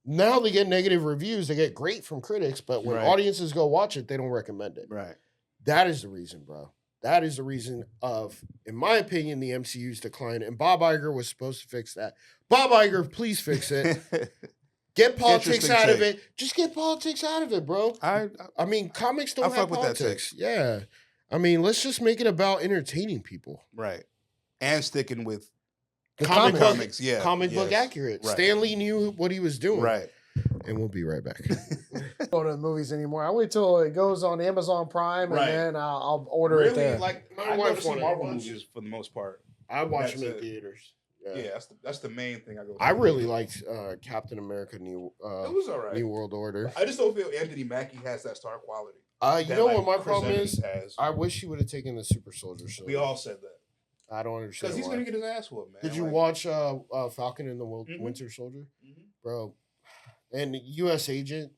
Now they get negative reviews. They get great from critics, but when audiences go watch it, they don't recommend it. Right. That is the reason, bro. That is the reason of, in my opinion, the MCU's decline. And Bob Iger was supposed to fix that. Bob Iger, please fix it. Get politics out of it. Just get politics out of it, bro. I mean, comics don't have politics. Yeah. I mean, let's just make it about entertaining people. Right. And sticking with the comics. Comic book accurate. Right. Stan Lee knew what he was doing. Right. And we'll be right back. Go to the movies anymore. I wait till it goes on Amazon Prime and then I'll order it there. Like, I go to see Marvel movies for the most part. I watch them in theaters. Yeah, that's the main thing I go. I really liked Captain America: New it was all right. New World Order. I just don't feel Anthony Mackie has that star quality. You know what my problem is? I wish he would have taken the Super Soldier suit. We all said that. I don't understand. Because he's gonna get his ass whooped, man. Did you watch Falcon and the Winter Soldier, bro? And U.S. Agent.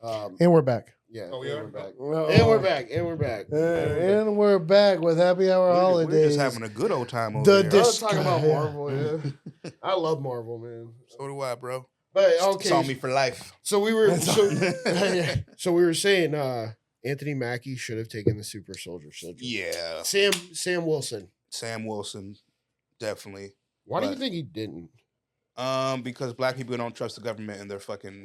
And we're back. Yeah, we are back. Oh. And we're back. And we're back. And we're back with Happy Hour Holidaze. We're just having a good old time over here. Let's talk about Marvel. Yeah, I love Marvel, man. So do I, bro. But okay, Saw me for life. so we were so we were saying Anthony Mackie should have taken the Super Soldier Syndrome. Yeah. Sam Wilson. Sam Wilson, definitely. Why do you think he didn't? Because black people don't trust the government and their fucking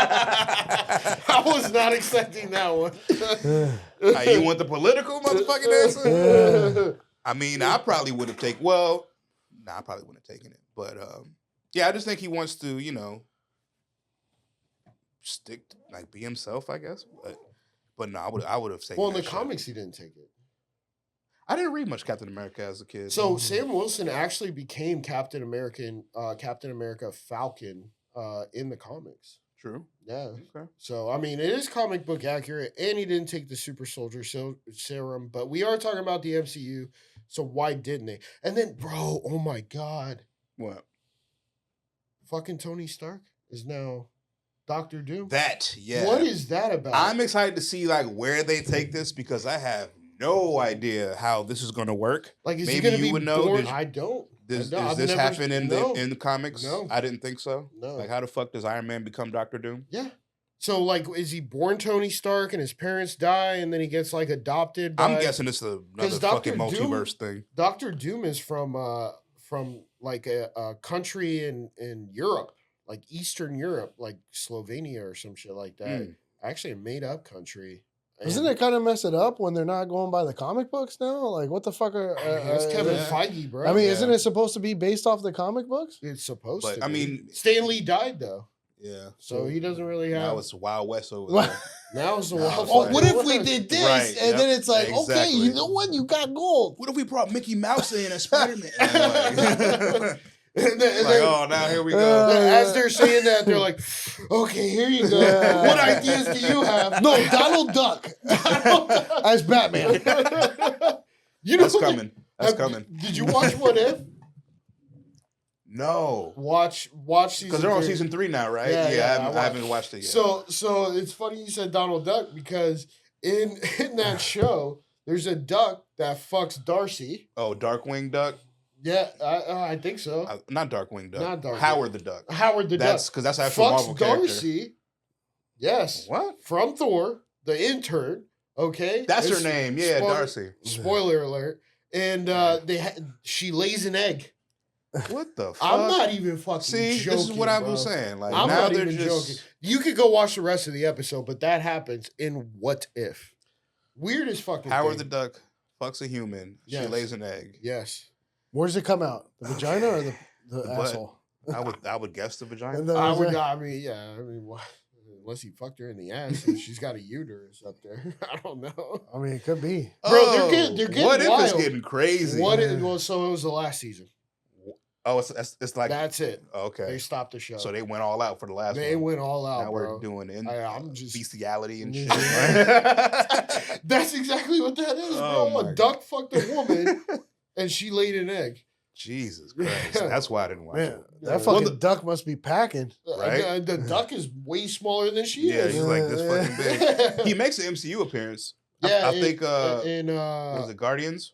I was not expecting that one. You want the political motherfucking answer? I mean, I probably would have taken. Well, I probably wouldn't have taken it. But yeah, I just think he wants to, stick, like, be himself, I guess. But no, I would have taken. Well, in the shit. comics, he didn't take it. I didn't read much Captain America as a kid. So Sam Wilson actually became Captain America Falcon in the comics. True. Yeah. Okay. So I mean, it is comic book accurate, and he didn't take the Super Soldier Serum. But we are talking about the MCU, so why didn't they? And then, bro, oh my God, What? fucking Tony Stark is now Doctor Doom. Yeah. What is that about? I'm excited to see like where they take this because I have no idea how this is going to work. Like, is he Maybe going to you be would know. born? I don't. Does I've this never- happen in no. the comics? No. I didn't think so. No. Like, how the fuck does Iron Man become Doctor Doom? Yeah. So, like, is he born Tony Stark and his parents die and then he gets, like, adopted by... I'm guessing it's another fucking multiverse thing. Doctor Doom is from like, a country in Europe, like, Eastern Europe, like Slovenia or some shit like that. Actually, a made-up country. Doesn't it kind of mess it up when they're not going by the comic books now? Like, what the fuck are... It's Kevin Feige, bro. I mean, isn't it supposed to be based off the comic books? It's supposed But, to I be. mean... Stan Lee died, though. Yeah. So he doesn't really have... Now it's Wild West over there. Now it's the Now Wild it's Oh, West. what if we did this? Right, And then it's like, okay, exactly. you know what? You got gold. What if we brought Mickey Mouse in as Spider-Man? And then, oh, now here we go. as they're saying that, they're like, okay, here you go. Yeah. What ideas do you have? No, Donald Duck as Batman. You know, That's coming. That's coming. Did you watch What If? No. Watch season Because they're on 3. season 3 now, right? Yeah, I haven't watched it yet. So it's funny you said Donald Duck because in that show, there's a duck that fucks Darcy. Oh, Darkwing Duck? Yeah, I think so. Not Darkwing Duck. Not Darkwing. Howard the Duck. Howard the That's Duck. because that's actually a Fucks Marvel character. Darcy. Yes. What? From Thor, the intern. Okay. That's It's- her name. Yeah, spoiler- Darcy. Spoiler alert. And she lays an egg. What the fuck? I'm not even fucking See, joking. this is what I bro. was saying. Like I'm now not they're even just joking. You could go watch the rest of the episode, but that happens in What If. Weird as fucking Howard thing. the Duck fucks a human. Yes. She lays an egg. Yes. Where does it come out? The vagina or the butt. asshole? I would guess the vagina. And then I is would. it- I mean, what? Unless he fucked her in the ass and she's got a uterus up there. I don't know. I mean, it could be. Bro, they're getting What if wild. it's getting crazy? Well, so it was the last season. Oh, it's like That's it. okay. They stopped the show. So they went all out for the last They one. went all out, Now bro. we're doing I'm just- bestiality and shit. Yeah. That's exactly what that is, Oh bro. my A duck fucked a woman and she laid an egg. Jesus Christ. That's why I didn't watch Man, it. Yeah. that fucking Well, duck must be packing. Right? The duck is way smaller than she Yeah, is. he's like this fucking big. He makes an MCU appearance. Yeah, I think in was it Guardians?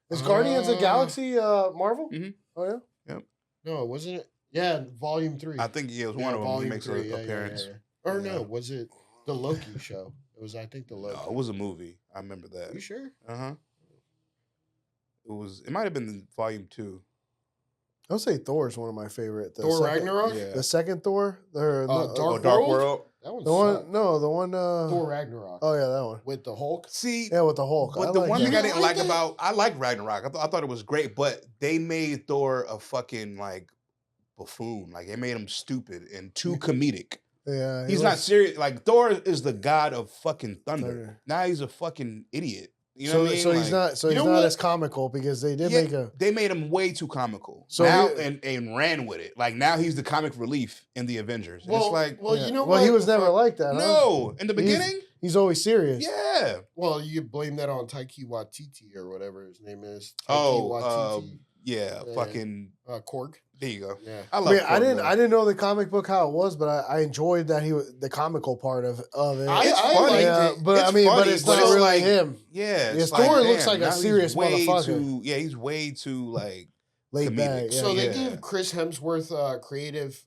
Is Guardians of the Galaxy Marvel? Mhm. Oh yeah. no, wasn't it? Yeah, Volume 3. I think it was one of them. He Volume makes 3, an appearance. Or Yeah. no, was it the Loki show? It was, I think, the Loki. No, it was a movie. I remember that. You sure? Uh-huh. It might have been volume 2. I'll say Thor is one of my favorite. The Thor second, Ragnarok? Yeah. The second Thor. Dark Dark World? World. That one The one. sucked. No, the one. Thor Ragnarok. Oh yeah, that one. With the Hulk. See, Yeah, with the Hulk. but I the like one that. thing I didn't like like that? about I like Ragnarok. I thought it was great, but they made Thor a fucking like buffoon. Like they made him stupid and too comedic. Yeah, he He's not was- serious. Like Thor is the god of fucking thunder. Thunder. Now he's a fucking idiot. You know what I mean? So he's Like, not. So he's not as comical because they did make a. They made him way too comical. So now and ran with it. Like now he's the comic relief in the Avengers. Well, it's like, you know, well, he was never like that. No, in the beginning, he's always serious. Yeah. Well, you could blame that on Taiki Waititi or whatever his name is. Yeah, fucking Korg. There you go. Yeah, I love. I didn't know the comic book how it was, but I enjoyed that he was the comical part of it. It's funny, but it's not really like him. Yeah, his story looks like a serious motherfucker. He's way too like laid back. Yeah. So they gave Chris Hemsworth creative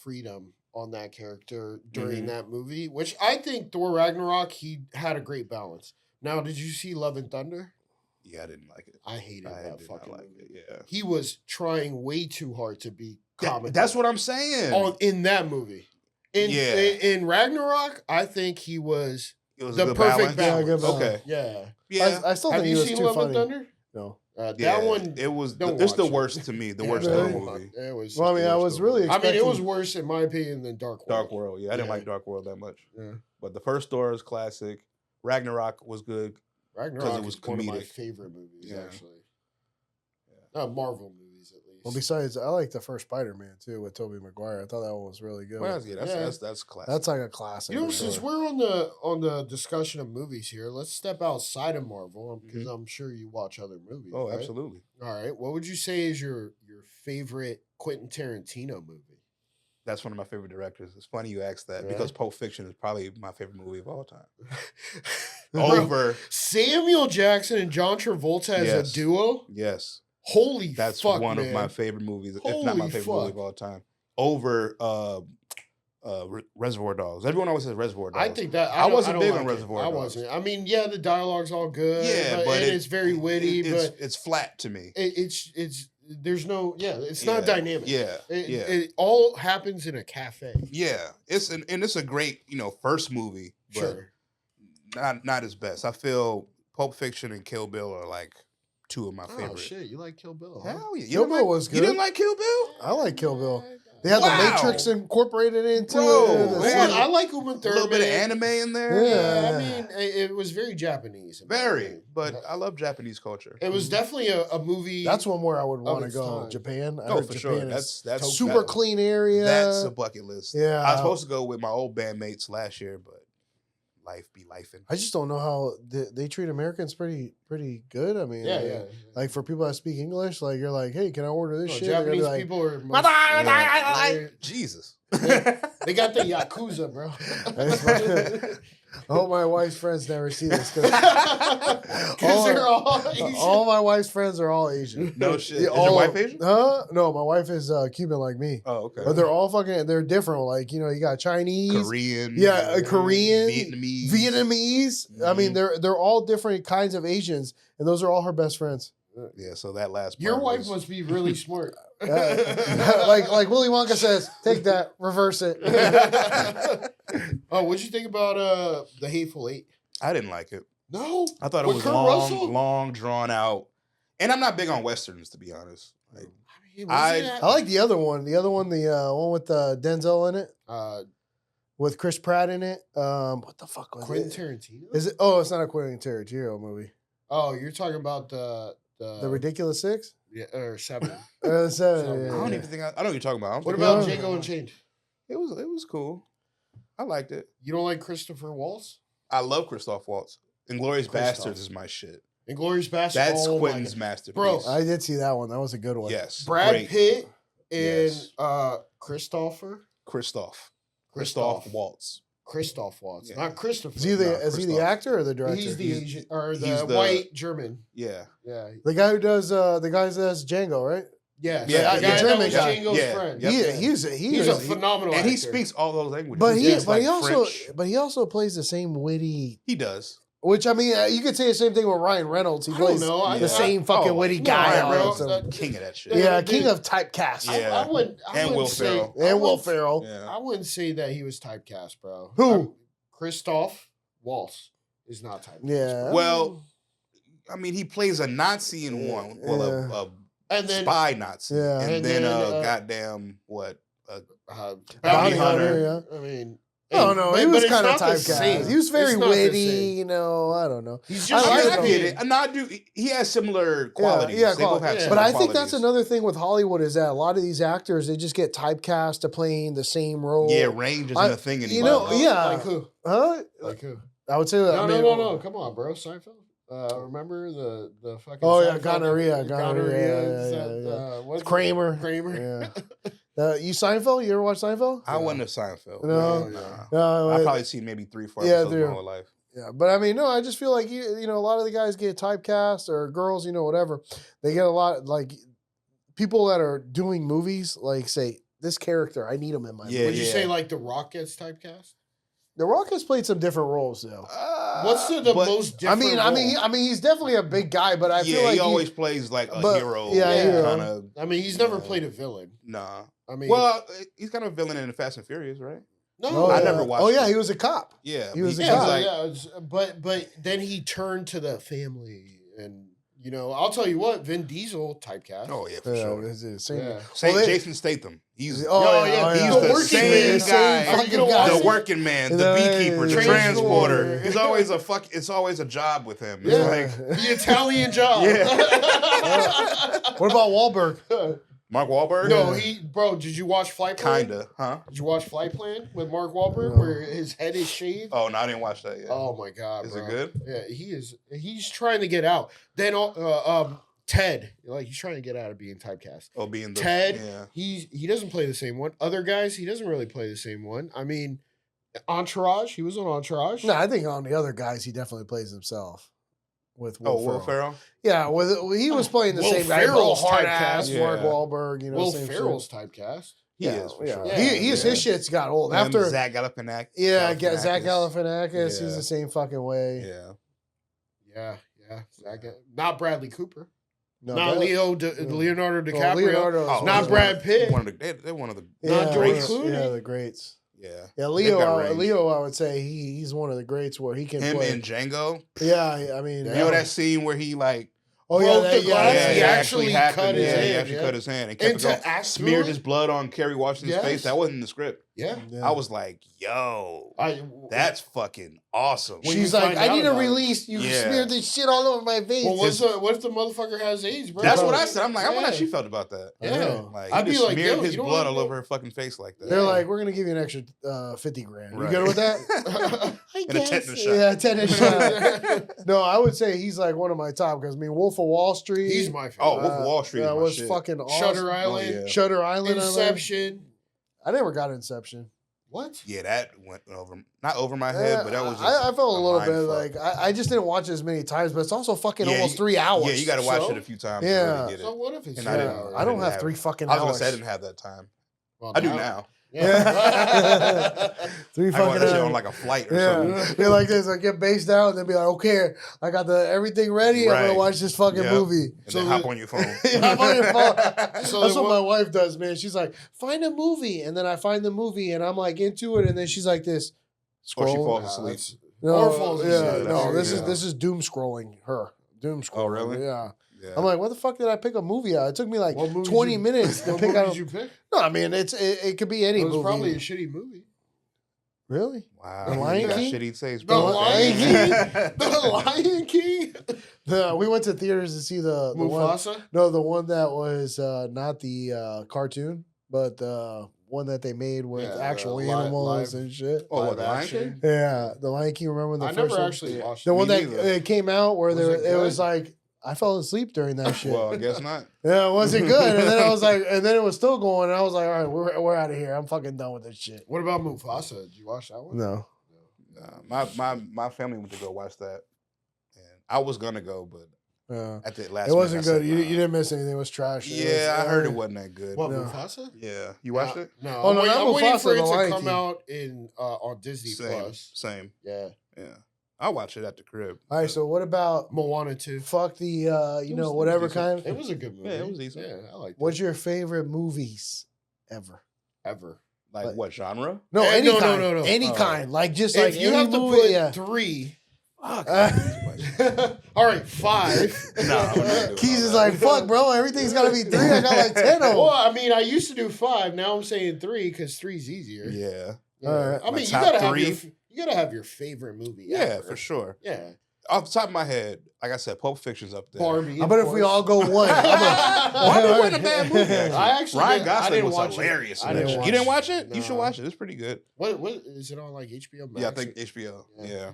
freedom on that character during that movie, which I think Thor Ragnarok he had a great balance. Now, did you see Love and Thunder? Yeah, I didn't like it. I hated that fucking movie. Yeah, he was trying way too hard to be comical. That's what I'm saying. In that movie, in Ragnarok, I think he was the perfect balance. Okay, yeah. I still think he was too funny. Have you seen Love and Thunder? No. That one, it was. It's the worst to me. The worst of the movie. It was. Well, I mean, I was really. It was worse in my opinion than Dark World. Dark World. Yeah, I didn't like Dark World that much. Yeah, but the first Thor is classic. Ragnarok was good. Ragnarok was one of my favorite movies, actually. Marvel movies, at least. Well, besides, I like the first Spider-Man too with Tobey Maguire. I thought that one was really good. Well, that's classic. That's like a classic. You know, since we're on the discussion of movies here, let's step outside of Marvel because I'm sure you watch other movies. Oh, right? absolutely. All right. What would you say is your favorite Quentin Tarantino movie? That's one of my favorite directors. It's funny you asked that because Pulp Fiction is probably my favorite movie of all time. Over Samuel Jackson and John Travolta as a duo? Yes. Holy fuck, That's one of my favorite movies, if not my favorite movie of all time. Over Reservoir Dogs. Everyone always says Reservoir Dogs. I think that I wasn't big on Reservoir Dogs. I wasn't. I mean, the dialogue's all good. Yeah, but it's very witty. But it's flat to me. It's there's no it's not dynamic. Yeah, it all happens in a cafe. Yeah, it's a great first movie, but not his best. I feel Pulp Fiction and Kill Bill are like two of my favorites. Oh shit, you like Kill Bill? Hell yeah, Kill Bill was good. You didn't like Kill Bill? I like Kill Bill. They had the Matrix incorporated into it. I like Uma Thurman. A little bit of anime in there. Yeah, I mean, it was very Japanese. But I love Japanese culture. It was definitely a movie. That's one where I would want to go. Japan. For sure. That's super clean area. That's a bucket list. Yeah, I was supposed to go with my old bandmates last year, but life be lifing. I just don't know how they treat Americans pretty good. I mean, like for people that speak English, like you're like, hey, can I order this shit? Japanese people are Jesus. They got the Yakuza, bro. I hope my wife's friends never see this because they're all Asian. All my wife's friends are all Asian. No shit. Is your wife Asian? No, my wife is Cuban like me. Oh, okay. But they're all they're different. Like, you got Chinese, Korean. Yeah, Korean, Vietnamese. Mm-hmm. I mean, they're all different kinds of Asians, and those are all her best friends. Yeah, so that last part your wife must be really smart. Like Willy Wonka says, take that, reverse it. Oh, what'd you think about The Hateful Eight? I didn't like it. No, I thought it was long, drawn out, and I'm not big on westerns to be honest. Like, I like the other one. The one with Denzel in it. With Chris Pratt in it. What the fuck was Quentin it? Tarantino? Is it? Oh, it's not a Quentin Tarantino movie. Oh, you're talking about the Ridiculous Six? Yeah, or Seven. Seven. I don't even think I know what you're talking about. What about Django Unchained? It was cool. I liked it. You don't like Christopher Waltz? I love Christoph Waltz. Inglourious Bastards is my shit. Inglourious Bastards. That's Quentin's masterpiece. Bro, I did see that one. That was a good one. Yes. Brad Pitt and Christoph Waltz. Christoph Waltz, not Christopher. Is he the actor or the director? He's the Asian or the white German. Yeah. The guy who does Django, right? Yeah, the German guy. Django's friend. He's a phenomenal and actor. he speaks all those languages. But he also plays the same witty. He does. Which I mean, you could say the same thing with Ryan Reynolds. He plays the same fucking witty guy. King of that shit. Yeah, king of typecast. I wouldn't Will say, Ferrell. Will Ferrell. Yeah. I wouldn't say that he was typecast, bro. Who? Christoph Waltz is not typecast. Yeah. Bro. Well, I mean, he plays a Nazi in one. Well, a spy Nazi. Yeah. And then goddamn what? Bounty Hunter. Yeah. I mean, No, he was it's kind of not the same. typecast. He was very It's not the witty, same. you know. I don't know. He's just I get it. And I do. He has similar qualities. Yeah, They both have yeah. similar But I think that's qualities. another thing with Hollywood is that a lot of these actors they just get typecast to playing the same role. Yeah, range isn't a thing anymore. You know, yeah. Like who? Huh? Like who? I would say that. No. Come on, bro. Seinfeld. Remember the fucking. Oh yeah, Seinfeld? gonorrhea. Yeah. What's Kramer? Kramer. Yeah. You Seinfeld? You ever watch Seinfeld? I wasn't a Seinfeld. No. Nah. No, I've probably seen maybe 3-4 Yeah, episodes my whole life. Yeah, but I mean, no, I just feel like you know, a lot of the guys get typecast or girls, you know, whatever. They get a lot like people that are doing movies, like say this character, I need him in my movie. Would you say like The Rock gets typecast? The Rock has played some different roles though. What's the most different? I mean, he's definitely a big guy, but I feel like he always plays like a hero. Yeah, kind of. I mean, he's never played a villain. Nah. I mean, well, he's kind of a villain in the Fast and Furious, right? No, I never watched. Oh yeah, it. he was a cop. Yeah, he was a yeah, cop. but then he turned to the family, and you know, I'll tell you what, Vin Diesel typecast. Oh yeah, for sure. It's the same. Yeah. Jason Statham. He's He's the working same man. guy. The working man, the beekeeper, the transporter. Transporter. It's always it's always a job with him. It's Yeah. like The Italian job. What about Wahlberg? Mark Wahlberg. No, bro. Did you watch Flight Plan? Kinda, huh? Did you watch Flight Plan with Mark Wahlberg, No. where his head is shaved? Oh no, I didn't watch that yet. Oh my god, Is bro. it good? Yeah, he is. He's trying to get out. Then, Ted, like he's trying to get out of being typecast. Oh, being the Ted, Yeah. he doesn't play the same one. Other guys, he doesn't really play the same one. I mean, Entourage, he was on Entourage. No, I think on the other guys, he definitely plays himself. With Will Ferrell. Yeah, he was playing the Will same guy, Ferrell's hard typecast. ass Mark Yeah. Wahlberg. You know, Will same Ferrell's typecast. He is for sure. Yeah. His shit's got old after Zach Galifianakis. Zach Galifianakis. Yeah. He's the same fucking way. Yeah. Yeah. Not Bradley Cooper. No, Not Leonardo DiCaprio. Leonardo. Not Brad Pitt. They're one of the Not George Clooney. Yeah, the greats. Yeah. Yeah, They've got range. Leo, I would say he's one of the greats where he can Him play. and Django. Yeah, I mean, You know that scene where he like broke the glass? He actually happened. cut his hand, He actually yeah. cut his hand and And kept to it going. act Smeared through his it? blood on Kerry Washington's Yes. face. That wasn't in the script. Yeah. I was like, yo, I, that's fucking awesome. When she's you like, find I out need a about it. release. You Yeah. smeared this shit all over my face. well, what if the motherfucker has AIDS, bro? That's what I said. I'm like, I wonder how Yeah. she felt about that. Yeah. Like, I'd he be just like, smeared yo, his you don't blood wanna all go- over her fucking face like that. They're like, we're gonna give you an extra $50,000. You good with that? And a tetanus shot. Yeah, tennis shot. No, I would say he's like one of my top because I mean, Wolf of Wall Street. He's my favorite. Oh, Wolf of Wall Street. That is my was shit. fucking awesome. Shutter Island. yeah. Shutter Island. Inception. I never got Inception. What? Yeah, that went not over my head, but that was just I felt a little mind bit fuck. like I just didn't watch it as many times, but it's also fucking Yeah, almost 3 hours. Yeah, you got to watch So? it a few times Yeah. to really get it. So what if it's And three I didn't- hours? I don't didn't have have 3 it. fucking I was hours. gonna say I didn't have that time. Well, I do now. Yeah. 3 I fucking watch that shit hours. on like a flight or Yeah, something. be like this. I get based out and then be like, okay, I got everything ready. I'm gonna Right. watch this fucking Yep. movie. And So then hop on your phone. I'm on your phone. So That's then what my wife does, man. She's like, find a movie, and then I find the movie, and I'm like into it, and then she's like this. Or she Scroll. falls Nah, asleep. that's- No, Or falls asleep. yeah, no. That's- This yeah. is doom scrolling her. Doom scrolling. Oh, really? Yeah. Yeah. I'm like, what the fuck did I pick a movie out? It took me like What movie 20 did you- minutes to What pick movie out. did you pick? No, I mean it could be any It was movie. probably a shitty movie. Really? Wow. The Lion You got King? shitty taste, The bro. Lion King? The Lion King. We went to theaters to see the one. Mufasa. No, the one that was not the cartoon, but the one that they made with Yeah, actual live- animals live- and shit. Oh, what, Live the Lion action. King? Yeah, the Lion King. Remember the I first never one? actually watched The it. one Me that neither. came out where Was it it was good? like I fell asleep during that shit. Well, I guess not. Yeah, it wasn't good. And then I was like, and then it was still going. And I was like, all right, we're out of here. I'm fucking done with this shit. What about Mufasa? Did you watch that one? No. My family went to go watch that, and I was gonna go, but Yeah. at the last It wasn't minute, I good. said, You nah. didn't miss anything. It was trash. Yeah, I heard it wasn't that good. What, No. Mufasa? Yeah, you watched it? No. Oh, no, I'm, not I'm waiting Mufasa, for it The to Lion come King. out on Disney Same, Plus. same. Yeah. Yeah, I'll watch it at the crib. All right. So what about Moana 2. fuck the It was whatever decent. kind? It was a good movie. Yeah, it was decent. Yeah, I liked What's your favorite movies ever? it. Ever. Like But- what genre? No, Eh, any no, no, kind. no, no. Any Oh. kind. Like just If like you any have to movie. put Yeah. 3. Fuck. All right, 5. Nah, I'm not doing Keys all is that. like, fuck, bro. Everything's got to be 3. I got like 10 of them. Well, I mean, I used to do 5. Now I'm saying 3 because 3's easier. Yeah. Yeah. All right. I mean, My you top gotta have three. you gotta have your favorite movie. Yeah, ever. for sure. Yeah, Off the top of my head, like I said, Pulp Fiction's up there. Barbie. How about if we all go one? Barbie wasn't a bad movie. Actually. I actually Ryan I Gosling didn't was watch hilarious. It. In that shit. You didn't watch it? You should Nah. watch it. It's pretty good. What is it on like HBO Max? Yeah, I think HBO. Yeah.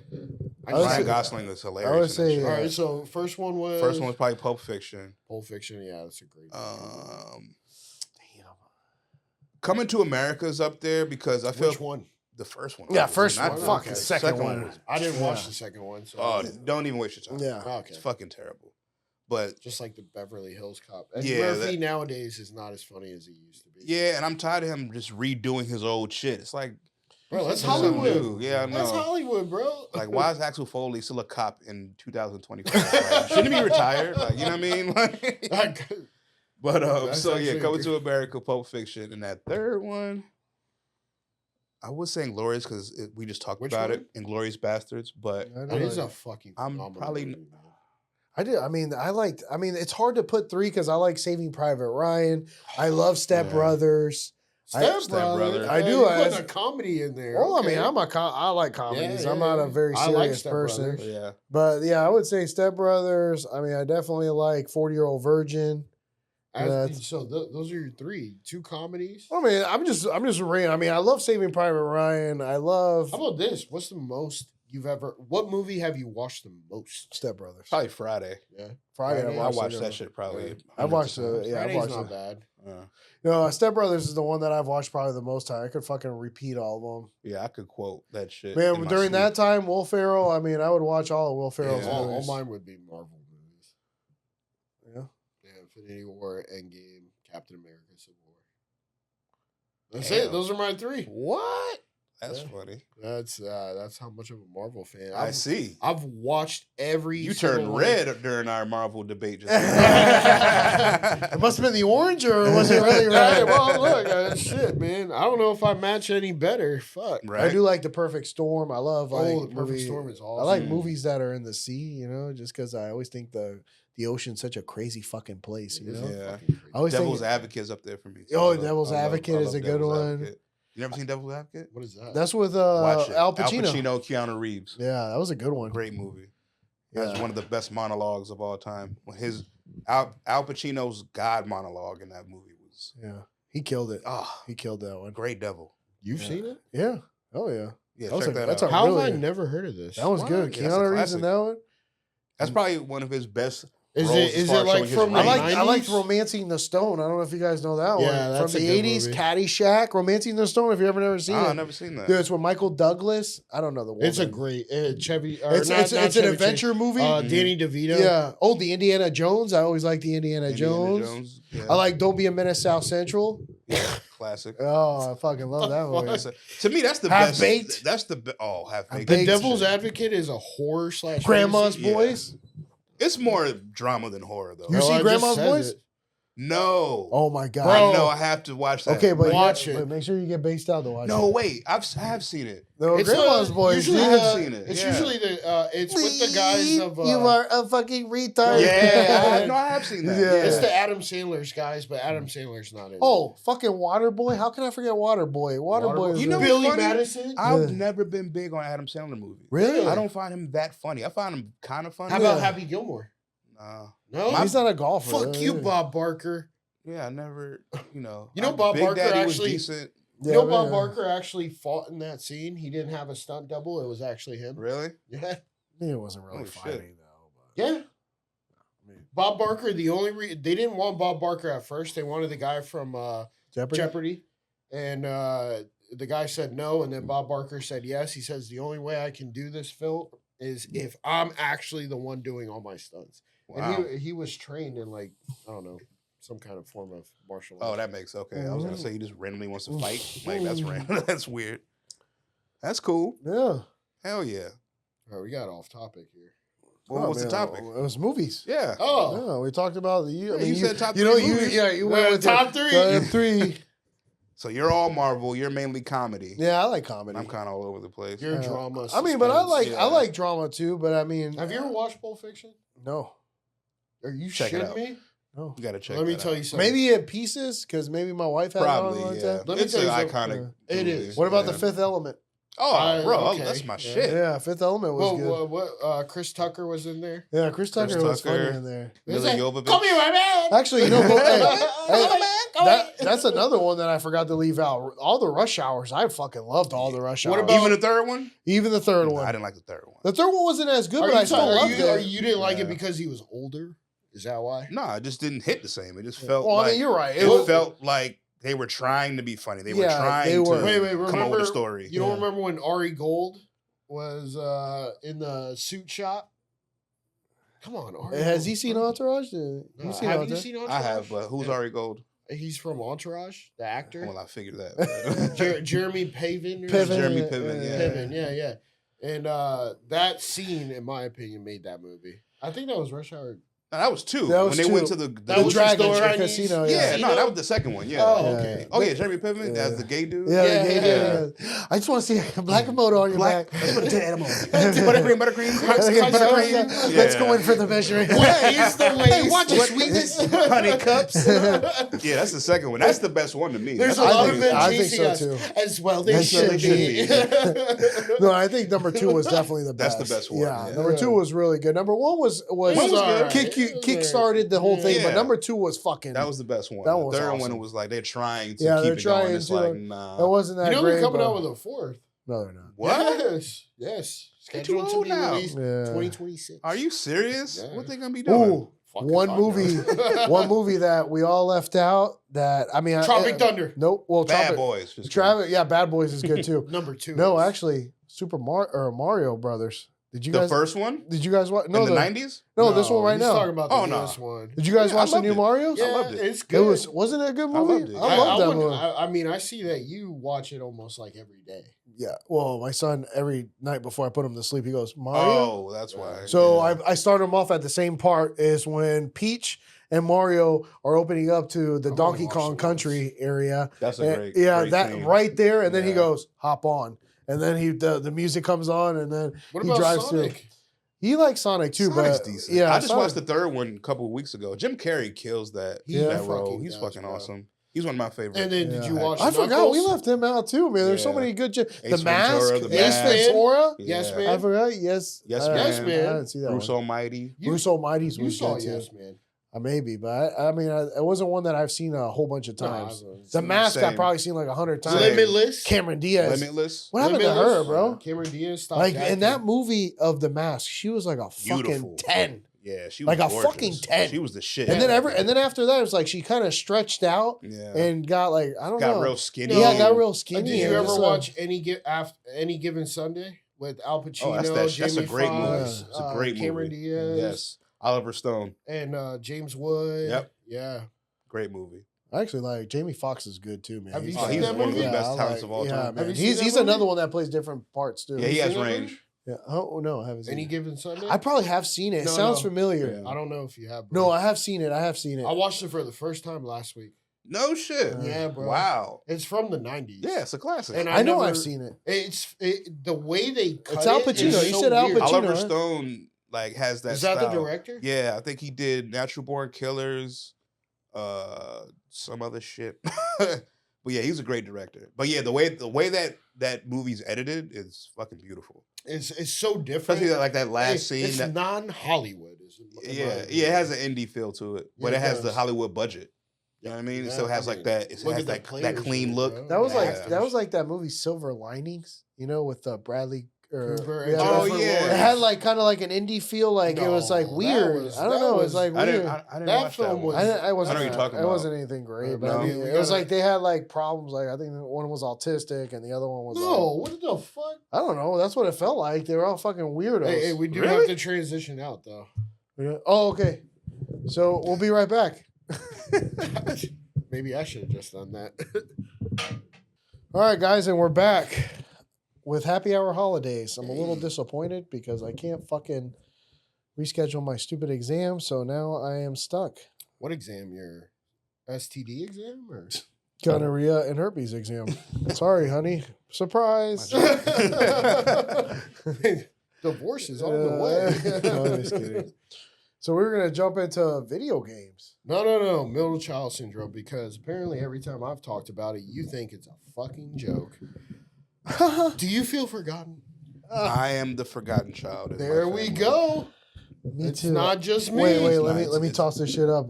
I would Ryan say- Gosling is hilarious. I would in that say, shit. All right, so first one was First one was probably Pulp Fiction. Pulp Fiction. Yeah, that's a great. Coming to America is up there because I feel Which one? the first one. Yeah, first Not one. the- Fucking the second one. was- I didn't watch the second one. So Oh, don't even waste your time. Yeah. okay. It's fucking terrible. But Just like the Beverly Hills Cop. And Yeah, Murphy nowadays is not as funny as he used to be. yeah, and I'm tired of him just redoing his old shit. It's like, Bro, that's do something Hollywood. new. Yeah, I That's know. Hollywood, bro. Like, why is Axel Foley still a cop in 2025? Like, shouldn't he be retired? Like, you know what I mean? Like, but That's so yeah, actually Coming good. to America, Pulp Fiction, and that third one, I was saying Glorious because we just talked Which about one? it, Inglorious Bastards. But It is a fucking. I'm phenomenal probably- movie, man. I did. I mean, it's hard to put three because I like Saving Private Ryan. I love Step Yeah. Brothers. Step Step Brothers. Brothers. I do, You're I- putting a comedy in there. Well, I mean, okay. I like comedies. Yeah, I'm not yeah. a very I like serious Step person. Brothers. yeah, But yeah, I would say Step Brothers. I mean, I definitely like 40-Year-Old Virgin. So those are your three. Two comedies. I mean, I'm just rating. I mean, I love Saving Private Ryan. I love How about this? What's the most you've ever? What movie have you watched the most? Step Brothers. probably Friday. Yeah, Friday. Friday. I watched watched it. that shit probably. Yeah. I watched hundreds of Yeah, I Friday's watched not it. bad. times. No, Step Brothers is the one that I've watched probably the most time. I could fucking repeat all of them. Yeah, I could quote that shit. Man, in my during that sleep. time, Will Ferrell. I mean, I would watch all of Will Ferrell's Yeah. All movies. mine would be Marvel movies. Yeah. Yeah, Infinity War, Endgame, Captain America, Civil War. That's Damn. it. Those are my three. What? That's Yeah. funny. That's how much of a Marvel fan I see. I've watched every. You single turned one. red during our Marvel debate. Just It must have been the orange, or was it really Hey, red? well, look, shit, man. I don't know if I match any better. Fuck. right? I do like The Perfect Storm. I love like Oh, The Perfect movie- Storm is I awesome. like movies that are in the sea, you know, just because I always think the ocean's such a crazy fucking place, you know. Yeah. I always Devil's think Advocate's up there for me. Oh, I love- Devil's I love- Advocate I is love a good Devil's one. Advocate. You never seen Devil's Advocate? What is that? that's with Watch it. Al Pacino. Keanu Reeves. Yeah, that was a good one. Great movie. Yeah. That's one of the best monologues of all time. His Al Pacino's God monologue in that movie was Yeah, he killed it. ah He killed that one. great devil. You've Yeah. seen it? Yeah. Oh yeah. Yeah, That was check a- that that's out. a- How really- have I never heard of this? That was What? good. Yeah, that's a Keanu Reeves in classic. that one. That's probably one of his best. Is roles it as is far it as like showing his from the range. I liked 90s? Romancing the Stone. I don't know if you guys know that Yeah, one. that's From a the good 80s, movie. Caddyshack, Romancing the Stone. If you've ever never seen Oh, it. I've never seen that. Dude, it's with Michael Douglas. I don't know the one. It's a great Chevy. Or It's not an Chevy Chase. adventure movie. Danny DeVito. Yeah. Oh, the Indiana Jones. I always like the Indiana Indiana Jones. Yeah. I like Don't Be a Menace South Central. Yeah, classic. Oh, I fucking love that movie. That's to me, that's the Half best. Baked. That's the half baked. The Baked. Devil's Advocate is a horror slash Grandma's fantasy. Yeah. Boys. It's more drama than horror, though. You No, see I just Grandma's said Boys? it. No. Oh my god. Bro. I know. I have to watch that. Okay, but Watch but it. make sure you get based out to watch No, it. wait. I have seen it. No, It's, Grandma's Boys. usually I dude. have seen it. It's Yeah. usually it's with the guys of. you are a fucking retard. Yeah. No, I have seen that. Yeah. It's the Adam Sandler's guys, but Adam Sandler's not in it. Oh, fucking Waterboy. How can I forget Waterboy? Waterboy is You know a- what's Billy funny? Madison. I've Yeah. never been big on Adam Sandler movies. Really? I don't find him that funny. I find him kind of funny. How about Yeah. Happy Gilmore? Nah. No. He's not a golfer. Fuck you, Bob Barker. Yeah, I never. You know, Bob Big Barker Daddy actually- was decent. You know, Bob Barker actually fought in that scene. He didn't have a stunt double. It was actually him. Really? Yeah. It wasn't really Oh, shit. fighting though. But. Yeah. I mean, Bob Barker, the only they didn't want Bob Barker at first. They wanted the guy from Jeopardy. Jeopardy. And the guy said no. And then Bob Barker said yes. He says, the only way I can do this, Phil, is if I'm actually the one doing all my stunts. Wow. And he was trained in, like, I don't know, some kind of form of martial arts. Oh, that makes okay. I was gonna say he just randomly wants to fight. Like that's random. That's weird. That's cool. Yeah. Hell yeah. All right, we got off topic here. What was the man, topic? It was movies. Yeah. Oh, Yeah, we talked about the. Yeah, you said top You know, three movies. you went with top the three. three. So you're all Marvel. You're mainly comedy. Yeah, I like comedy. I'm kind of all over the place. Your Uh, drama. I mean, but I suspense. like Yeah. I like drama too. But I mean, Have you ever watched Pulp Fiction? No. Are you Check it shitting out. me? No. You got to check. Let me tell you something. Maybe in pieces, because maybe my wife had Probably, it on. yeah. Let me It's tell an you something. iconic. It movie. is. What about Yeah. The Fifth Element? Oh, bro, okay. that's my Yeah. shit. Yeah, Fifth Element was good. What? Chris Tucker was in there. Yeah, Chris Tucker was funny Tucker. in there. Mila Jovovich. Come here, my man. Actually, you know, Come on. that's another one that I forgot to leave out. All the Rush Hours, I fucking loved all the Rush Hours. What about- Even the third one? Even the third No, one? I didn't like the third one. The third one wasn't as good, Are but you I still talking- loved it. You didn't like Yeah. it because he was older? Is that why? No, it just didn't hit the same. It just felt Well, like I mean, you're right. it was- felt like they were trying to be funny. They were Yeah, trying they to were. Wait, come up with remember- a story. You don't Yeah. remember when Ari Gold was in the suit shop? Come on, Ari. Has Gold. he seen Entourage? No, You seen have Entourage? you seen Entourage? I have, but who's Yeah. Ari Gold? He's from Entourage, the actor. Well, I figured that. Jeremy Piven. or Piven, something? Jeremy Piven, yeah. Piven, yeah. And that scene, in my opinion, made that movie. I think that was Rush Hour. No, that was two. That was when they two. went to the That The was grocery Dragon store. Chinese- Casino. Yeah, Casino? no, that was the second one. Yeah. Oh, Yeah. okay. Oh yeah, Jeremy Piven Yeah. as the gay dude. Yeah, Yeah, the gay yeah. dude. I just want to see a black motor on your Black. back. Let's put a animal. Buttercream. Buttercream. Let's go in for the measuring. What is the way? Hey, watch it, what- sweetness. Honey cups. Yeah, that's the second one. That's the best one to me. There's a That's lot the of one. men I think chasing so, us too. as well. They As should they be. No, I think number 2 was definitely the That's best. the best one, Yeah, yeah. number 2 was really good. Number 1 was One was alright. kick started the whole thing, but Yeah. number 2 was fucking. That was the best one. That The one was third one awesome. was like they're trying to Yeah, keep they're it going. trying It's to. like That nah. wasn't that You know great. they're coming but- out with a fourth. No, they're not. What? Yes. They're too Scheduled to old be now. released Yeah. 2026. Are you serious? Yeah. What they gonna be doing? Ooh, Fucking one fine, movie, though. one movie that we all left out. That I mean, Tropic Thunder. Nope. Well, Bad Tropic, Boys. Just Yeah, Bad Boys is good too. Number 2. No, is- actually, Mario Brothers. Did you the guys? first one Did you guys watch? in No, the 90s. No, this one right he's now. talking about the Oh, no. newest one. Did you guys Yeah, I watch the loved new it. Mario's? Yeah, I loved it. it's It good. wasn't it a good I movie? loved it. I love that wouldn't- movie. I mean, I see that you watch it almost like every day. Yeah. Well, my son every night before I put him to sleep, he goes Mario. Oh, that's why. So Yeah. I start him off at the same part as when Peach and Mario are opening up to the I've Donkey only watched Kong it Country area. That's a And- great. yeah, great that scene. right there, and then he Yeah. goes hop on, and then the music comes on, and then What he about drives Sonic? through. He likes Sonic too, Sonic's but decent. yeah, I just Sonic- watched the third one a couple of weeks ago. Jim Carrey kills that He that role. fucking He's does, fucking bro. awesome. He's one of my favorites. And then did you Yeah. watch? I forgot Knuckles? we left him out too, man. There's so Yeah. many good. The Ace Mask, Ventura, The Ace Mask. Ventura. Yes, Yeah. man. I forgot. Yes, Yes, I- Man. Yes, Man. I didn't see that Bruce one. Almighty. Bruce Almighty's You was saw good too. Yes, Man. Maybe, but I mean, it wasn't one that I've seen a whole bunch of No, times. I've The Mask I've Same. probably seen like 100 times. Same. Limitless. Cameron Diaz. Limitless. What happened to her, bro? Cameron Diaz stopped Like in acting. that movie of The Mask, she was like a fucking Beautiful. 10. Yeah, she was Like a gorgeous. fucking 10. She was the shit. And then after that, it was like she kind of stretched out yeah, and got like I don't got know. real skinny. Yeah, got real skinny. Did you and ever just, watch Any Given Sunday with Al Pacino, Oh, that's Jamie a great movie. Foxx, It's a great Cameron movie. Diaz, Yes, Oliver Stone. and James Wood? Yep. Yeah. Great movie. I actually like Jamie Foxx is good too, man. Have you Oh, seen he's that one of the movie? best I talents of all yeah, time. man. Have you seen He's that he's movie? another one that plays different parts too. Yeah, he you has seen that range. movie? Yeah. Oh no, I haven't seen Any it. Given Sunday? I probably have seen it. It No, sounds no. familiar. Yeah. I don't know if you have. No, bro. I have seen it. I have seen it. I watched it for the first time last week. No shit. Yeah, bro. Wow. It's from the 90s. Yeah, it's a classic. And I know never- I've seen it. The way they cut It's Al it Pacino. is You so said Al weird. Pacino. Oliver huh? Stone like has that. Is that style. the director? Yeah, I think he did Natural Born Killers, some other shit. But yeah, he's a great director. But yeah, the way that movie's edited is fucking beautiful. It's so different. Especially like that last scene. It's That, non-Hollywood. yeah, it has an indie feel to it, but Yeah, it it has the does. Hollywood budget. You know what I mean? Yeah, So it has I like mean, that. It look has at the that players clean in it, look. bro. That was like Yeah. that movie Silver Linings, you know, with Bradley. Cooper Yeah, and Oh, Jennifer yeah. It Lawrence. had like kind of like an indie feel, like it was like No, weird. that I don't was- know. that It was like I weird. didn't That watch film that one. was- I wasn't. I know what you're talking It about. wasn't anything great, but No. I mean, We it was gotta- like they had like problems. Like I think one was autistic and the other one was No, like, what the fuck? I don't know. That's what it felt like. They were all fucking weirdos. Hey, we do Really? have to transition out though. Yeah. Oh, okay. So we'll be right back. Maybe I should have just done that. All right, guys, and we're back with Happy Hour Holidays. I'm a little disappointed because I can't fucking reschedule my stupid exam, so now I am stuck. What exam? Your STD exam or? Gonorrhea and herpes exam. Sorry, honey. Surprise. Divorce is on the way. No, I'm just kidding. So we're gonna jump into video games. No. Middle child syndrome, because apparently every time I've talked about it, you think it's a fucking joke. Do you feel forgotten? I am the forgotten child. There we go. Me It's too. not just me. Wait, Nice. let me toss this shit up.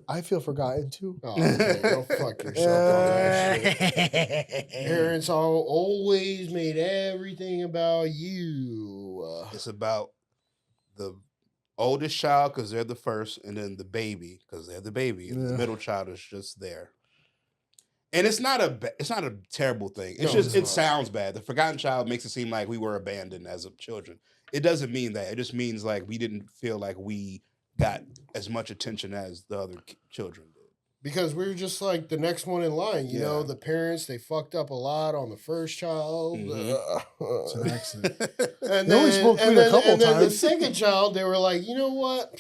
I feel forgotten too. Oh, okay. Go fuck yourself on that shit. Parents always made everything about you. It's about the oldest child because they're the first, and then the baby because they're the baby. And the middle child is just there. And it's not a terrible thing. It's just it sounds bad. The forgotten child makes it seem like we were abandoned as children. It doesn't mean that. It just means like we didn't feel like we got as much attention as the other children did. Because we were just like the next one in line. You know, the parents, they fucked up a lot on the first child. It's an accident. And They only smoked weed a couple then the times. second child, they were like, you know what?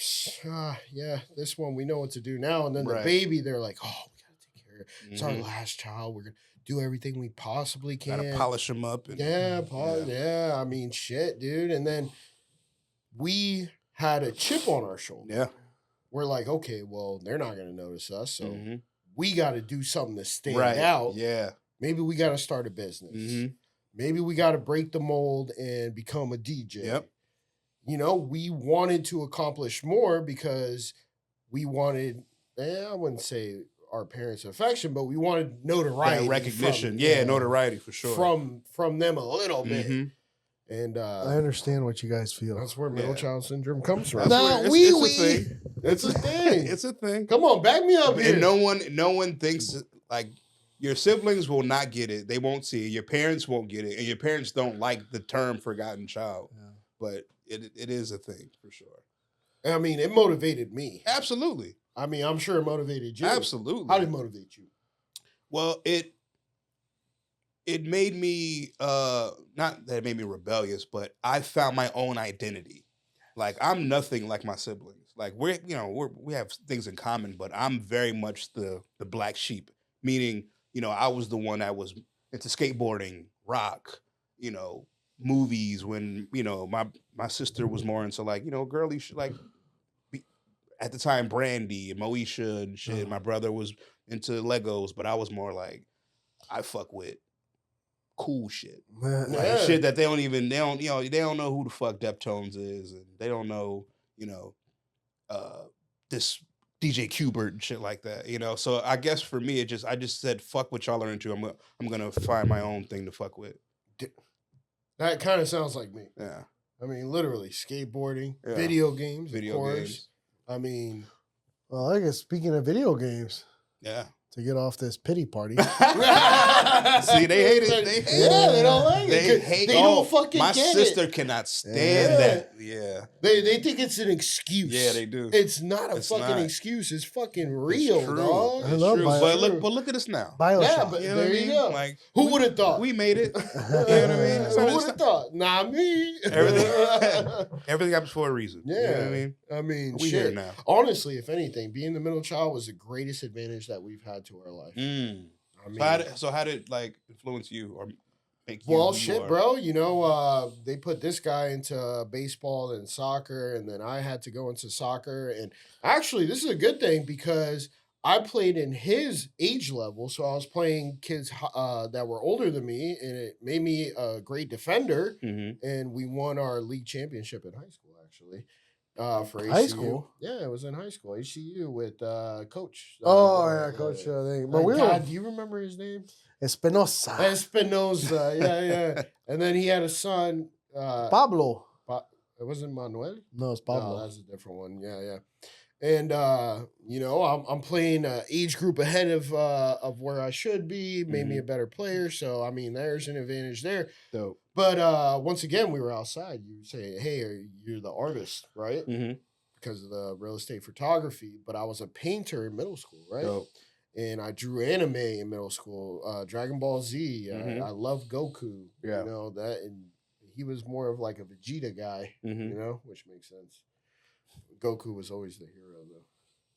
Yeah, this one, we know what to do now. And then the baby, they're like, oh, we got to take care of it. It's our last child. We're going to do everything we possibly can. Gotta polish them up. And, yeah. I mean, shit, dude. And then we had a chip on our shoulder. Yeah. We're like, okay, well, they're not going to notice us. So we got to do something to stand out. Yeah. Maybe we got to start a business. Maybe we got to break the mold and become a DJ. Yep. You know, we wanted to accomplish more because we wanted, I wouldn't say our parents' affection, but we wanted notoriety. That recognition. From, notoriety for sure. From them a little bit. And I understand what you guys feel. that's where middle child syndrome comes from. It's a thing. It's a thing. Come on, back me up here. And no one thinks like your siblings will not get it. They won't see it. Your parents won't get it, and your parents don't like the term "forgotten child." Yeah. But it is a thing for sure. I mean, it motivated me. Absolutely. I mean, I'm sure it motivated you. Absolutely. How did it motivate you? Well, it made me not that it made me rebellious, but I found my own identity. Like I'm nothing like my siblings. Like we have things in common, but I'm very much the black sheep. Meaning, I was the one that was into skateboarding, rock, movies. When my sister was more into like girly shit, like at the time Brandy and Moesha and shit. My brother was into Legos, but I was more like I fuck with cool shit, like shit that they don't know who the fuck Deftones is, and they don't know this DJ Qbert and shit like that, So I guess for me, I just said fuck what y'all are into. I'm gonna find my own thing to fuck with. That kind of sounds like me. Yeah, I mean, literally skateboarding, video games, of course. I mean, well, I guess speaking of video games, to get off this pity party. See, they hate it. They hate it. They don't like it. They don't fucking my get sister it. cannot stand that. Yeah. They think it's an excuse. Yeah, they do. It's not a fucking excuse. It's fucking real, dog. It's true. But look at us now. BioShock. Yeah, but there you go. Like, who would have thought? We made it. You know what I mean? Who would have thought? Not me. Everything happens for a reason. Yeah. You know what I mean? I mean, we shit. here now. Honestly, if anything, being the middle child was the greatest advantage that we've had to our life. I mean, so how did like influence you or make you? Well, shit, bro. They put this guy into baseball and soccer, and then I had to go into soccer. And actually, this is a good thing because I played in his age level, so I was playing kids that were older than me, and it made me a great defender. And we won our league championship in high school, actually. For HCU. High school? Yeah, it was in high school. HCU with Coach. Coach. But God, do you remember his name? Espinosa. Yeah. And then he had a son. Pablo. It wasn't Manuel? No, it's Pablo. No, that's a different one. Yeah. And I'm playing age group ahead of where I should be, made me a better player. So I mean, there's an advantage there. Dope. But once again, we were outside. You say, "Hey, you're the artist, right?" Because of the real estate photography. But I was a painter in middle school, right? Dope. And I drew anime in middle school, Dragon Ball Z. I love Goku. Yeah. That, and he was more of like a Vegeta guy, which makes sense. Goku was always the hero, though.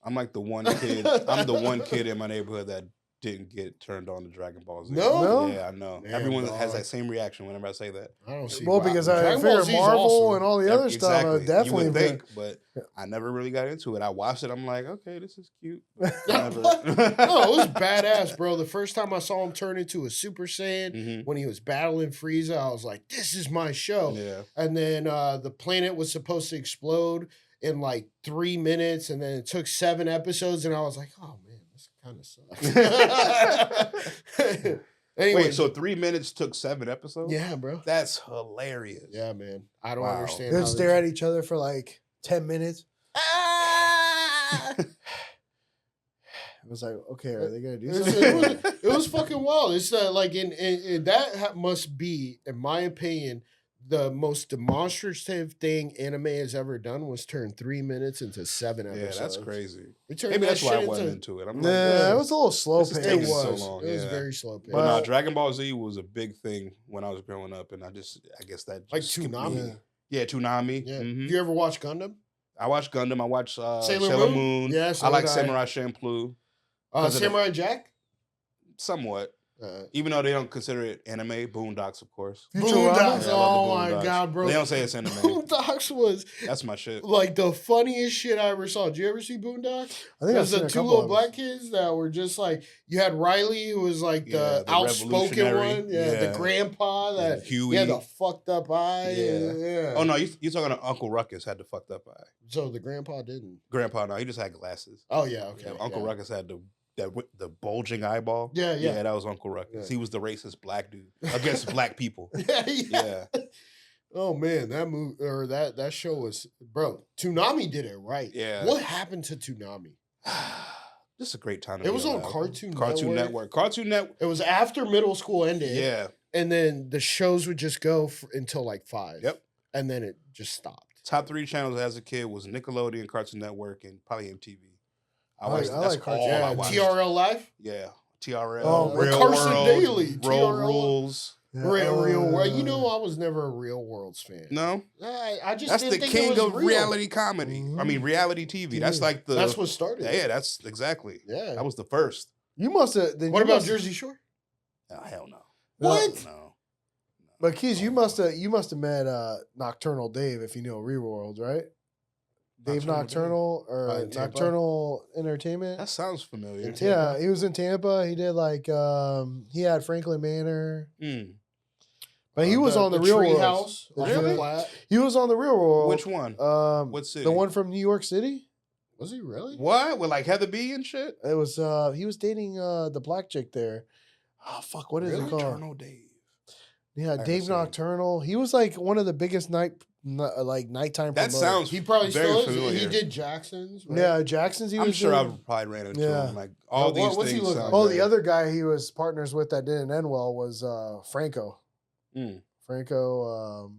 I'm like the one kid. I'm the one kid in my neighborhood that didn't get turned on to Dragon Ball Z. No? Yeah, I know. Damn, Everyone dog. has that same reaction whenever I say that. I don't see Well, why. because I Dragon figure Ball Z is Marvel awesome. and all the other stuff definitely. You would been- think, but I never really got into it. I watched it. I'm like, okay, this is cute. No, Never. it was badass, bro. The first time I saw him turn into a Super Saiyan Mhm. when he was battling Frieza, I was like, this is my show. Yeah. And then the planet was supposed to explode in like 3 minutes, and then it took 7 episodes, and I was like, oh man, this kind of sucks. Anyway, Wait, so 3 minutes took 7 episodes? yeah, bro. That's hilarious. Yeah, man. I don't Wow. understand. They'd how stare at each other for like 10 minutes. It was like, okay, are they gonna do something? It was fucking wild. It's like in that must be, in my opinion, the most demonstrative thing anime has ever done was turn 3 minutes into 7 episodes. Yeah, that's crazy. We turned Maybe that that's why I shit wasn't into. into it. I'm Yeah, it like, was a little slow This is paced. It taking was. so long, It was yeah. very slow paced. but no, But- Dragon Ball Z was a big thing when I was growing up, and I guess that Like just skipped me. Toonami. Yeah, Toonami. Yeah. Mhm. You ever watch Gundam? I watched Gundam. I watched Sailor Sailor Moon? Moon. Yeah, so I like did I. Samurai Champloo. 'Cause of the- Samurai Jack? Somewhat. Even though they don't consider it anime, Boondocks, of course. Boondocks. Yeah, I love the Oh my Boondocks. God, bro. They don't say it's anime. Boondocks was That's my shit. like the funniest shit I ever saw. Did you ever see Boondocks? I think I've There's seen the a 2 couple little of black kids that were just like, you had Riley, who was like Yeah, the the outspoken revolutionary. one. Yeah, the Yeah. grandpa that Huey. he had the fucked up eye. Yeah. Yeah. Oh no, you're talking to Uncle Ruckus had the fucked up eye. So the grandpa didn't. Grandpa, no, he just had glasses. Oh, yeah, okay. Yeah, Uncle yeah. Ruckus had the bulging eyeball. Yeah, yeah. Yeah, that was Uncle Ruckus. Yeah. He was the racist black dude against black people. Yeah, Yeah. Oh man, that movie or that show was, bro. Toonami did it right. Yeah. What happened to Toonami? This is a great time to It be was on alive. Cartoon Network. Cartoon Network. It was after middle school ended. Yeah. And then the shows would just go until like 5. Yep. And then it just stopped. Top 3 channels as a kid was Nickelodeon, Cartoon Network, and probably MTV. I like That's Cartoon. all I Yeah, watched. TRL Live. Yeah. TRL. Oh, Real Carson World. Daily, Road TRL. Rules. Yeah. Real World. You know, I was never a Real World's fan. No. I just That's didn't the think it king was of real. reality comedy. I mean, reality TV. That's like the. That's what started. Yeah, that's exactly. Yeah. That was the first. You must have. What about Jersey Shore? Oh, hell no. What? No. But Qeys, you must have met Nocturnal Dave if you know Reworld, right? Dave Nocturnal Nocturnal or in Tampa? Nocturnal Entertainment. That sounds familiar. In Tampa? Yeah, he was in Tampa. He did like he had Franklin Manor, Mm. but he was on the Real Tree World. House. The on Tree- the Flat. He was on the Real World. Which one? What city? The one from New York City. Was he really? What? With like Heather B and shit? It was he was dating the black chick there. Oh fuck, what is it called? Eternal Dave. Yeah, haven't Dave seen it. Nocturnal. He was like one of the biggest nighttime. That promoters. sounds He probably very still is. familiar. He did Jackson's. Right? Yeah, Jackson's. He I'm was sure doing- I've probably ran into Yeah. him. Like all Yeah, these what's he things. look sound like? Oh, very- the other guy he was partners with that didn't end well was Franco. Mm. Franco,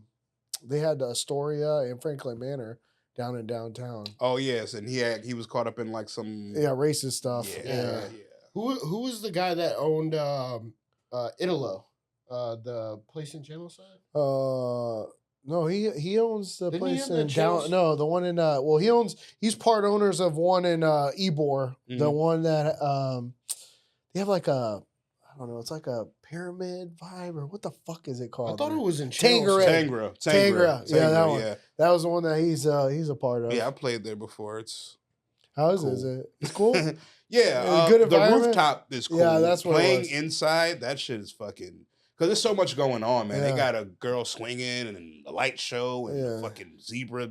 they had Astoria and Franklin Manor down in downtown. Oh yes, and he was caught up in like some. Yeah, racist stuff. Yeah. Yeah. Who was the guy that owned Italo, the place in Channel Side? No, he owns the Didn't he place have the in channels? down. No, the one in he's part owners of one in Ybor. The Mhm. one that they have like a, I don't know, it's like a pyramid vibe or what the fuck is it called? I thought it there? was in Channel Tangeray. Side. Tangra. Yeah, that one. Yeah. That was the one that he's a part of. Yeah, I played there before. It's How is cool. it? Is it? It's cool. yeah. Good The environment? rooftop is cool. Yeah, that's what it Playing was. inside. That shit is fucking. Because there's so much going on, man. Yeah. They got a girl swinging and a light show and Yeah. fucking zebra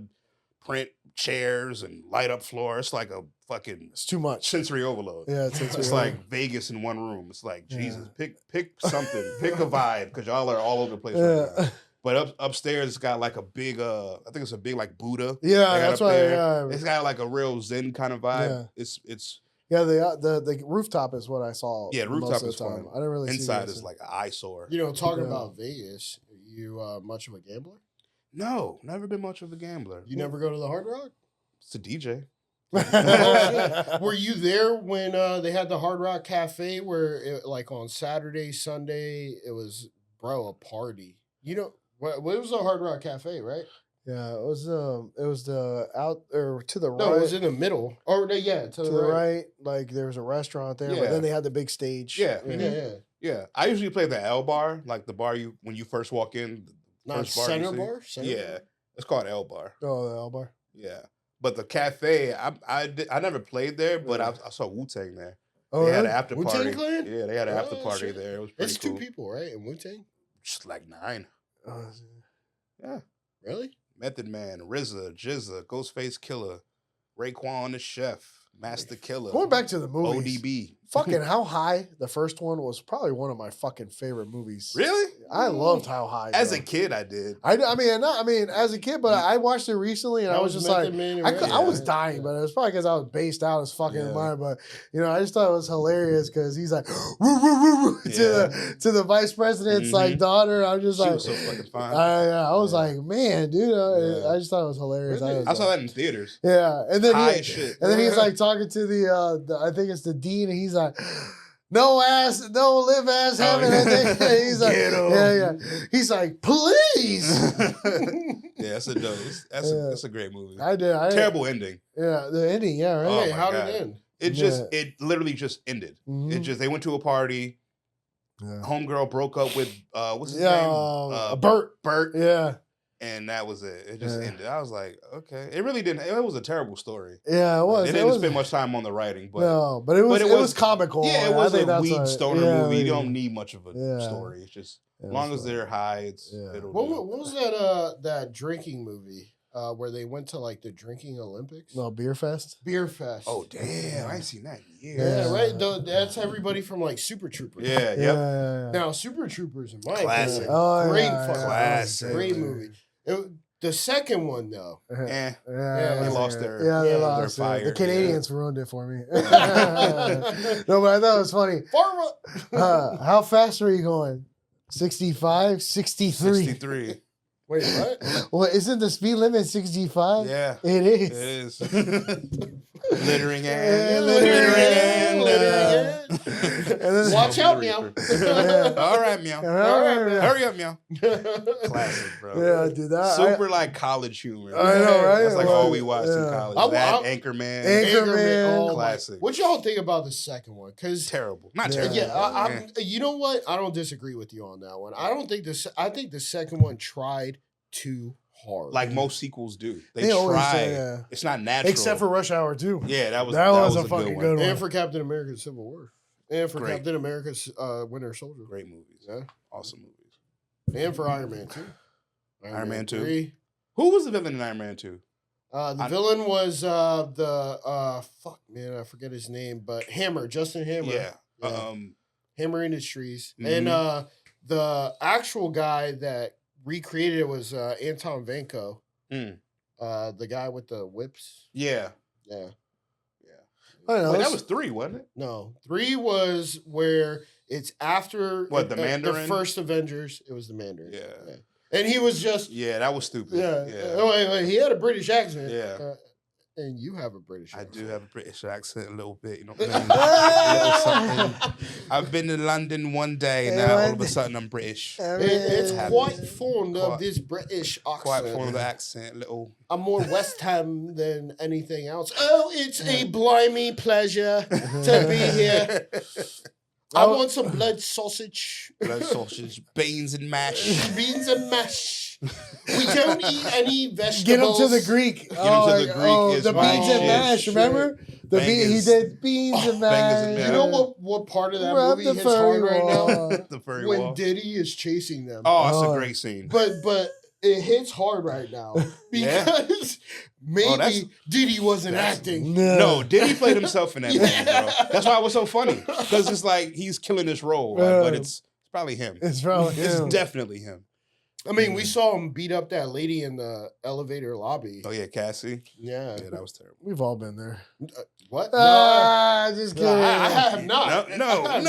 print chairs and light up floor. It's like a fucking It's too much. sensory overload. Yeah, It's like Vegas in one room. It's like Yeah. Jesus, pick something, pick a vibe, because y'all are all over the place right now. yeah, But upstairs, it's got like a big, I think it's a big like Buddha. yeah. They got That's up why. there. Yeah, It's got like a real Zen kind of vibe. Yeah. It's yeah. The rooftop is what I saw. Yeah, most rooftop of is the time. fun. I didn't really see inside the is like an eyesore. You know, talking Yeah. about Vegas, you much of a gambler? No, never been much of a gambler. You never go to the Hard Rock? It's a DJ. Oh, shit. Were you there when they had the Hard Rock Cafe where, like on Saturday, Sunday, it was, bro, a party? You know, what was the Hard Rock Cafe, right? Yeah, it was the out or to the right. No, it was in the middle. Or yeah, to the right. Like there was a restaurant there, Yeah. but then they had the big stage. Yeah. Yeah. Yeah. I usually play the L bar, like the bar when you first walk in. Not first bar center you see. bar? Center Yeah. bar? It's called L bar. Oh, the L bar. Yeah. But the cafe, I never played there, but I saw Wu-Tang there. Oh, they had really? an after Wu-Tang party. Clan? Yeah, they had an after Oh, party shit. there. It was pretty It's cool. 2 people, right? In Wu-Tang? Just like 9. Yeah. Really? Method Man, RZA, Jizza, Ghostface Killer, Raekwon the Chef, Master Killer. Going back to the movies. ODB. Fucking How High, the first one was probably one of my fucking favorite movies. Really? I loved How High. As bro. a kid, I did. I mean, as a kid, but I watched it recently and I was just like, I was dying, but it was probably because I was based out as fucking mind. But I just thought it was hilarious because he's like, woo, woo, woo, woo, to the vice president's like daughter. I'm just She like, was so fucking fine. I was like, man, dude, I just thought it was hilarious. Really? I saw that in theaters. Yeah, and then High shit. and then he's like talking to the I think it's the dean, and he's like, no live ass heaven. And then he's like, yeah. He's like, please. Yeah, that's a dope. That's a great movie. I did. Terrible ending. Yeah, the ending. Yeah, right. Oh Hey, my how God. did it end? It literally just ended. Mhm. They went to a party. Yeah. Homegirl broke up with what's his name? Bert. Bert. Yeah. And that was it. It just ended. I was like, okay. It really didn't. It was a terrible story. Yeah, it was. They didn't spend much time on the writing, but but it was comical. Yeah, it was a weed stoner movie. You Yeah. don't need much of a story. It's just as long as they're high, it'll. What was that drinking movie where they went to like the drinking Olympics? No, Beer Fest. Beer Fest. Oh damn! I ain't seen that in years. Yeah, right. That's everybody from like Super Troopers. Yeah, yep. Now Super Troopers, in my Classic. opinion, great fucking classic, great movie. The second one though, they lost their they lost their fire. The Canadians ruined it for me. No, but I thought it was funny. How fast are you going? 65, 63. 63. Wait, what? Well, isn't the speed limit 65? Yeah, it is. It is. Littering and then watch out, meow. All right, meow. Hurry up, meow. Classic, bro. Yeah, dude. Super like college humor. I know, right? That's like all we watched in college. That Anchorman. Classic. What y'all think about the second one? Because terrible. Not terrible. Yeah, you know what? I don't disagree with you on that one. I think the second one tried too hard. Like most sequels do. They try. It's not natural. Except for Rush Hour 2. Yeah, that was a fucking good one. And for Captain America Civil War. And for Captain America's Winter Soldier. Great movies. Yeah. Awesome movies. And for Iron Man 2. Iron Man 2. 3. Who was the villain in Iron Man 2? The villain was fuck man, I forget his name, but Hammer, Justin Hammer. Yeah. Hammer Industries. Mm-hmm. And the actual guy that recreated it was Anton Vanko. The guy with the whips. Yeah. Yeah. I know. Wait, that was 3, wasn't it? No. 3 was where it's after the Mandarin? The first Avengers. It was the Mandarin. Yeah. And he was just that was stupid. Yeah. Wait, he had a British accent. Yeah. And you have a British accent. I do have a British accent a little bit, you know what I mean? I've been to London one day, and now all of a sudden I'm British. It's quite fond of this British accent. Quite fond of the accent, little. I'm more West Ham than anything else. Oh, it's a blimey pleasure to be here. I want some blood sausage. Blood sausage, beans and mash. Beans and mash. We don't eat any vegetables. Get him to the Greek. The beans and mash. Remember he did beans and mash. You know what part of that movie hits hard right now? The furry when wall. Diddy is chasing them. Oh, it's a great scene. But it hits hard right now because maybe Diddy wasn't acting. No, Diddy played himself in that movie, bro. That's why it was so funny because it's like he's killing this role, but it's probably him. It's probably him. It's definitely him. I mean, we saw him beat up that lady in the elevator lobby. Oh yeah, Cassie. Yeah, that was terrible. We've all been there. What? Just kidding. I have not. No, I've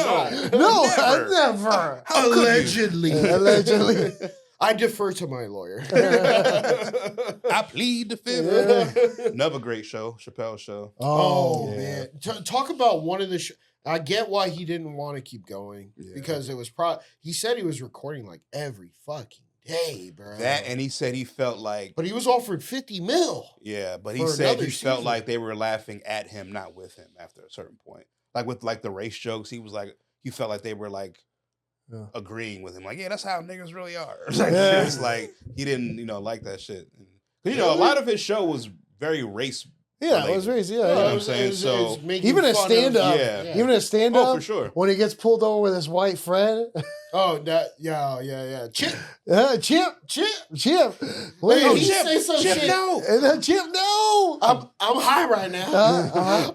never. Allegedly. Allegedly. I defer to my lawyer. I plead the fifth. Another great show, Chappelle's Show. Oh man, talk about one of the. I get why he didn't want to keep going because it was he said he was recording like every fucking day, bro. That, and he said he felt like, but he was offered 50 mil. Yeah, but he said he felt like they were laughing at him, not with him. After a certain point, like with like the race jokes, he was like, he felt like they were like agreeing with him, like, yeah, that's how niggas really are. It's like he didn't, like that shit. A lot of his show was very race. Yeah, it was race. Yeah, you know what I'm saying. So even a stand up, even a stand up, for sure. When he gets pulled over with his white friend. Oh, that yeah. Chip. Chip. Wait, he say some Chip, shit. no. And Chip, no. I'm high right now.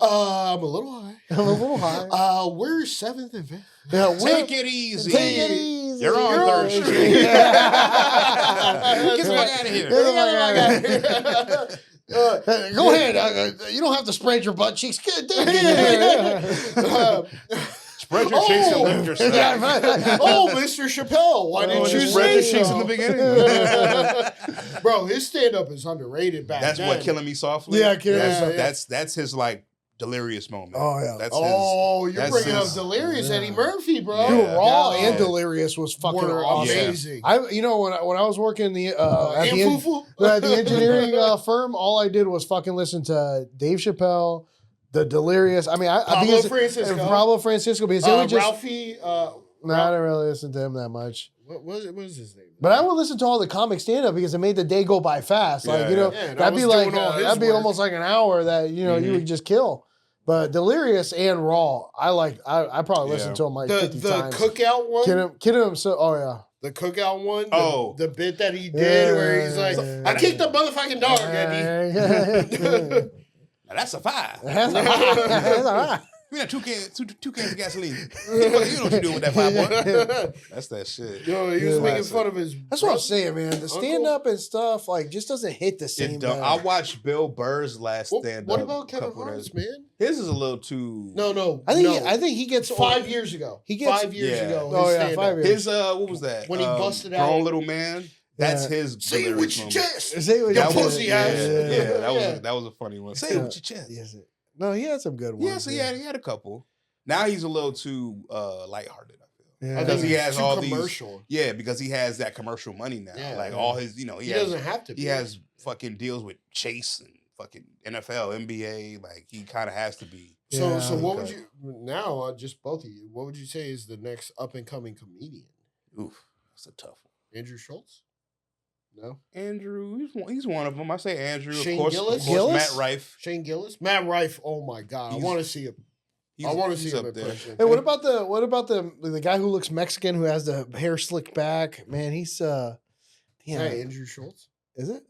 I'm a little high. We're 7th and 5th. Yeah, take it easy. Take it easy. You're on 3rd Street. Get the fuck out of here. Go ahead. You don't have to spread your butt cheeks. Good. Spread your cheeks and lift your side. Oh, Mr. Chappelle, why didn't you spread your say cheeks so? in the beginning? Bro, his stand-up is underrated back That's then. what Killing Me Softly. Yeah, That's his like delirious moment. Oh yeah. That's you're bringing up Delirious Eddie Murphy, bro. Dude, Yeah. Raw and Delirious was fucking awesome. amazing. I when I was working the at the engineering firm, all I did was fucking listen to Dave Chappelle, the Delirious. I mean, Pablo Francisco because it was just Ralphie. I didn't really listen to him that much. What was his name? But I would listen to all the comic stand up because it made the day go by fast. Like that'd be like that'd be almost like an hour that you would just kill. But Delirious and Raw, I probably listened to them like 50 times. The cookout one? Kidding himself. Oh, yeah. The cookout one? The bit that he did where he's like, I kicked the motherfucking dog, Eddie. Now that's a 5. That's all right. We got 2 cans of gasoline. You know what you doing with that 5, boy? That's that shit. Yo, he was making fun of his. That's what I'm saying, man. The stand up and stuff just doesn't hit the same. I watched Bill Burr's last stand up. What about Kevin Hart's, man? His is a little too. No. I think he gets 5 years ago. He gets 5 years ago. Oh yeah, 5 years. His what was that? When he busted out, Grown Little Man. That's his. Say it with your chest. Say it with your pussy ass. That was a funny one. Say it with your chest. Yes. No, he had some good ones. Yeah, so he had a couple. Now he's a little too lighthearted, I feel. Yeah. Because he has all commercial. these. Yeah, because he has that commercial money now. Yeah, like all his, he doesn't have to. He has fucking deals with Chase and fucking NFL, NBA. Like he kind of has to be. So what would you now? Just both of you. What would you say is the next up and coming comedian? Oof, that's a tough one. Andrew Schultz. No, Andrew. He's one of them. I say Andrew. Shane of course, Gillis? Matt Rife. Shane Gillis. Matt Rife. Oh my God, I want to see him. I want to see him in person. Hey, what about the guy who looks Mexican who has the hair slicked back? Man, he's damn. Hey, Andrew Schultz. Is it?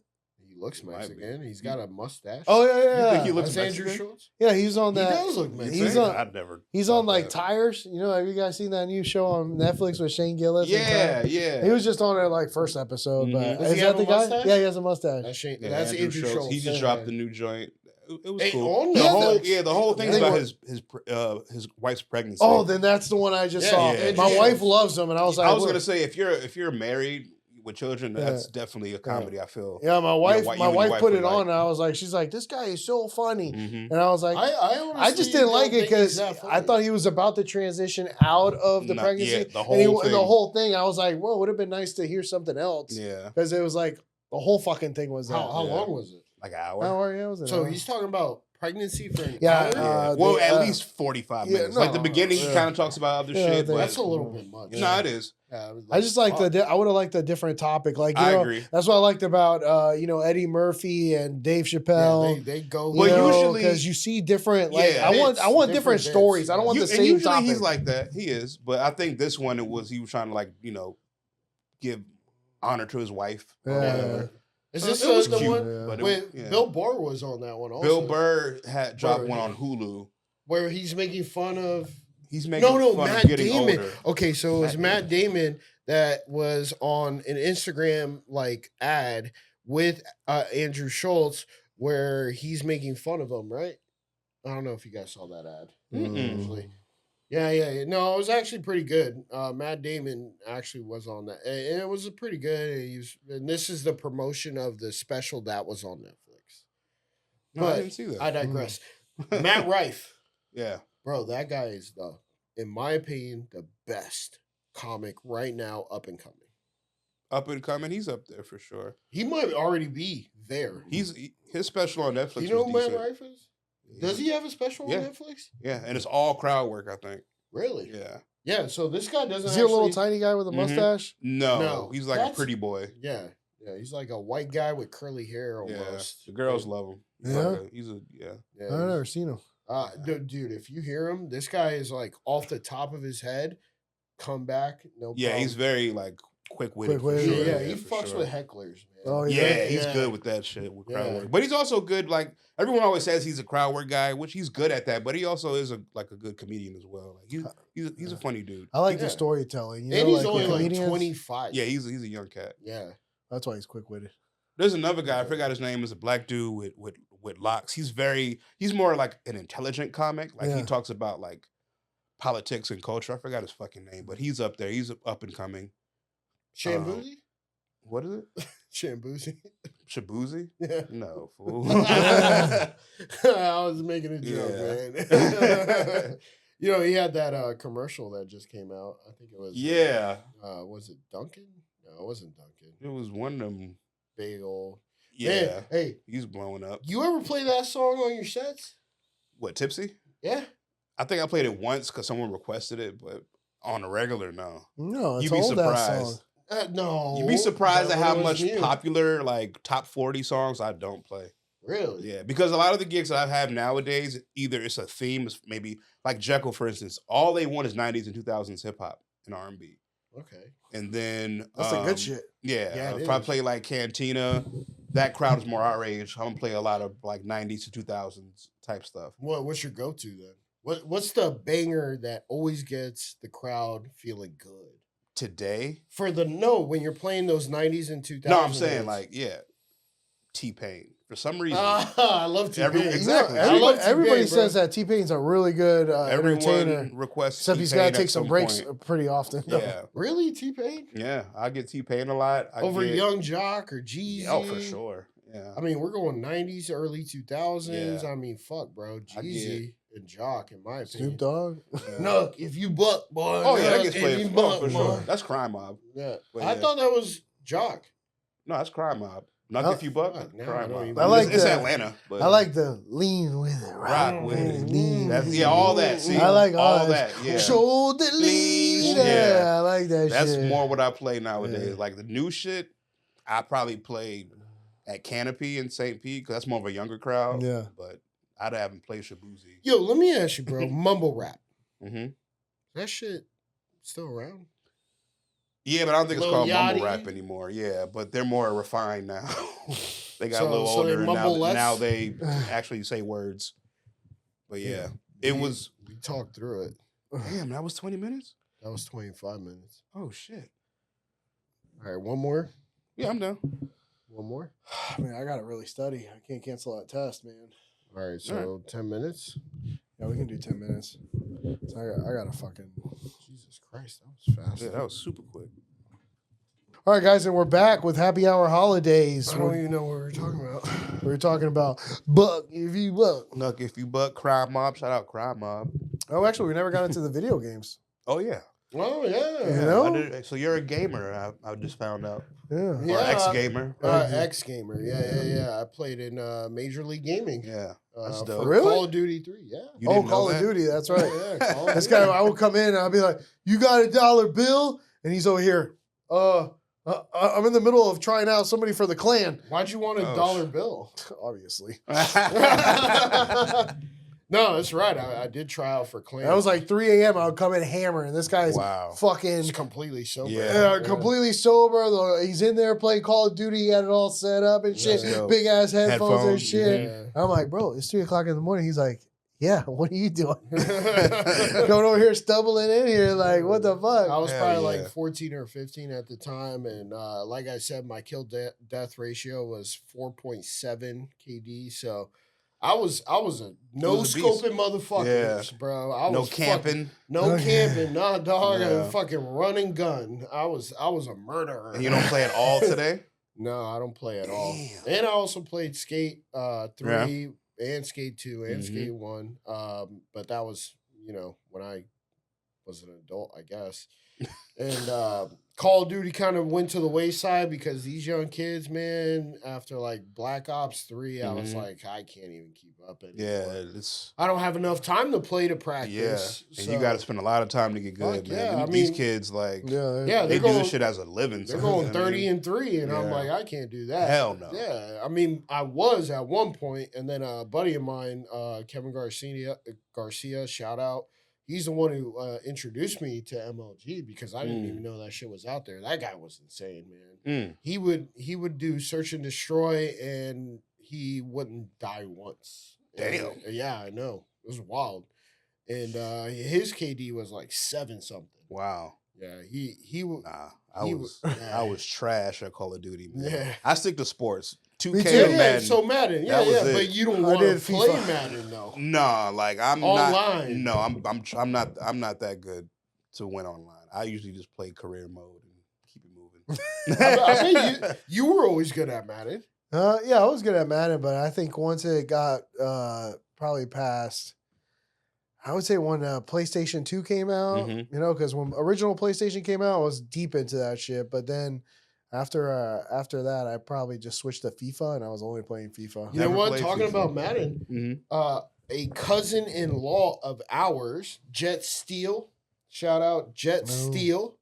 He looks Mexican. He's got a mustache. Oh yeah. You think he looks Andrew Schultz? Yeah, he's on that. He does look Mexican. I'd never. He's on like Tires. Have you guys seen that new show on Netflix with Shane Gillis? Yeah. He was just on there like first episode. But Does is he that have the a guy? mustache? Yeah, he has a mustache. That's Andrew Schultz. He just dropped the new joint. It was Hey, cool. the whole thing's about his wife's pregnancy. Oh, then that's the one I just saw. Yeah. My wife loves him, and I was like, I was gonna say if you're married with children, that's definitely a comedy. I feel. Yeah, my wife put it on, like. and I was like, she's like, this guy is so funny, Mm-hmm. and I was like, I just didn't like it because I thought he was about to transition out of the pregnancy. Yeah, the whole thing. I was like, well, would have been nice to hear something else. Yeah, because it was like the whole fucking thing was that. How long was it? Like an hour. So he's talking about pregnancy for an hour? Well, at least 45 minutes. Like the beginning, he kind of talks about other shit. But that's a little bit much. No, it is. I just like I would have liked a different topic. Like I agree. That's what I liked about Eddie Murphy and Dave Chappelle. Yeah, they go. Well, usually because you see different. Like I want different stories. I don't want the same usually topic. He's like that. He is, but I think this one he was trying to give honor to his wife. Or whatever. Is this the one when Bill Burr was on that one? Also, Bill Burr had dropped one on Hulu where he's making fun of. He's making fun Matt of getting Damon. older. Okay, so it was Matt Damon that was on an Instagram ad with Andrew Schultz where he's making fun of him, right? I don't know if you guys saw that ad. Actually. Yeah. No, it was actually pretty good. Matt Damon actually was on that, and it was pretty good. And this is the promotion of the special that was on Netflix. No, I didn't see that. I digress. Matt Rife. Yeah. Bro, that guy is in my opinion, the best comic right now, up and coming. up and coming. He's up there for sure. He might already be there. His special on Netflix. You know was who Matt decent. Rife is? Does he have a special on Netflix? Yeah, and it's all crowd work, I think. Really? Yeah. Yeah, so this guy doesn't Is he a little tiny guy with a mustache? No, he's like a pretty boy. Yeah. Yeah, he's like a white guy with curly hair almost. The girls love him. Yeah? I've never seen him. Dude, if you hear him, this guy is like off the top of his head, come back, no problem. He's very like quick-witted. Quick-witted. Yeah, he fucks with hecklers, man. Oh, yeah, he's good with that shit, with crowd work. But he's also good, like, everyone always says he's a crowd work guy, which he's good at that, but he also is a good comedian as well. Like, he's a funny dude. I like the storytelling. You and know, he's like only like comedians. 25. Yeah, he's a young cat. Yeah. That's why he's quick-witted. There's another guy, I forgot his name, is a black dude with locks. He's more like an intelligent comic. Like, he talks about, like, politics and culture. I forgot his fucking name, but he's up there. He's up and coming. Shambuzi? What is it? Shambuzi? Shabuzi? Yeah. No, fool. I was making a joke, man. You know, he had that commercial that just came out. I think it was. Yeah. Was it Duncan? No, it wasn't Duncan. It was one of them. Bagel. Yeah. Man, hey. He's blowing up. You ever play that song on your sets? What, Tipsy? Yeah. I think I played it once because someone requested it, but on a regular, no. No, it's You'd be old ass surprised. song. No. You'd be surprised at how much new. popular, like, top 40 songs I don't play. Really? Yeah, because a lot of the gigs that I have nowadays, either it's a theme, it's maybe, like Jekyll, for instance, all they want is 90s and 2000s hip-hop and R&B. Okay. And then... That's the good shit. Yeah, if I play, like, Cantina, that crowd is more our age. I'm going to play a lot of, like, 90s to 2000s type stuff. What's your go-to, then? What's the banger that always gets the crowd feeling good? Today? When you're playing those 90s and 2000s. No, I'm saying, like, T-Pain. For some reason. I love T-Pain. Exactly. Everybody says that T-Pain's a really good entertainer. Requests except he's got to take some breaks pretty often. Yeah. Really? T-Pain? Yeah. I get T-Pain a lot. Over Young Jock or Jeezy? Oh, for sure. Yeah. I mean, we're going 90s, early 2000s. Yeah. I mean, fuck, bro. Jeezy and Jock, in my opinion. Snoop Dogg? No, if you buck, boy. Oh, yeah, that Nuck, gets if played you for buck, sure. boy. That's Crime Mob. Yeah. But I thought that was Jock. No, that's Crime Mob. Not if you buck. Crime Mob. I like it's Atlanta. But I like the lean with it. rock with it. All that. See, I like all that. Yeah. Show the lean. Yeah. I like that That's shit. more what I play nowadays. Like the new shit, I probably played at Canopy in St. Pete because that's more of a younger crowd. Yeah. But I haven't played Shabuzi. Yo, let me ask you, bro. Mumble rap. Mm-hmm. That shit still around? Yeah, but I don't think it's Lil called mumble Yachty? rap anymore. Yeah, but they're more refined now. They got a So little they older, and mumble less? now they actually say words. But yeah, it was. We talked through it. Damn, that was 20 minutes? That was 25 minutes. Oh, shit. All right, one more. Yeah, I'm done. One more. Man, I gotta really study. I can't cancel that test, man. All right, so 10 minutes. Yeah, we can do 10 minutes. So I gotta fucking. Jesus Christ, that was fast. Yeah, that was super quick. All right, guys, and we're back with Happy Hour Holidays. I don't even know what we were talking about. We were talking about buck if you buck. Look, if you buck, Crime Mob. Shout out Crime Mob. Oh, actually, we never got into the video games. Oh, yeah. Oh, yeah. You know? So you're a gamer, I just found out. Yeah. Yeah. Or ex-gamer. Ex-gamer. Yeah. I played in Major League Gaming. Yeah. That's dope. For Really? Call of Duty 3, yeah. You Oh, didn't know Call of that? Duty. That's right. Yeah, Call of This Duty. guy, I would come in and I'd be like, "You got $1 bill?" And he's over here. I'm in the middle of trying out somebody for the clan. Why'd you want a Oh, dollar bill? Obviously, No, that's right. I did try out for clan. that was like 3 a.m. I would come in hammer, and this guy's Wow. fucking It's completely sober. Yeah. completely sober. He's in there playing Call of Duty. He had it all set up and shit. Yeah. Big ass headphones and shit. Yeah. I'm like, bro, it's 3 o'clock in the morning. He's like, yeah, what are you doing? Going over here, stumbling in here, like, what the fuck? I was Hell probably yeah. like 14 or 15 at the time, and like I said, my kill death ratio was 4.7 KD. So I was a no was a beast. scoping motherfucker, bro. I No was camping. no camping, nah, dog. Yeah. I fucking run and gun. I was a murderer. And you don't play at all today? No, I don't play at all. Damn. And I also played Skate 3 and Skate 2 and Mhm. Skate 1. But that was, when I was an adult, I guess. And Call of Duty kind of went to the wayside because these young kids, man, after like Black Ops 3, I was like, I can't even keep up anymore. Yeah, I don't have enough time to play to practice. Yeah, and you got to spend a lot of time to get good, man. Yeah, I mean, these kids, like, they do this shit as a living. They're going 30-3, and I'm like, I can't do that. Hell no. Yeah, I mean, I was at one point, and then a buddy of mine, Kevin Garcia, shout out. He's the one who introduced me to MLG because I didn't even know that shit was out there. That guy was insane, man. He would do search and destroy, and he wouldn't die once. Damn. And, yeah, I know. It was wild. And his KD was like 7 something. Wow. Yeah, he was. I was trash at Call of Duty, man. Yeah. I stick to sports. 2K Yeah, and Madden. so Madden, but you don't want to play Madden though. Nah, like I'm online. I'm not that good to win online. I usually just play career mode and keep it moving. I mean, you were always good at Madden. Yeah, I was good at Madden, but I think once it got probably past, I would say when PlayStation 2 came out, you know, because when original PlayStation came out, I was deep into that shit. But then after that, I probably just switched to FIFA, and I was only playing FIFA. You know what? Talking about Madden, a cousin-in-law of ours, Jet Steel, shout out Jet Steel,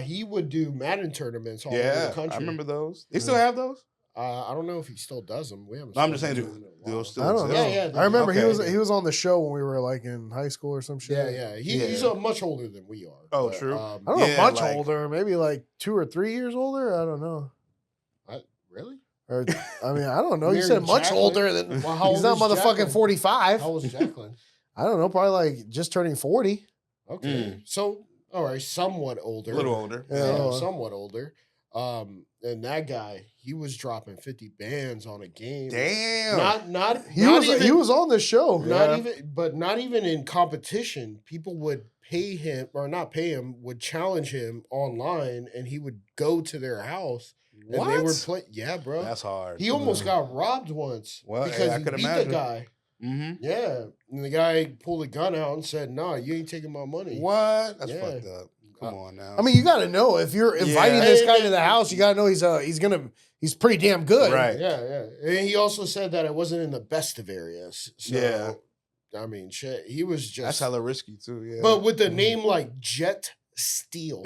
he would do Madden tournaments all over the country. I remember those. They still have those? I don't know if he still does them. We haven't. No, I'm just saying, do those still I don't know. Yeah, I remember he was on the show when we were like in high school or some shit. Yeah. He's much older than we are. Oh, but, true. I don't know, much older, maybe like 2 or 3 years older. I don't know. Really? Or I mean, I don't know. You said much older than he's not motherfucking 45. How old is Jacqueline? I don't know, probably like just turning 40. Okay, so all right, somewhat older, A little older. Yeah, somewhat older. And that guy, he was dropping 50 bands on a game. Damn. He was on the show. Not even in competition. People would pay him, or not pay him, would challenge him online, and he would go to their house. What? And they would play. Yeah, bro. That's hard. He almost got robbed once because I he could beat imagine. the guy. Yeah, and the guy pulled a gun out and said, "Nah, you ain't taking my money." What? That's fucked up. Come on now. I mean, you got to know if you're inviting this guy to the house, you got to know he's pretty damn good. Right. Yeah. And he also said that it wasn't in the best of areas. So, I mean, shit, he was just... That's hella risky, too, yeah. But with a name like Jet Steel.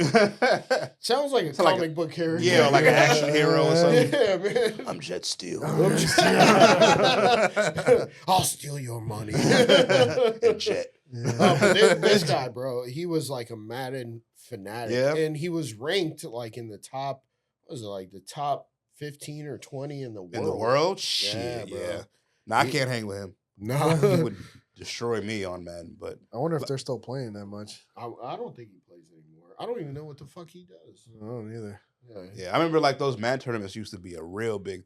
Sounds like a comic book character. Yeah, like an action hero or something. Yeah, man. I'm Jet Steel. I'll steal your money. And Jet. But this guy, bro, he was like a Madden fanatic. Yeah. And he was ranked like in the top, what was it, like the top 15 or 20 in the world. In the world? Shit, yeah. No, I can't hang with him. No. He would destroy me on Madden, but... I wonder if they're still playing that much. I don't think he plays anymore. I don't even know what the fuck he does. I don't either. Yeah, I remember like those Madden tournaments used to be a real big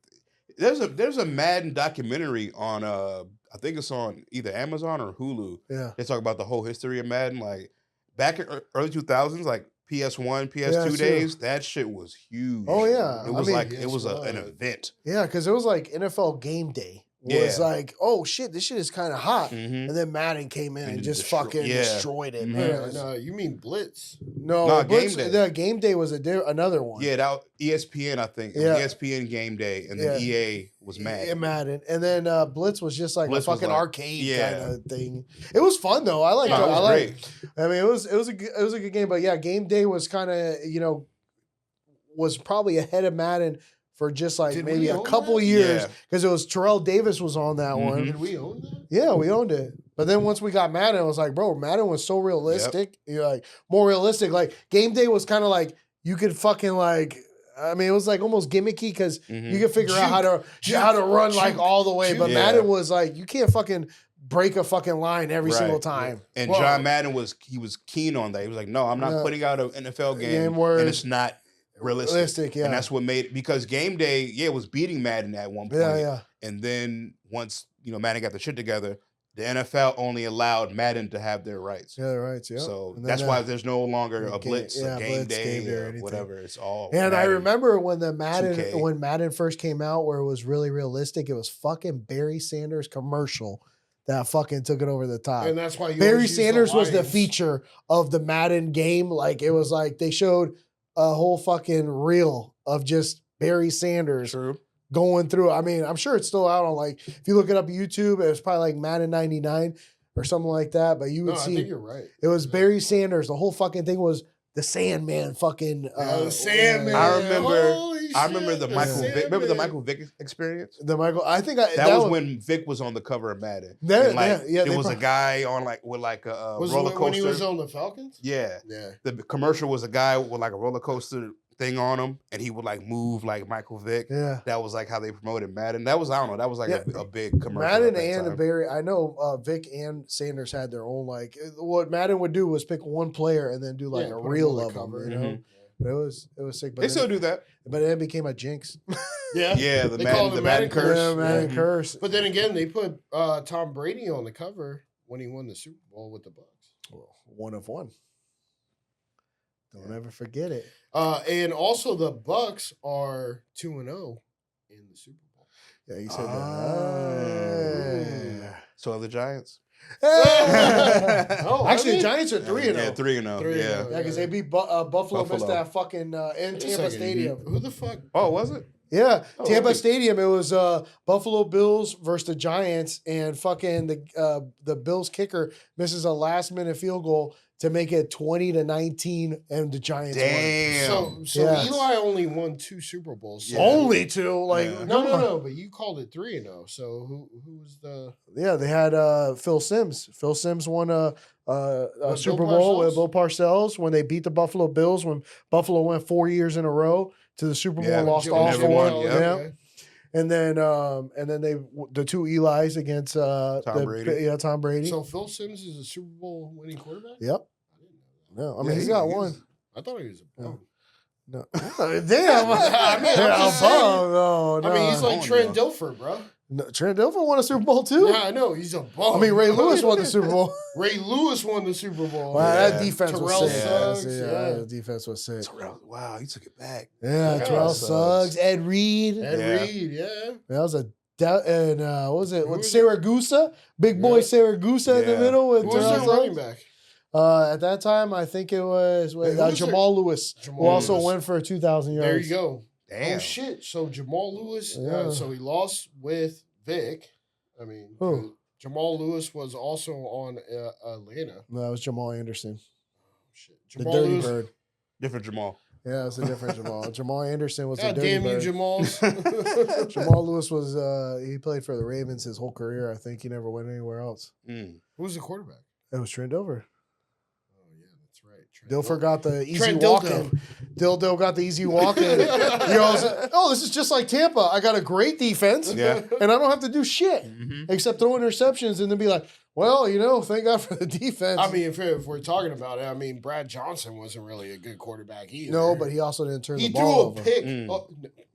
There's a Madden documentary on I think it's on either Amazon or Hulu. Yeah. They talk about the whole history of Madden, like back in early 2000s, like PS1, PS2 days. That shit was huge. Oh yeah, it was it was an event. Yeah, because it was like NFL Game Day. Was like, oh shit, this shit is kind of hot, and then Madden came in and just fucking destroyed it, man. No, you mean Blitz? No, Blitz, Game Day. The Game Day was another one. Yeah, that ESPN, I think. Yeah. ESPN Game Day, and then EA was Madden. Yeah, Madden, and then Blitz was just like Blitz a fucking arcade kind of thing. It was fun though. I liked it. I liked. I mean, it was a good game, but yeah, Game Day was kind of was probably ahead of Madden. For just like maybe a couple years, because it was Terrell Davis was on that one. Did we own that? Yeah, we owned it. But then once we got Madden, I was like, bro, Madden was so realistic. You're like more realistic. Like Game Day was kind of like you could fucking like. I mean, it was like almost gimmicky because you could figure out how to run like all the way. But Madden was like you can't fucking break a fucking line every single time. And John Madden was keen on that. He was like, no, I'm not putting out an NFL game and it's not realistic, and that's what made it, because Game Day, was beating Madden at one point, and then once Madden got the shit together, the NFL only allowed Madden to have their rights. Yeah, rights. Yeah. So that's why there's no longer a Blitz, a Game Day, or whatever. It's all. And Madden, I remember when Madden 2K. when Madden first came out, where it was really realistic. It was fucking Barry Sanders commercial that fucking took it over the top. And that's why you Barry always use the Sanders was the Lions. feature of the Madden game. Like it was like they showed a whole fucking reel of just Barry Sanders True. going through. I mean, I'm sure it's still out on like if you look it up on YouTube, it was probably like Madden 99 or something like that. But you would No, I see think you're right. it was Barry Sanders. The whole fucking thing was the Sandman fucking The Sandman. I remember. Holy I remember shit, the Michael Vick. Remember the Sandman. Michael Vick experience? The Michael. I think That was when Vic was on the cover of Madden. There- And, like, yeah, there they was a pro- guy on like with like a Was roller it when he was coaster. on the Falcons? Yeah, Yeah. the commercial was a guy with like a roller coaster thing on him, and he would like move like Michael Vick. yeah. That was like how they promoted Madden. That was I don't know. That was like Yeah. a big commercial. Madden at that and time. Barry, I know Vic and Sanders had their own like what Madden would do was pick one player and then do like Yeah, a put 'em reel on the of them, cover. you know. Mhm. But it was sick. But They then, still do that. but it became a jinx. Yeah. Yeah, the They call it Madden, the Madden curse. Yeah, Madden Mhm. curse. But then again, they put Tom Brady on the cover when he won the Super Bowl with the Bucks. Well, one of one. Don't ever forget it. And also the Bucks are 2-0 in the Super Bowl. Yeah, you said Ah. that. So are the Giants. Oh, Actually, are the they? Giants are 3-0. Yeah, 3-0. 3-0. Yeah. Yeah, because they beat Buffalo missed Buffalo. that fucking in Wait a Tampa second, Stadium. Who the fuck? Oh, was it? Yeah, Oh, Tampa okay. Stadium. It was Buffalo Bills versus the Giants, and fucking the Bills kicker misses a last minute field goal to make it 20-19, and the Giants won. Damn. So Yeah. Eli only won 2 Super Bowls. So Yeah. Only two, like Yeah. No. But you called it 3-0. So who was the? Yeah, they had Phil Simms. Phil Simms won a Bill Super Bowl with Parcells? Bill Parcells when they beat the Buffalo Bills when Buffalo went 4 years in a row to the Super Bowl, Yeah, lost Joe all never four. won, Yeah. yeah. Okay. And then they the two Eli's against Tom Brady. Tom Brady. So Phil Simms is a Super Bowl winning quarterback. Yep. I didn't know that. No, I mean Yeah, he's he- got he's- one. I thought he was a bum. No. Damn. I mean, I'm just saying. no, no. I mean, he's like Come on, Trent yo. Dilfer, bro. No, Trent Dilfer won a Super Bowl too. Yeah, I know he's a bum. I mean, Ray Lewis won the Super Bowl. Ray Lewis won the Super Bowl. Wow, Yeah. that defense Terrell was sick. Suggs, yeah, yeah. that defense was sick. Wow, he took it back. Yeah, Yeah, Terrell Suggs. Suggs, Ed Reed. Ed Yeah. Reed, yeah. That was a and what was it? Who With was Saragusa, big boy Yeah. Saragusa in the Yeah. middle with Who was Terrell their running Suggs. back? At that time, I think it was Who was their- Jamal Lewis, who Jamal also Lewis. went for 2,000 yards. There you go. Damn. Oh shit! So Jamal Lewis. Yeah. So he lost with Vic. I mean, Who? Jamal Lewis was also on Atlanta. No, it was Jamal Anderson, Shit. the Jamal Dirty Lewis. Bird. Different Jamal. Yeah, it's a different Jamal. Jamal Anderson was God the Dirty damn you, Bird. Jamals. Jamal Lewis was he played for the Ravens his whole career. I think he never went anywhere else. Mm. Who's the quarterback? It was Trent Dilfer. Oh yeah, that's right. Trent Dilfer got the easy Trent walk Dildo. in. Dildo got the easy walk in. Oh, this is just like Tampa. I got a great defense, Yeah. and I don't have to do shit Mhm. except throw interceptions and then be like, well, thank God for the defense. I mean, if we're talking about it, I mean, Brad Johnson wasn't really a good quarterback either. no, but he also didn't turn he the threw ball a over. pick. Mm. Oh,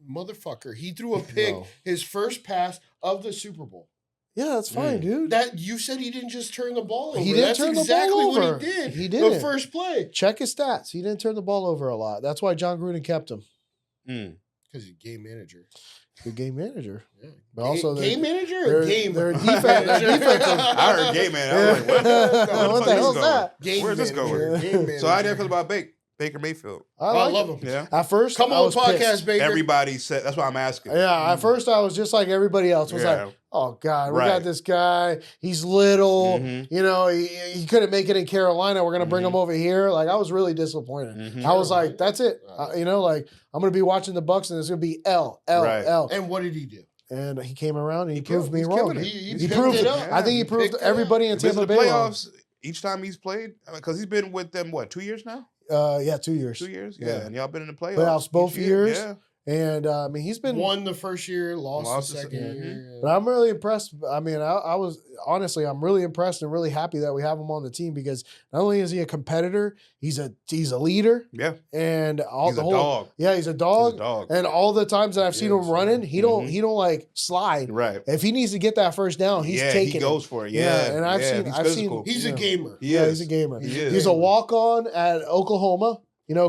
motherfucker. He threw a pick No. his first pass of the Super Bowl. Yeah, that's fine, Mm. dude. That you said he didn't just turn the ball over. He didn't That's turn the ball exactly over. what he did. He The didn't. first play. Check his stats. He didn't turn the ball over a lot. That's why John Gruden kept him. Mm. Because he's game manager. Good game manager. Yeah. But also game manager their- or game their manager? defense- I heard gay man. I was like, what? What Where the fuck hell's this that? Game Where's this manager. going? Game manager. So how do you feel about Baker Mayfield? I like love it. him. Yeah. At first, Come I on, was podcast, pissed. Baker. Everybody said that's why I'm asking. Yeah, at first I was just like everybody else. Was Yeah. like, oh God, we Right. got this guy. He's little. Mhm. He couldn't make it in Carolina. We're gonna bring him over here. Like I was really disappointed. Mhm. I was like, that's it. Right. Like I'm gonna be watching the Bucks and it's gonna be L. Right. And what did he do? And he came around and he proved- proved me he's wrong. killing it. He He picked proved it it. up. I think he He proved picked it everybody in He's been Tampa to the Bay wrong. playoffs each time he's played because he's been with them 2 years now. 2 years. 2 years, Yeah. and y'all been in the playoffs. Playoffs both each years. Yeah, And I mean, he's been. Won the first year, lost Lost the the second second. year. But I'm really impressed. I mean, I was honestly, I'm really impressed and really happy that we have him on the team because not only is he a competitor, he's a leader, yeah. and all He's the a whole dog. yeah, he's a dog. He's a dog. And all the times that I've seen him is, running, he don't Mhm. he don't like slide. Right. If he needs to get that first down, he's yeah, taking he goes for it. Yeah, Yeah, and I've seen- he's I've seen- physical. He's Yeah. a gamer. He Yeah, is. he's a gamer. He is. He's a walk-on at Oklahoma.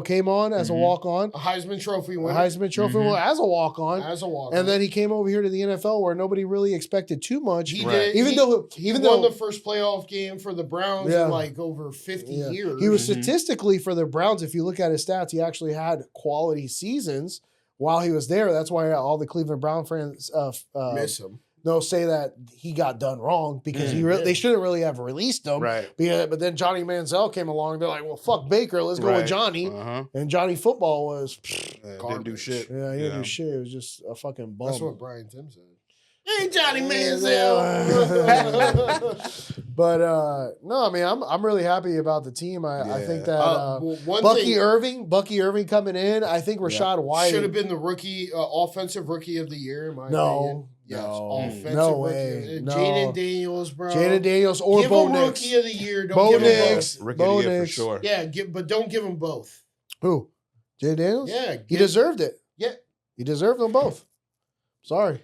came on as a walk-on. A Heisman Trophy winner. A Heisman Trophy winner as a walk-on. As a walk-on. And then he came over here to the NFL where nobody really expected too much. He Right. did. Even though he won the first playoff game for the Browns in like over 50 years. He was statistically for the Browns, if you look at his stats, he actually had quality seasons while he was there. That's why all the Cleveland Brown fans miss him. They'll say that he got done wrong because they shouldn't really have released him. Right. But then Johnny Manziel came along. They're like, well, fuck Baker. Let's go with Johnny. And Johnny football was didn't do shit. Yeah, he didn't do shit. It was just a fucking bum. That's what Brian Tim said. Hey, Johnny Manziel. But no, I mean, I'm really happy about the team. I think that Bucky Irving coming in. I think Rashad White should have been the rookie, offensive rookie of the year. In my opinion. Yes, offensive no rookie. way. No. Jaden Daniels, bro. Jaden Daniels or give Bo him Nix. rookie of the year. Don't Bo give him Nix. both. Rookie of the year for sure. Yeah, but don't give him both. Who? Jaden Daniels? Yeah, he deserved it. Yeah, he deserved them both. Sorry.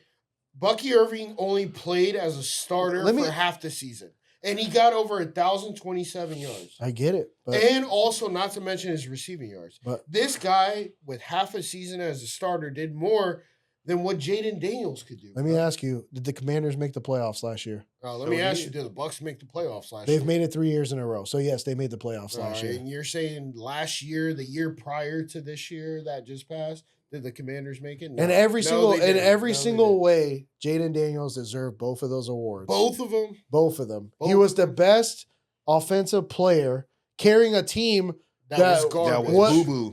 Bucky Irving only played as a starter for half the season, and he got over 1,027 yards. I get it. And also, not to mention his receiving yards. But this guy, with half a season as a starter, did more than what Jaden Daniels could do. Let me ask you, did the Commanders make the playoffs last year? Let me ask you, did the Bucs make the playoffs last year? They've made it 3 years in a row. So, yes, they made the playoffs last year. And you're saying last year, the year prior to this year that just passed, did the Commanders make it? No. In every single way, Jaden Daniels deserved both of those awards. Both of them? Both of them. He was the best offensive player carrying a team that was boo-boo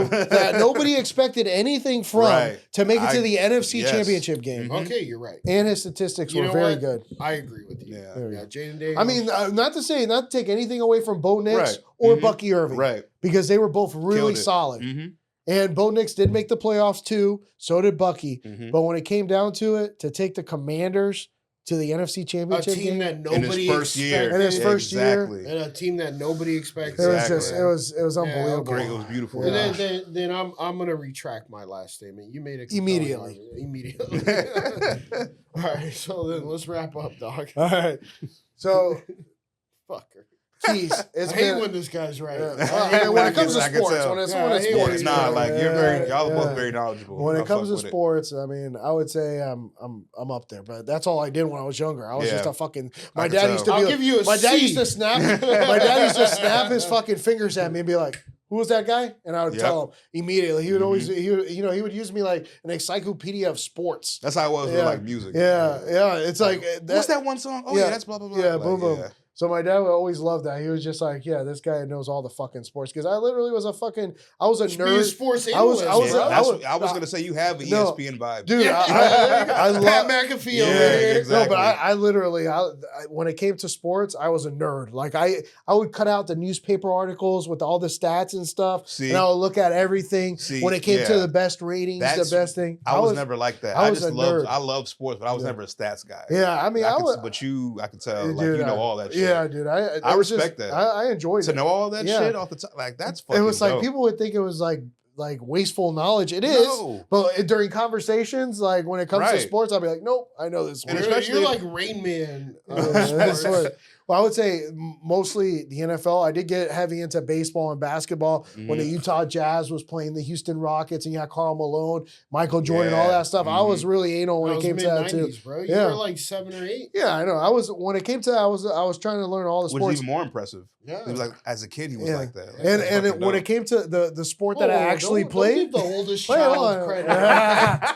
that nobody expected anything from to make it to the NFC Championship game. Okay, you're right. And his statistics were very good. I agree with you. Yeah, Jaden Daniels. I mean, not to take anything away from Bo Nix or Bucky Irving, because they were both really solid. And Bo Nix did make the playoffs too. So did Bucky. But when it came down to it, to take the Commanders to the NFC Championship game, that nobody expected. In his first year, and a team that nobody expected. It was unbelievable. Great, it was beautiful. And then I'm gonna retract my last statement. You made it immediately. All right, so then let's wrap up, dog. All right, so fucker. Qeys, I hate when this guy's right. When it comes to sports, y'all are both very knowledgeable. When it comes to sports, I mean, I would say I'm up there, but that's all I did when I was younger. I was just a fucking. My dad used to be. My dad used to snap. My dad used to snap his fucking fingers at me and be like, "Who was that guy?" And I would tell him immediately. He would always, he would use me like an encyclopedia of sports. That's how it was with like music. Yeah. It's like what's that one song? Oh yeah, that's blah blah blah. Yeah, boom boom. So my dad would always love that. He was just like, yeah, this guy knows all the fucking sports. Because I literally was a nerd. Sports I was gonna say you have an ESPN vibe, dude. I love Pat McAfee over here. Exactly. No, but I literally, when it came to sports, I was a nerd. Like I would cut out the newspaper articles with all the stats and stuff, and I would look at everything. When it came to the best ratings, the best thing. I was never like that. I love sports, but I was never a stats guy. Yeah, I mean, I can tell, like, you know all that shit. Yeah, dude. I respect that. I enjoyed it. To know all that shit off the top, like that's fucking It was like dope. people would think it was like wasteful knowledge. It is, but during conversations, like when it comes to sports, I'll be like, nope, I know this. And especially you're like Rain Man. Well, I would say mostly the NFL. I did get heavy into baseball and basketball when the Utah Jazz was playing the Houston Rockets, and you had Karl Malone, Michael Jordan, all that stuff. I was really anal when it came to that too. Bro. You were like 7 or 8. Yeah, I know. I was when it came to I was trying to learn all the sports. Which is even more impressive. Yeah, he was like as a kid he was like that. And when it came to the sport that I actually played, don't give the oldest child credit.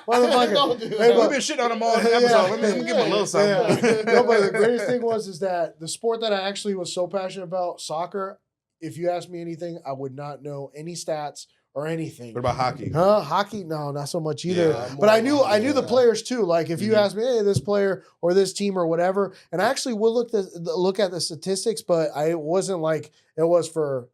Motherfucker, we've been shitting on him all the episode. Let me give him a little something. No, but the greatest thing is that the sport that I actually was so passionate about, soccer. If you asked me anything, I would not know any stats or anything. What about hockey? Hockey? No, not so much either. But I knew the players too. Like if you asked me, hey, this player or this team or whatever, and I actually would look at the statistics, but it wasn't like it was for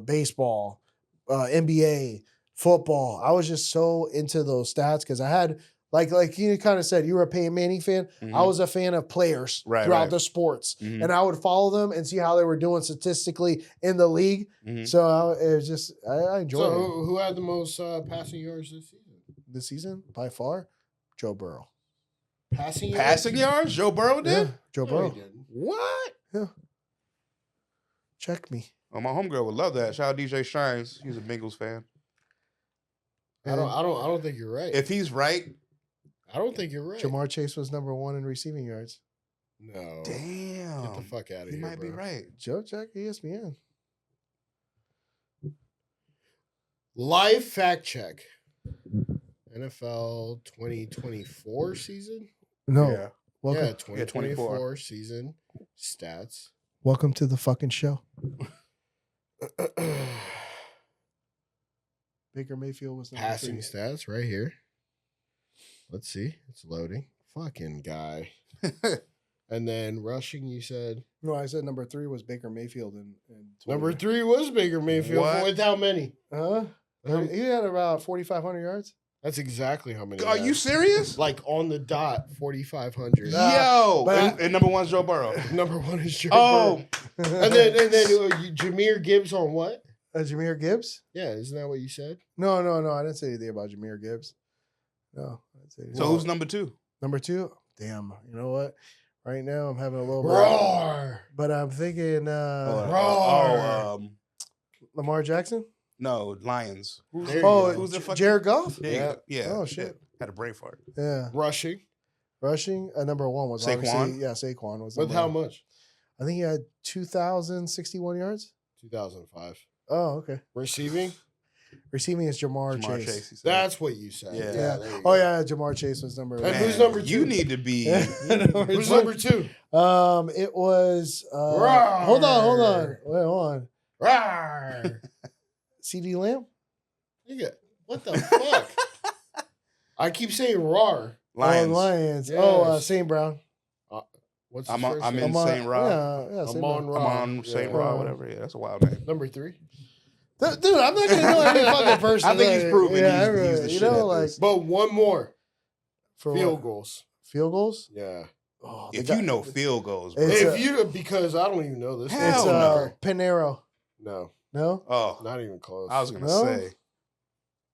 baseball, NBA, football. I was just so into those stats because I had. Like you kind of said, you were a Peyton Manning fan. I was a fan of players throughout the sports. And I would follow them and see how they were doing statistically in the league. So it was just, I enjoyed it. So who had the most passing yards this season? This season, by far, Joe Burrow. Passing yards? Joe Burrow did? Yeah, Joe Burrow. What? Yeah. Check me. Oh, my homegirl would love that. Shout out DJ Shines. He's a Bengals fan. I don't think you're right. If he's right, I don't think you're right. Jamar Chase was number 1 in receiving yards. No. damn, Get the fuck out of he here. might be bro. right. Joe check ESPN. Live fact check. NFL 2024 season? No. Yeah. Welcome. Yeah, 2024 season stats. Welcome to the fucking show. Baker Mayfield was number Passing 3. stats right here. Let's see. It's loading. Fucking guy. And then rushing, you said? No, I said number 3 was Baker Mayfield. Number 3 was Baker Mayfield. What? With how many? Huh? He had about 4,500 yards. That's exactly how many. Are you serious? Like on the dot, 4,500. Yo, but and number 1's Joe Burrow. Number 1 is Joe Oh, Burrow. And then Jahmyr Gibbs on what? Jahmyr Gibbs? Yeah, isn't that what you said? No. I didn't say anything about Jahmyr Gibbs. No. I didn't say anything. so who's number 2? Number 2? Damn. You know what? Right now, I'm having a little bit. Roar. But I'm thinking Lamar Jackson? No, Lions. There you Oh, go. who's the fucking- Jared Goff? There you Yeah. go. Yeah. Oh, shit. Had a brain fart. Yeah. Rushing. Rushing, number 1 was Saquon? obviously, yeah, Saquon was. With number how 1. much? I think he had 2,061 yards. 2005. Oh, okay. Receiving? Receiving is Jamar Chase. Chase. he said. That's what you said. Yeah. Yeah. there you Oh go. yeah, Jamar Chase was number. And Man, who's number You 2? need to be. Who's number 2? It was. Hold on. Wait, hold on. Roar. CD Lamb. Nigga, what the fuck? I keep saying roar. Lions. Oh, Lions. Yes. Oh, St. Brown. What's his I'm first in name? St. Rod. Yeah, St. Amon Brown. Ra. I'm on St. Yeah. Rod, whatever. Yeah, that's a wild name. Number 3. Dude, I'm not gonna know every fucking person. I think he's proven Yeah, he's the you shit know, at like this. But one more. for Field what? goals. Field goals. Yeah. Oh, If the you guy- know field goals, bro. It's If you, because I don't even know this. Hell it's no. Panero. No, No. Oh, not even close. I was gonna No? say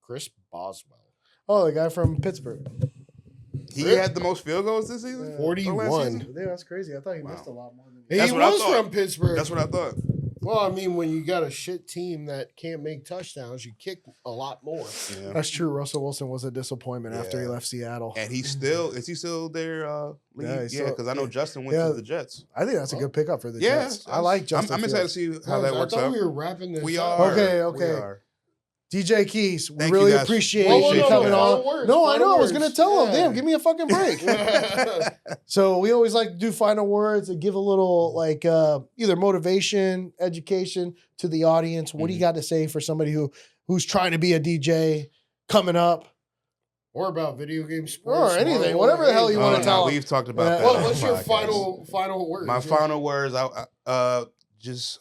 Chris Boswell. Oh, the guy from Pittsburgh. he Rip. had the most field goals this season. Yeah. 41. Or last season? Yeah, that's crazy. I thought he missed a Wow. lot more than. He That's what I was thought. from Pittsburgh. That's what I thought. Well, I mean, when you got a shit team that can't make touchdowns, you kick a lot more. Yeah. That's true. Russell Wilson was a disappointment after he Yeah. left Seattle. And is he still there? Yeah, Yeah, he's still- because I know yeah. Justin went Yeah. to the Jets. I think that's a good pickup for the Yeah, Jets. I like Justin. I'm excited to Fields. see how that works I thought out. we were wrapping this We up. are. Okay, We okay. are. DJ Qeys, we Thank really you guys. appreciate Well, you no, coming final on. words, No, I final know. I was words. gonna tell him. Yeah. Damn, give me a fucking break. So we always like to do final words and give a little like either motivation, education to the audience. What do you got to say for somebody who's trying to be a DJ coming up? Or about video games, Or sports, anything, Marvel, whatever the hell you anything. wanna tell 'em. We've talked about Yeah. that. What, on what's the your podcast. final words? My Yeah. final words, just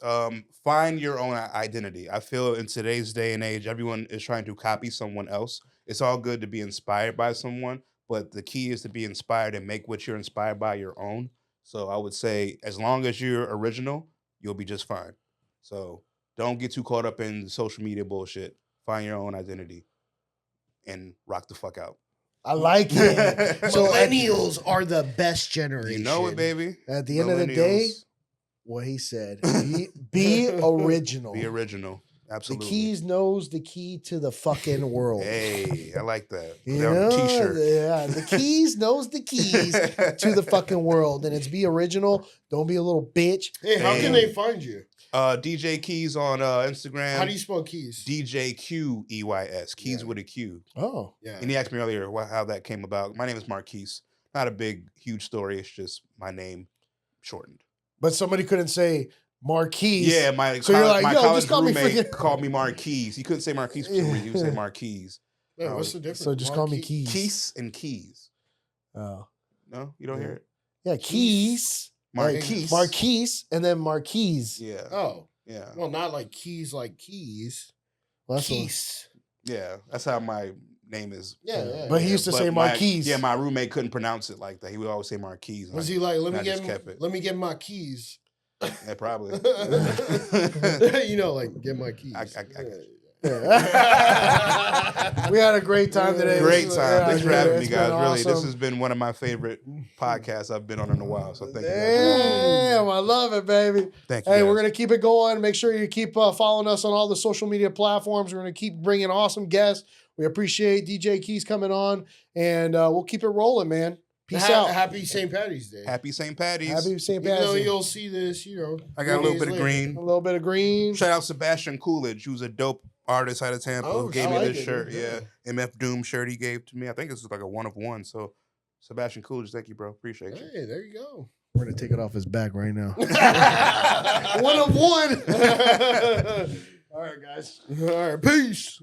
find your own identity. I feel in today's day and age, everyone is trying to copy someone else. It's all good to be inspired by someone, but the key is to be inspired and make what you're inspired by your own. So I would say, as long as you're original, you'll be just fine. So don't get too caught up in social media bullshit. Find your own identity and rock the fuck out. I like it. So Millennials are the best generation. You know it, baby. at the end of the day, Millennials, what he said, be original. be original. The Absolutely. Keys knows the key to the fucking world. Hey, I like that. You They're on know, a t-shirt. yeah, the Keys knows the keys to the fucking world, and it's be original. Don't be a little bitch. Hey, how can Damn. they find you? DJ Qeys on Instagram. How do you spell keys? DJ Qeys. Keys Yeah. with a Q. Oh, Yeah. And he asked me earlier how that came about. My name is Marquise. Not a big, huge story. It's just my name shortened. but somebody couldn't say Marquise. Yeah, my So you're like, my yo, college just call me roommate freaking- called me Marquise. He couldn't say Marquise for some reason. He would say Marquise. Yeah, what's the difference? So just call me Marquis- Keys. Keys and Keys. Oh, No, you don't hear it? yeah, Keys. Marquise. Marquise, and then Marquise. Yeah. Oh, Yeah. well, not like keys, like keys. Well, that's what- Keys. Yeah. That's how my name is. Yeah. But he used to But say my- Marquise. Yeah, my roommate couldn't pronounce it like that. He would always say Marquise. Was he like, let me I just get, kept it. let me get my keys. Yeah, probably. You know, like get my keys. I got you. We had a great time today. Great time. Thanks for having me, It's guys. been Really, this awesome. has been one of my favorite podcasts I've been on in a while. So thank you. Damn, I love it, baby. Thank you. Hey, guys. we're going to keep it going. Make sure you keep following us on all the social media platforms. We're going to keep bringing awesome guests. We appreciate DJ Qeys coming on, and we'll keep it rolling, man. Peace out. Happy St. Patty's Day. Happy St. Patty's. Happy St. Even though Patty's. you'll see this, I got a little bit of green. A little bit of green. Shout out Sebastian Coolidge, who's a dope artist out of Tampa, who gave me this shirt. Yeah, MF Doom shirt he gave to me. I think it's like a 1 of 1. So, Sebastian Coolidge, thank you, bro. Appreciate you. Hey, there you go. We're going to take it off his back right now. 1 of 1. All right, guys. All right, peace.